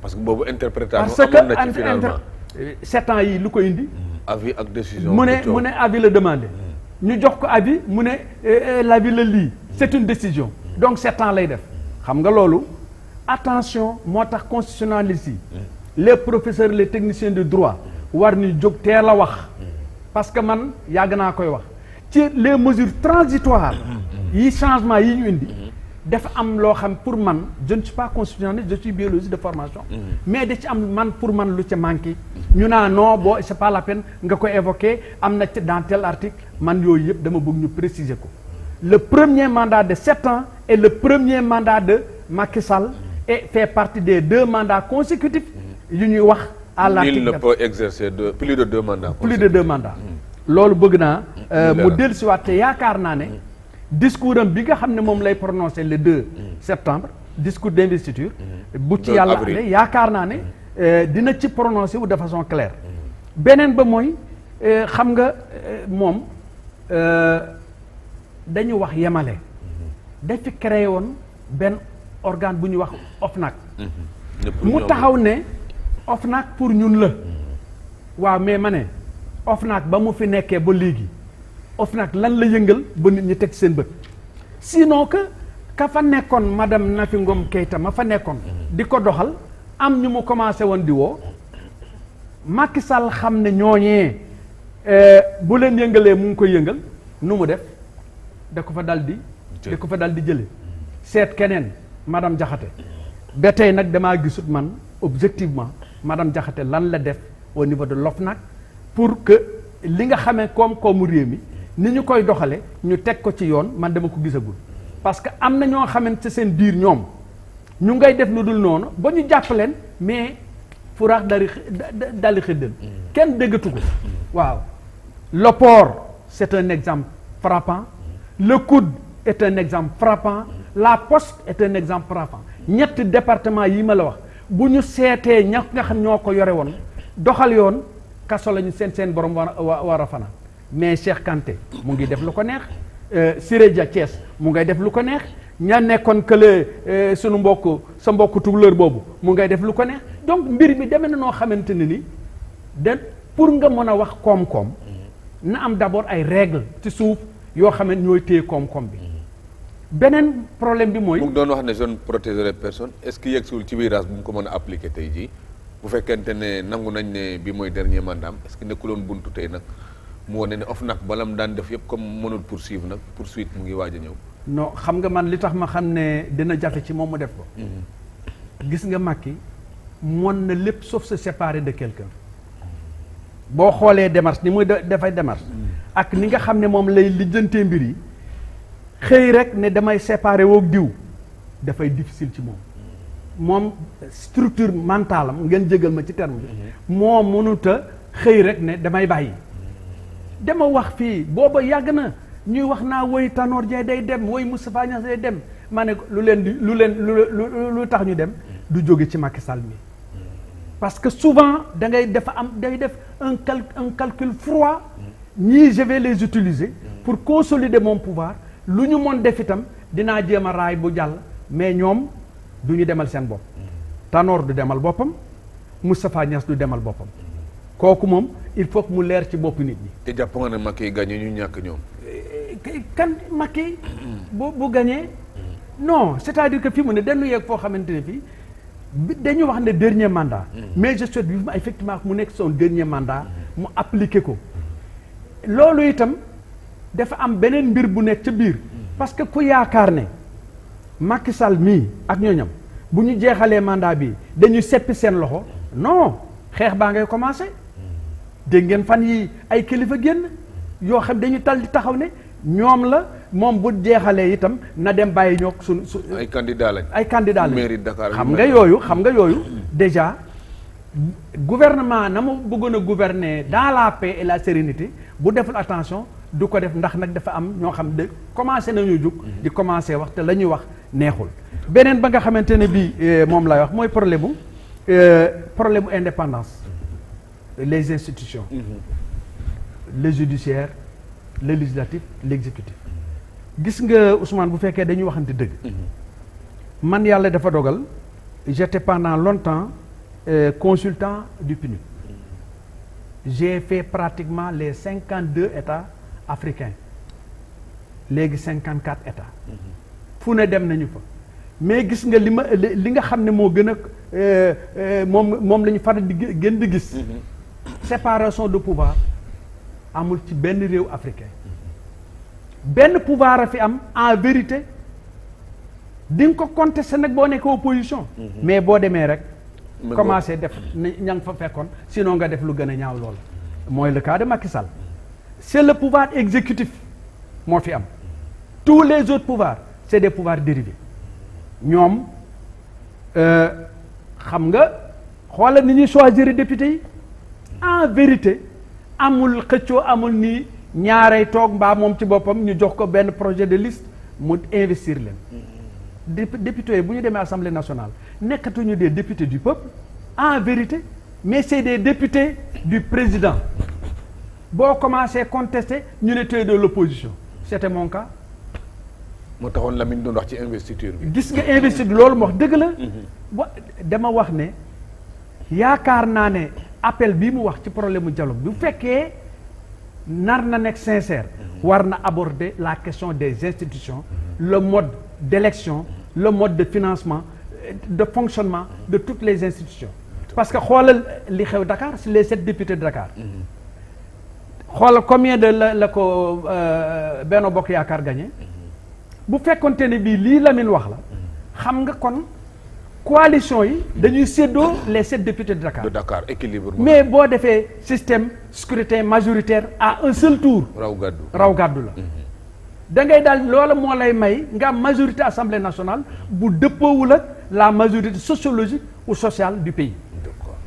parce que boobu interprétation parce amoon na ci finalement que 7 ans yi lu ko indi. avis ak décision. mu ne avis la demandé. ñu jox ko avis mu ne l'avis la lii. c'est une décision. donc 7 ans lay def. xam nga loolu attention moo tax constitutionnalistes yi. les professeurs les techniciens de droit war ni jóg teel a wax. parce que man yàgg naa koy wax ci les mesures transitoires. yi changement yi ñu indi. dafa am loo xam pour man je ne suis pas constitutionnaliste je suis biologiste de formation. mais da ci am man pour man lu ca manqué. ñu naa non boo c'est pas la peine nga ko évoquer am na ci dans tel article man yooyu yëpp dama bëgg ñu préciser ko. le premier mandat de 7 ans et le premier mandat de Macky Sall et fait partie des 2 mandats consécutifs yu ñuy wax. à l'article il ne peut exercer plus de 2 mandats. plus de 2 mandats. loolu bëgg naa. mu dellusiwaat te yaakaar naa ne. discours am bi nga xam ne moom lay prononcer le 2 septembre discours d'investiture bu ci yàlla ande yaakaar naa ne dina ci prononcer wu de façon claire beneen ba mooy xam nga moom dañu wax yemale daf fi créé woon benn organe bu ñuy wax OFNAC mu taxaw ne OFNAC pour ñun la waaw mais ma ne OFNAC ba mu fi nekkee ba léegi OFNAC lan la yëngal ba nit ñi teg seen bët sinon que ka fa nekkoon madame Nafi Ngom Keïta ma fa nekkoon di ko doxal am ñu mu commencé woon di woo Macky Sall xam ne ñooñee bu leen yëngalee mu ngi koy yëngal nu mu def da ko fa dal di jële seet keneen madame Diakhaté ba tey nag damaa gisut man objectivement madame Diakhaté lan la def au niveau de l'OFNAC pour que li nga xamee koom-koomu réew mi ni ñu koy doxale ñu teg ko ci yoon man dama ko gisagul parce que am na ñoo xamante seen biir ñoom ñu ngay def lu dul noonu ba ñu jàpp leen mais furaax dali xëddal kenn déggatu ko waaw le port c'est un exemple frappant le coude est un exemple frappant la poste est un exemple frappant ñetti département yi ma la wax bu ñu seetee ña nga xam ñoo ko yore woon doxal yoon kaso lañu seen borom war a fanaan mais Cheikh Kanté mu ngi def lu ko neex Siré Dia Thiès mu ngay def lu ko neex ña nekkoon kële sunu sa mbokk tukulóor boobu mu ngay def lu ko neex donc mbir mi demee na noo xamante ne ni pour nga mën a wax koom-koom na am d'abord ay règles ci suuf yoo xam ne ñooy téye koom-koom bi beneen problème bi mooy. mu ngi doon wax ne je ne protégerai personne est-ce que yegsiwul ci virage bu mu ko mën a appliquer tey jii bu fekkente ne nangu nañ ne bi mooy dernier mandat est-ce que nekkuloon buntu tey nag mu wane ne OFNAC balam daan def yëpp comme mënul poursuivre nag poursuite mu ngi waaj a ñëw. non xam nga man li tax ma xam ne dina jafe ci moom mu def ko. gis nga Macky mën na lépp sauf se séparer de quelqu'un boo xoolee démarche ni muy dafay démarche. ak ni nga xam ne moom lay lijjantee mbir yi xëy rek ne damay séparer woog diw dafay difficile ci moom structure mentale am ngeen jégal ma ci terme bi moo mënut a xëy rek ne damay bàyyi dama wax fii booba yàgg na ñuy wax naa woy Tanor Dieng day dem woy Moustapha Niasse day dem ma ne lu tax ñu dem du jóge ci Macky Sall mi parce que souvent da ngay dafa am day def un calcul froid ñii je vais les utiliser pour consolider mon pouvoir lu ñu mën def itam dinaa jéem a raay bu jàll mais ñoom du ñu demal seen bopp Tanor du demal boppam Moustapha Niasse du demal boppam kooku moom il faut que mu leer ci bopp nit ñi. te jàpp nga ne Macky gagné ñu ñàkk ñoom. kan Macky bu gagné non c'est-à-dire que fii mu ne dañu yegg foo xamante ne fii dañu wax ne dernier mandat. mais je souhaite vivement effectivement mu nekk son dernier mandat mu appliqué ko loolu itam dafa am beneen mbir bu nekk ca biir parce que ku yaakaar ne Macky Sall mii ak ñooñam bu ñu jeexalee mandat bi dañuy seppi seen loxo non xeex baa ngay commencé dégg ngeen fan yi ay kilifa génn yoo xam dañuy tal di taxaw ne ñoom la moom bu jeexalee itam na dem bàyyi ñoo su ay candidat lañ. ay candidat lañ mairie Dakar xam nga yooyu déjà gouvernement na mu bëggoon a gouverner dans la paix et la sérénité bu deful attention du ko def ndax nag dafa am ñoo xam de commencé nañu jug di commencé wax te la ñuy wax neexul beneen ba nga xamante ne bii moom lay wax mooy problème mu indépendance les institutions le judiciaire le législatif l'exécutif gis nga Ousmane bu fekkee dañuy waxante dëgg man yàlla dafa dogal j'étais pendant longtemps consultant du PNUD j'ai fait pratiquement les 52 États africains léegi 54 États fu ne dem nañu fa mais gis nga li nga xam ne moo gën a moom la ñu faral di gën di gis séparation de pouvoir amul ci benn réew africain benn pouvoir a fi am en vérité di nga ko contester nag boo nekk opposition mais boo demee rek commencé def ña nga fa fekkoon sinon nga def lu gën a ñaaw loolu mooy le cas de Macky Sall c'est le pouvoir exécutif moo fi am tous les autres pouvoirs c'est des pouvoirs dérivés ñoom xam nga xoolal ni ñuy choisir député yi en vérité amul xëccoo amul nii ñaarey toog mbaa moom ci boppam ñu jox ko benn projet de liste mu investir leen députés yi bu ñu demee assemblée nationale nekkatuñu des députés du peuple en vérité mais c'est des députés du président boo commencé contester ñu ne tey de l'opposition c'était mon cas. moo taxoon Lamine doon wax ci investiture bi. gis nga investiture loolu moo wax dëgg la. dama wax ne yaakaar naa ne appel bii mu wax ci problème mu dialogue bu fekkee nar na nekk sincère. war na aborder la question des institutions. le mode d'élection. le mode de financement de fonctionnement de toutes les institutions. parce que xoolal li xew Dakar c'est les 7 députés de Dakar. xoolal combien de la ko Benno Bokk Yaakaar gagné. bu fekkonte ne bii lii Lamine wax la. xam nga kon coalition yi dañuy séddoo les 7 députés de Dakar. de Dakar équilibre. mais boo defee système scrutin majoritaire à un seul tour. raw gàddu la. da ngay daal loola moo lay may nga am majorité assemblée nationale bu dëppoowul ak la majorité sociologique ou sociale du pays.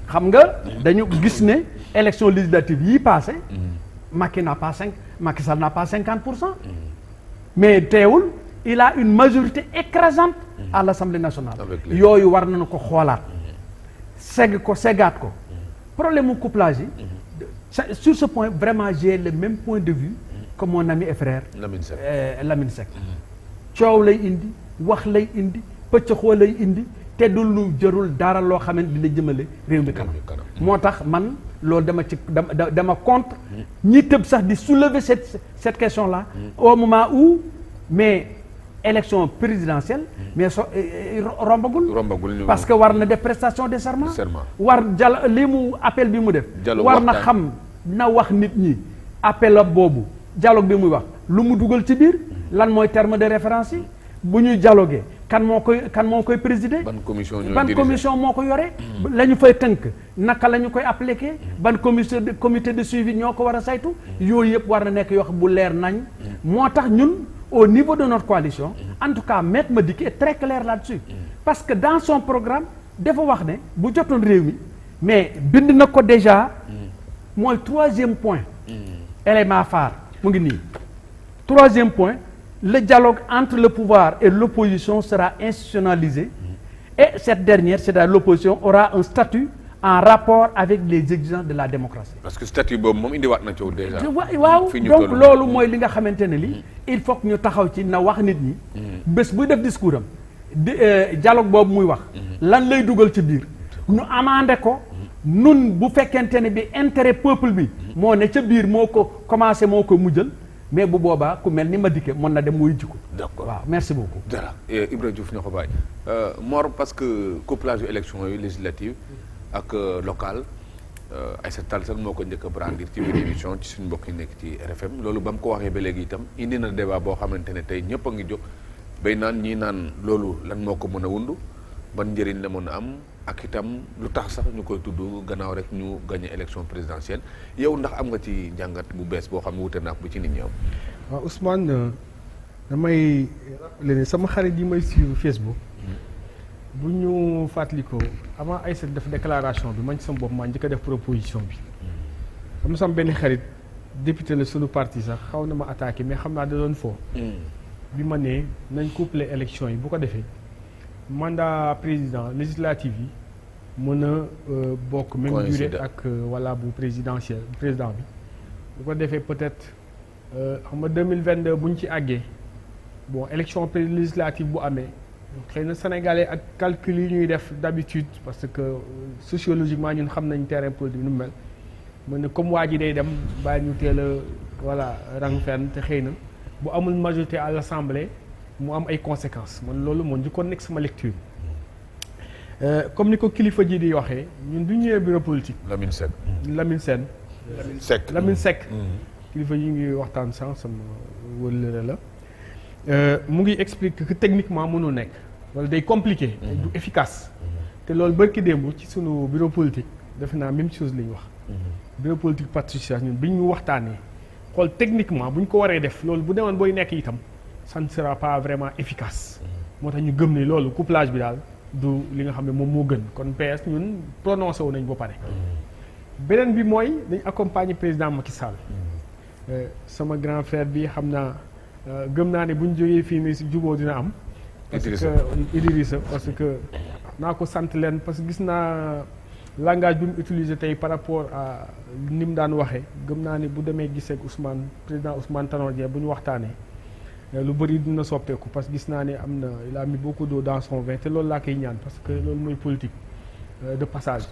xam nga dañu gis ne élection législative yii passé Macky Sall n'a pas 50%. mais teewul il a une majorité écrasante à l'Assemblée nationale. yooyu war nañu ko xoolaat. seggaat ko. problème mu couplage yi. sur ce point vraiment j'ai le même point de vue que mon ami et frère. Lamine Seck. coow lay indi wax lay indi pëccëxoo lay indi te du lu jërul dara loo xamante dina jëmale réew mi kanam. moo tax man loolu dama contre ñi tëb sax di soulever cette question là. au moment où mais élection présidentielle. mais rombagul. parce que war na def prestation de serment. war li mu appel bi mu def. war na xam na wax nit ñi appel boobu dialogue bi muy wax lu mu dugal ci biir lan mooy terme de référence yi bu ñuy dialoguer kan moo koy présider. ban commission moo ko yore. la ñu fay tënk naka la ñu koy appliquer. ban comité de suivi ñoo ko war a saytu. yooyu yëpp war na nekk yoo xam bu leer nañ. moo tax ñun au niveau de notre coalition. en tout cas Maître Madické est très clair là-dessus. parce que dans son programme dafa wax ne bu jotoon réew mi mais bind na ko déjà mooy 3e point. élément phare mu ngi nii 3e point. le dialogue entre le pouvoir et l'opposition sera institutionnalisé et cette dernière, c'est-à-dire l'opposition, aura un statut en rapport avec les exigences de la démocratie. parce que statut boobu moom indiwaat na coow déjà. waaw donc loolu mooy li nga xamante ne li il faut que ñu taxaw ci na wax nit ñi. bés buy def discours am dialogue boobu muy wax. lan lay dugal ci biir. ñu amandé ko. nun bu fekkente ne bi intérêt peuple bi. moo ne ca biir moo ko commencé moo ko mujjal. mais bu boobaa ku mel ni Madické mën na dem muy jikko. d'accord waaw merci beaucoup. dara Ibra Diouf ñoo ko bàyyi. Mor parce que couplage yu élection yu législative ak local Aïssata Tall Sall moo ko njëkk a brandir ci biir émission ci suñu mbokk yi nekk ci RFM loolu ba mu ko waxee ba léegi itam indi na débat boo xamante ne tey ñëpp a ngi jóg bay naan ñii naan loolu lan moo ko mën a wundu ban njëriñ la mën a am ak itam lu tax sax ñu koy tudd gannaaw rek ñu gagné élection présidentielle yow ndax am nga ci njàngat bu bees boo xam ne wute na ak bu ci nit ñi am. waaw Ousmane damay leen sama xarit yi may suivre Facebook. bu ñu fàttalikoo avant Aïssata def déclaration bi man ci sama bopp maa njëkk a def proposition bi. am sama benn xarit député la sunu parti sax xaw na ma attaqué mais xam naa da doon foo. bi ma nee nañ coupler élection yi bu ko defee mandat président législative yi mën a bokk même durée ak wala bu président bi bu ko defee peut-être xam nga 2022 bu ñu ci àggee bon élection législative bu amee xëy na sénégalais ak calcul yi ñuy def d'habitude parce que sociologiquement ñun xam nañ terrain politique nu mu mel mën na comme waa ji day dem bàyyi ñu teel a voilà rang fenn te xëy na bu amul majorité à l'Assemblée mu am ay conséquences man loolu moo njëkkoon nekk sama lecture comme ni ko kilifa ji di waxee ñun du ñëwee bureau politique. Lamine Seck. kilifa yi ngi waxtaan sànq sama wëllëre la mu ngi expliquer que techniquement mënul nekk wala day compliqué. du efficace. te loolu barki démb ci sunu bureau politique defe naa même chose la ñu wax. bureau politique parti socialiste ñun bi ñu waxtaanee xool techniquement bu ñu ko waree def loolu bu demoon booy nekk itam ça ne sera pas vraiment efficace. moo tax ñu gëm ne loolu couplage bi daal du li nga xam ne moom moo gën kon PS ñun prononcé wu nañ ba pare. beneen bi mooy dañ accompagner président Macky Sall. sama grand frère bi xam naa gëm naa ne bu ñu jógee fii nii si jubóo dina am. Idrissa parce que naa ko sant leen parce que gis naa langage bi mu utilisé tey par rapport à ni mu daan waxee gëm naa ne bu demee gisee ak président Ousmane Tanor Dieng bu ñu waxtaanee lu bëri dina soppeeku parce que gis naa ne am na il a mis beaucoup d'eau dans son vin te loolu laa koy ñaan parce que loolu mooy politique de passage.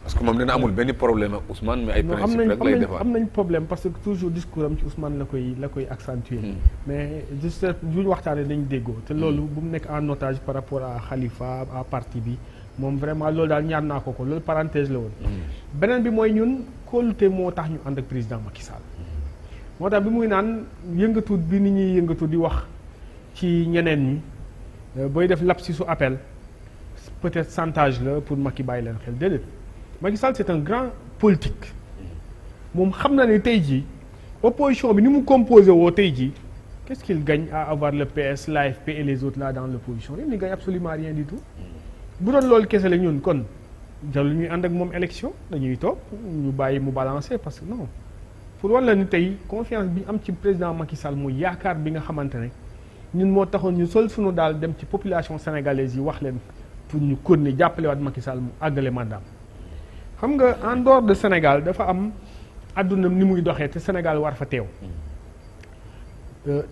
parce que moom nee na amul benn problème ak Ousmane mais ay principe rek lay defar am nañ problème parce que toujours discours am ci Ousmane la koy accentuer mais juste bu ñu waxtaanee dañ déggoo te loolu bu mu nekk en otage par rapport à Khalifa à parti bi moom vraiment loolu daal ñaan naa ko loolu parenthèse la woon. beneen bi mooy ñun kóolute moo tax ñu ànd ak président Macky Sall. moo tax bi muy naan yëngatu bi nit ñuy yëngatu di wax ci ñeneen ñi booy def lapsus su appel peut-être chantage la pour Macky bàyyi leen xel déedéet. Macky Sall c'est un grand politique moom xam na ne tey jii opposition bi ni mu composé woo tey jii qu'est-ce qu'il gagne à avoir le PS l'AFP et les autres là dans l'opposition il ne gagne absolument rien du tout bu doon loolu kese la ñun kon jarul ñuy ànd ak moom élection dañuy toog ñu bàyyi mu balancer parce que non pour walla ni tey confiance bi am ci président Macky Sall muy yaakaar bi nga xamante ne ñun moo taxoon ñu sol sunu daal dem ci population sénégalaise yi wax leen pour ñu continuer jàppale waat Macky Sall mu àggale mandat xam nga en dehors de Sénégal dafa am àdduna ni muy doxee te Sénégal war fa teew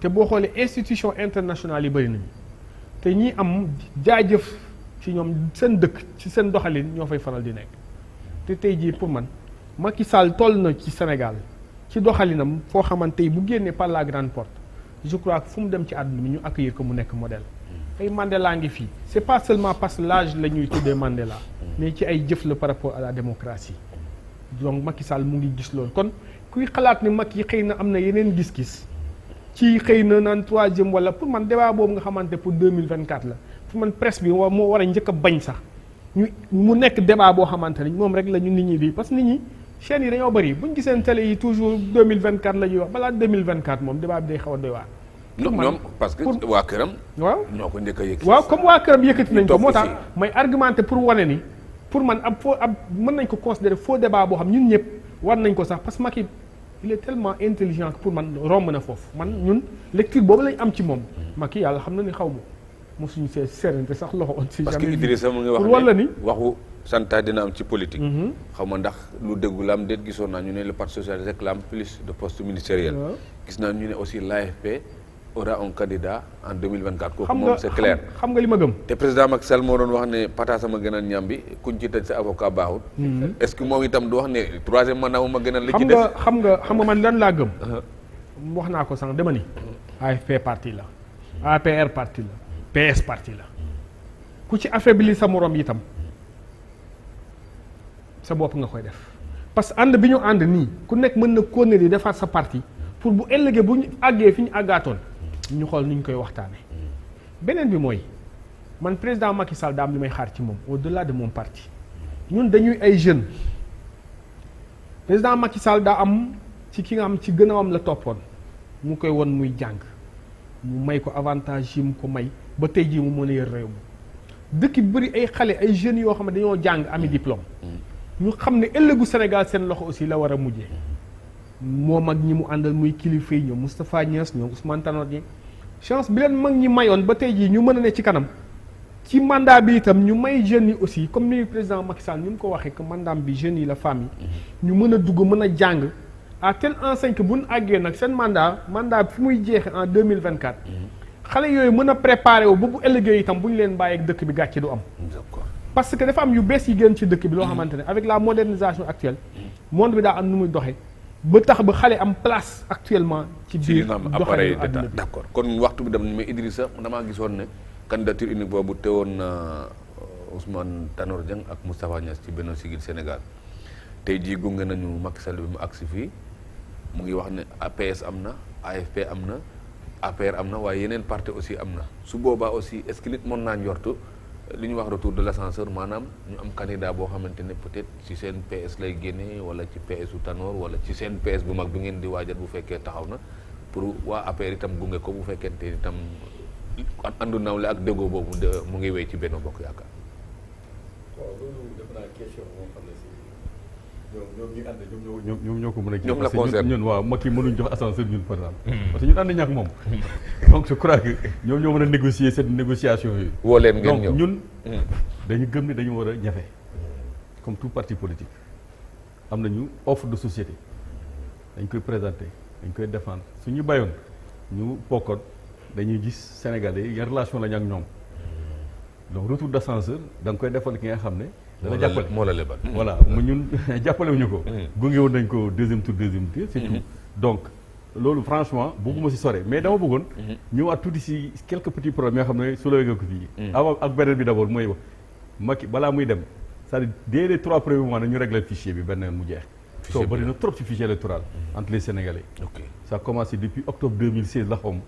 te boo xoolee institution internationale yi bëri nañu te ñi am jaajëf ci ñoom seen dëkk ci seen doxalin ñoo fay faral di nekk te tey jii pour man Macky Sall toll na ci Sénégal ci doxalinam foo xamante bu génnee par la grande porte je crois que fu mu dem ci àdduna bi ñu accueillir ko mu nekk modèle ay Mandela ngi fii c'est pas seulement parce que l'âge la ñuy tuddee Mandela mais ci ay jëf la par rapport à la démocratie donc Macky Sall mu ngi gis loolu kon kuy xalaat ni Macky xëy na am na yeneen gis-gis ci xëy na naan troisième wala pour man débat boobu nga xamante pour 2024 la pour man presse bi moo war a njëkk a bañ sax mu nekk débat boo xamante ne moom rek la ñu nit ñi di parce que nit ñi chaînes yi dañoo bëri bu ñu giseen télé yi toujours 2024 la ñuy wax balaa 2024 moom débat bi day xaw a doy waar. ñoom parce que waa këram. waaw ñoo ko njëkk a yëkkati. waaw comme waa këram yëkkati nañ ko moo tax may argumenté pour wane ni pour man mën nañ ko considérer faux débat boo xam ñun ñëpp war nañ ko sax parce que Macky il est tellement intelligent que pour man romb na foofu man ñun lecture boobu lañ am ci moom. Macky yàlla xam na ni xaw ma mosuñu see serante sax loxo on si. parce que Idrissa mu ngi wax ne waxu santaay dina am ci politique. xaw ma ndax lu déggu la am déet gisoon naa ñu ne le parti socialiste réclame plus de postes ministériels. gis naa ñu ne aussi l'AFP aura un candidat en 2024. kooku moom c'est clair xam nga li ma gëm. te président Macky Sall moo doon wax ne pata sama gënal ñam bi kuñ ci tëj sa avocat baaxul. est-ce que moom itam du wax ne troisième mandat ma gënal. li ci des xam nga man lan laa gëm. wax naa ko sànq dama ni. AFP parti la. APR parti la. PS parti la. ku ci affaibli sa morom itam sa bopp nga koy def parce que ànd bi ñu ànd nii ku nekk mën na continuer di defaat sa parti pour bu ëllëgee bu ñu àggee fi ñu àggaatoon ñu xool ni ñu koy waxtaanee. beneen bi mooy man président Macky Sall daa am li may xaar ci moom au-delà de mon parti ñun dañuy ay jeunes président Macky Sall daa am ci ki nga xam ci gën a am la toppoon mu koy won muy jàng mu may ko avantage yi mu ko may ba tey jii mu mën a yor réew mi dëkk bi bëri ay xale ay jeunes yoo xam ne dañoo jàng ami diplôme ñu xam ne ëllëgu Sénégal seen loxo aussi la war a mujjee moom ak ñi mu àndal muy kilifa yi ñoom Moustapha Niass ñoom Ousmane Tanor Dieng chance bi leen mag ñi mayoon ba tey jii ñu mën a ne ci kanam ci mandat bi itam ñu may jeunes yi aussi comme ni président Macky Sall ni mu ko waxee que mandat bi jeunes yi la femme yi ñu mën a dugg mën a jàng à telle enseigne que bu ñu àggee nag seen mandat fi muy jeexe en 2024 xale yooyu mën a préparer wu ba bu ëllëgee itam bu ñu leen bàyyeeg dëkk bi gàcce du am. parce que dafa am yu bees yi gën ci dëkk bi loo xamante ne avec la modernisation actuelle monde bi daa am nu muy doxee ba tax ba xale am place actuellement. ci biir appareil doxalinu àdduna d'état bi d'accord kon waxtu bi dem nañu mais Idrissa damaa gisoon ne candidature unique boobu teewoon na Ousmane Tanor Dieng ak Moustapha Niass ci Benno Siggil Sénégal tey jii gunge nañu Macky Sall bi mu agsi fii mu ngi wax ne APS am na AFP am na APR am na waaye yeneen parti aussi am na su boobaa aussi est-ce que nit mën naa njortu li ñu wax retour de l'ascenseur maanaam ñu am candidat boo xamante ne peut-être ci seen PS lay génnee wala ci PS u Tanor wala ci seen PS bu mag bi ngeen di waajal bu fekkee taxaw na pour waa APR itam gunge ko bu fekkente itam andu nawle ak déggoo boobu mu ngi wéy ci Benno Bokk Yaakaar. waaw loolu def naa question moo xam ne si ñoom ñi ànd ñoom ñoo ko mën a. ñoom la parce que concerne ñun waaw Macky mënuñ jox ascenseur ñun par exemple. parce que ñun ànd ñàkk moom. donc je crois que ñoom ñoo mën a négocier cette négociation yooyu. woo leen ngeen ñëw donc ñun dañu gëm ne dañu war a ñafe comme tout parti politique am nañu offre de société dañ koy présenter dañ koy défendre suñu bayoon ñu bokkoon dañuy gis Sénégalais yan relation lañu ak ñoom donc retour d'ascenseur da nga koy defal ki nga xam ne dana jàppale moo la lebal voilà mu ñun jàppalewuñu ko gunge woon nañ ko deuxième tour c'est tout donc loolu franchement bëgguma si sore mais dama bëggoon ñëwaat tuuti si quelques petits problèmes yoo xam ne soulevé nga ko fii avant ak beneen bi d'abord mooy Macky balaa muy dem c'est-à-dire dès les 3 premiers mois na ñu régler fichier bi benn mu jeex soo bëri na trop ci fichier électoral entre les Sénégalais ça a commencé depuis octobre 2016 la xawma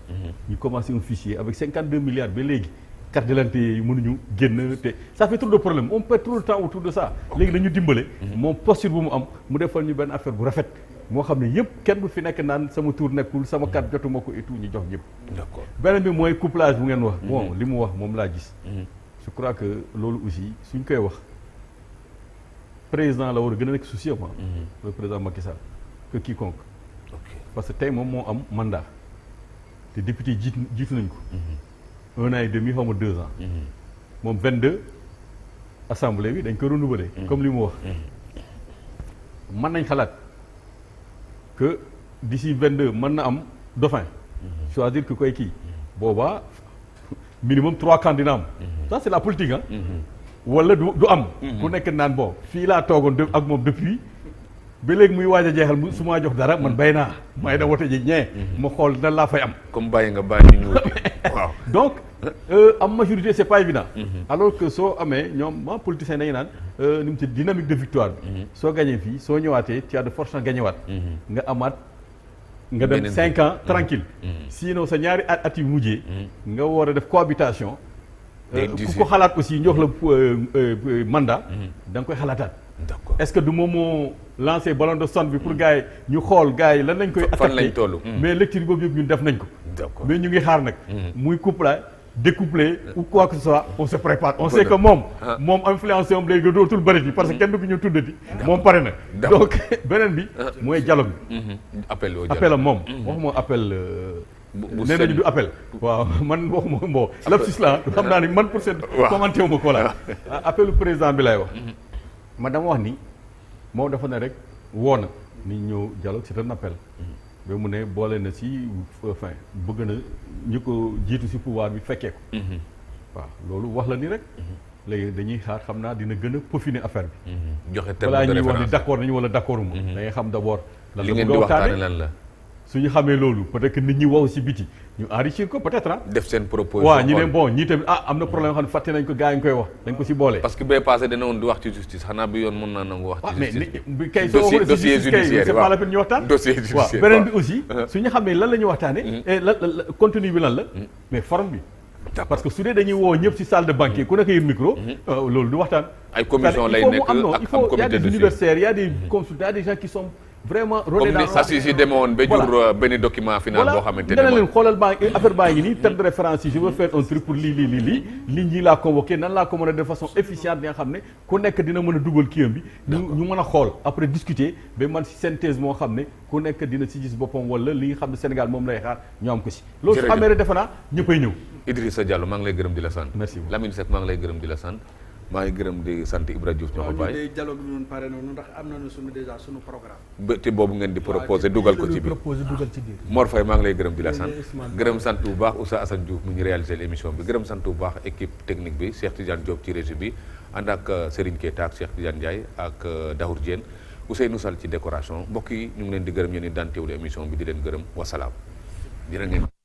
ñu commencé un fichier avec 52 milliards ba léegi carte d'identité yi mënuñu génn te ça fait trop de problèmes on perd trop de temps autour de ça léegi dañu dimbale moom posture bu mu am mu defal ñu benn affaire bu rafet moo xam ne yëpp kenn bu fi nekk naan sama tour nekkul sama carte jotuma ko et tout ñu jox ñëpp d'accord beneen bi mooy couplage bu ngeen wax bon li mu wax moom laa gis je crois que loolu aussi suñ koy wax président la war a gën a nekk soucieux le président Macky Sall que quiconque parce que tey moom moo am mandat te député jiitu nañ ko 1 an et demi xaw ma 2 ans moom 22 assemblée bi dañ ko renouveler comme li mu wax mën nañ xalaat que d'ici 22 mën na am dauphin choisir que koy kii boobaa minimum 3 candidats am ça c'est la politique wala du am ku nekk naan bon fii laa toogoon ak moom depuis ba léegi muy waaj a jeexal su ma jox dara man bay naa may da wote ji ñee ma xool nan laa fay am comme bàyyi nga bàyyi ñu wuti waaw donc am majorité c'est pas évident alors que soo amee ñoom ma politicien dañu naan ni mu ci dynamique de victoire bi soo gañee fii soo ñëwaatee tu as de fortes chances gañewaat nga amaat nga dem 5 ans tranquille sinon sa ñaari at yu mujjee nga war a def cohabitation ku ko xalaat aussi ñu wax la mandat da nga koy xalaataat d'accord est-ce que du moom moo lancé ballon de sonde bi pour gars yi ñu xool gars yi lan lañ koy fan lañ attaqué toll mais lecture boobu yëpp ñun def nañ ko d'accord mais ñu ngi xaar nag muy couplé découplé ou quoi que ce soit on se prépare on sait que moom influencé moom léegi dootul bëri bi parce que kenn du ko ñu tuddati moom pare na donc beneen bi mooy dialogue bi appel am moom waxuma appel nee nañu du appel waaw man waxuma bon lapsus la xam naa ni man pour seen commenté wu ma ko la appelu président bi lay wax man dama wax ni moom dafa ne rek woo na ni ñëw dialogue c'est un appel ba mu ne boole na si fin bëgg na ñu ko jiitu si pouvoir bi fekkee ko waaw loolu wax la ni rek léegi dañuy xaar xam naa dina gën a peaufiner affaire bi joxe terme balaa de ñuy wax ni référence d'accord nañu wala d'accord uma da ngay xam d'abord lan li la ngeen bëgg di a waxtaane waxtaane lan la suñu xamee loolu peut-être que nit ñi wax si biti ñu enrichir ko peut-être ah. def seen proposition. waaw ñu ne bon ñii tamit am na problème xam ne fàtte nañ ko gars yi ñu koy wax dañ ko si boole. parce que bee passé dana woon di wax ci justice xanaa bi yoon mën naa nangu wax ci justice. mais kay soo waxee dossier judiciaire c'est pas la peine ñu waxtaan. dossier judiciaire waaw beneen bi aussi suñu xamee lan la ñu waxtaanee. lan contenu bi lan la. mais forme bi. parce que su dee dañuy woo ñëpp ci salle de banquet ku nekk yor micro. loolu du waxtaan. ay commission lay nekk ak am comité de il faut y a des universitaires y a des consultants y a des gens qui sont vraiment. comme ni saa si demee woon ba jur benn document final boo xamante ne leen xoolal affaire baa ngi nii terme de référence yi je veux faire un truc pour lii ñi laa convoqué nan laa ko mën a de façon efficiente bi nga xam ne ku nekk dina mën a dugal kiyam bi. ñu mën a xool après discuter ba man si synthèse moo xam ne ku nekk dina si gis boppam wala li nga xam ne Sénégal moom lay xaar ñu am ko si. loolu su amee rek defe naa ñëppay ñëw. Idrissa Diallo maa ngi lay gërëm di la sant. merci beaucoup Lamine Seck maa ngi lay gërëm di la sant. maa ngi gërëm di sant Ibra Diouf ñoo ko bàyyi. waaw ñu dialogue bi noonu pare noonu ndax am nañu suñu déjà suñu programme. ba te boobu ngeen di proposé dugal ko ci biir Mor Faye maa ngi lay gërëm di la sant. gërëm sant bu baax Oussa Assane Diouf mu ñu réalisé l'émission bi gërëm sant bu baax équipe technique bi Cheikh Tidiane Diop ci régie bi ànd ak Serigne Keita ak Cheikh Tidiane Ndiaye ak Dahour Diène Ousseynou Sall ci décoration mbokk yi ñu ngi leen di gërëm yéen i daan teewlu émission bi di leen gërëm wasalaam jërë ngeen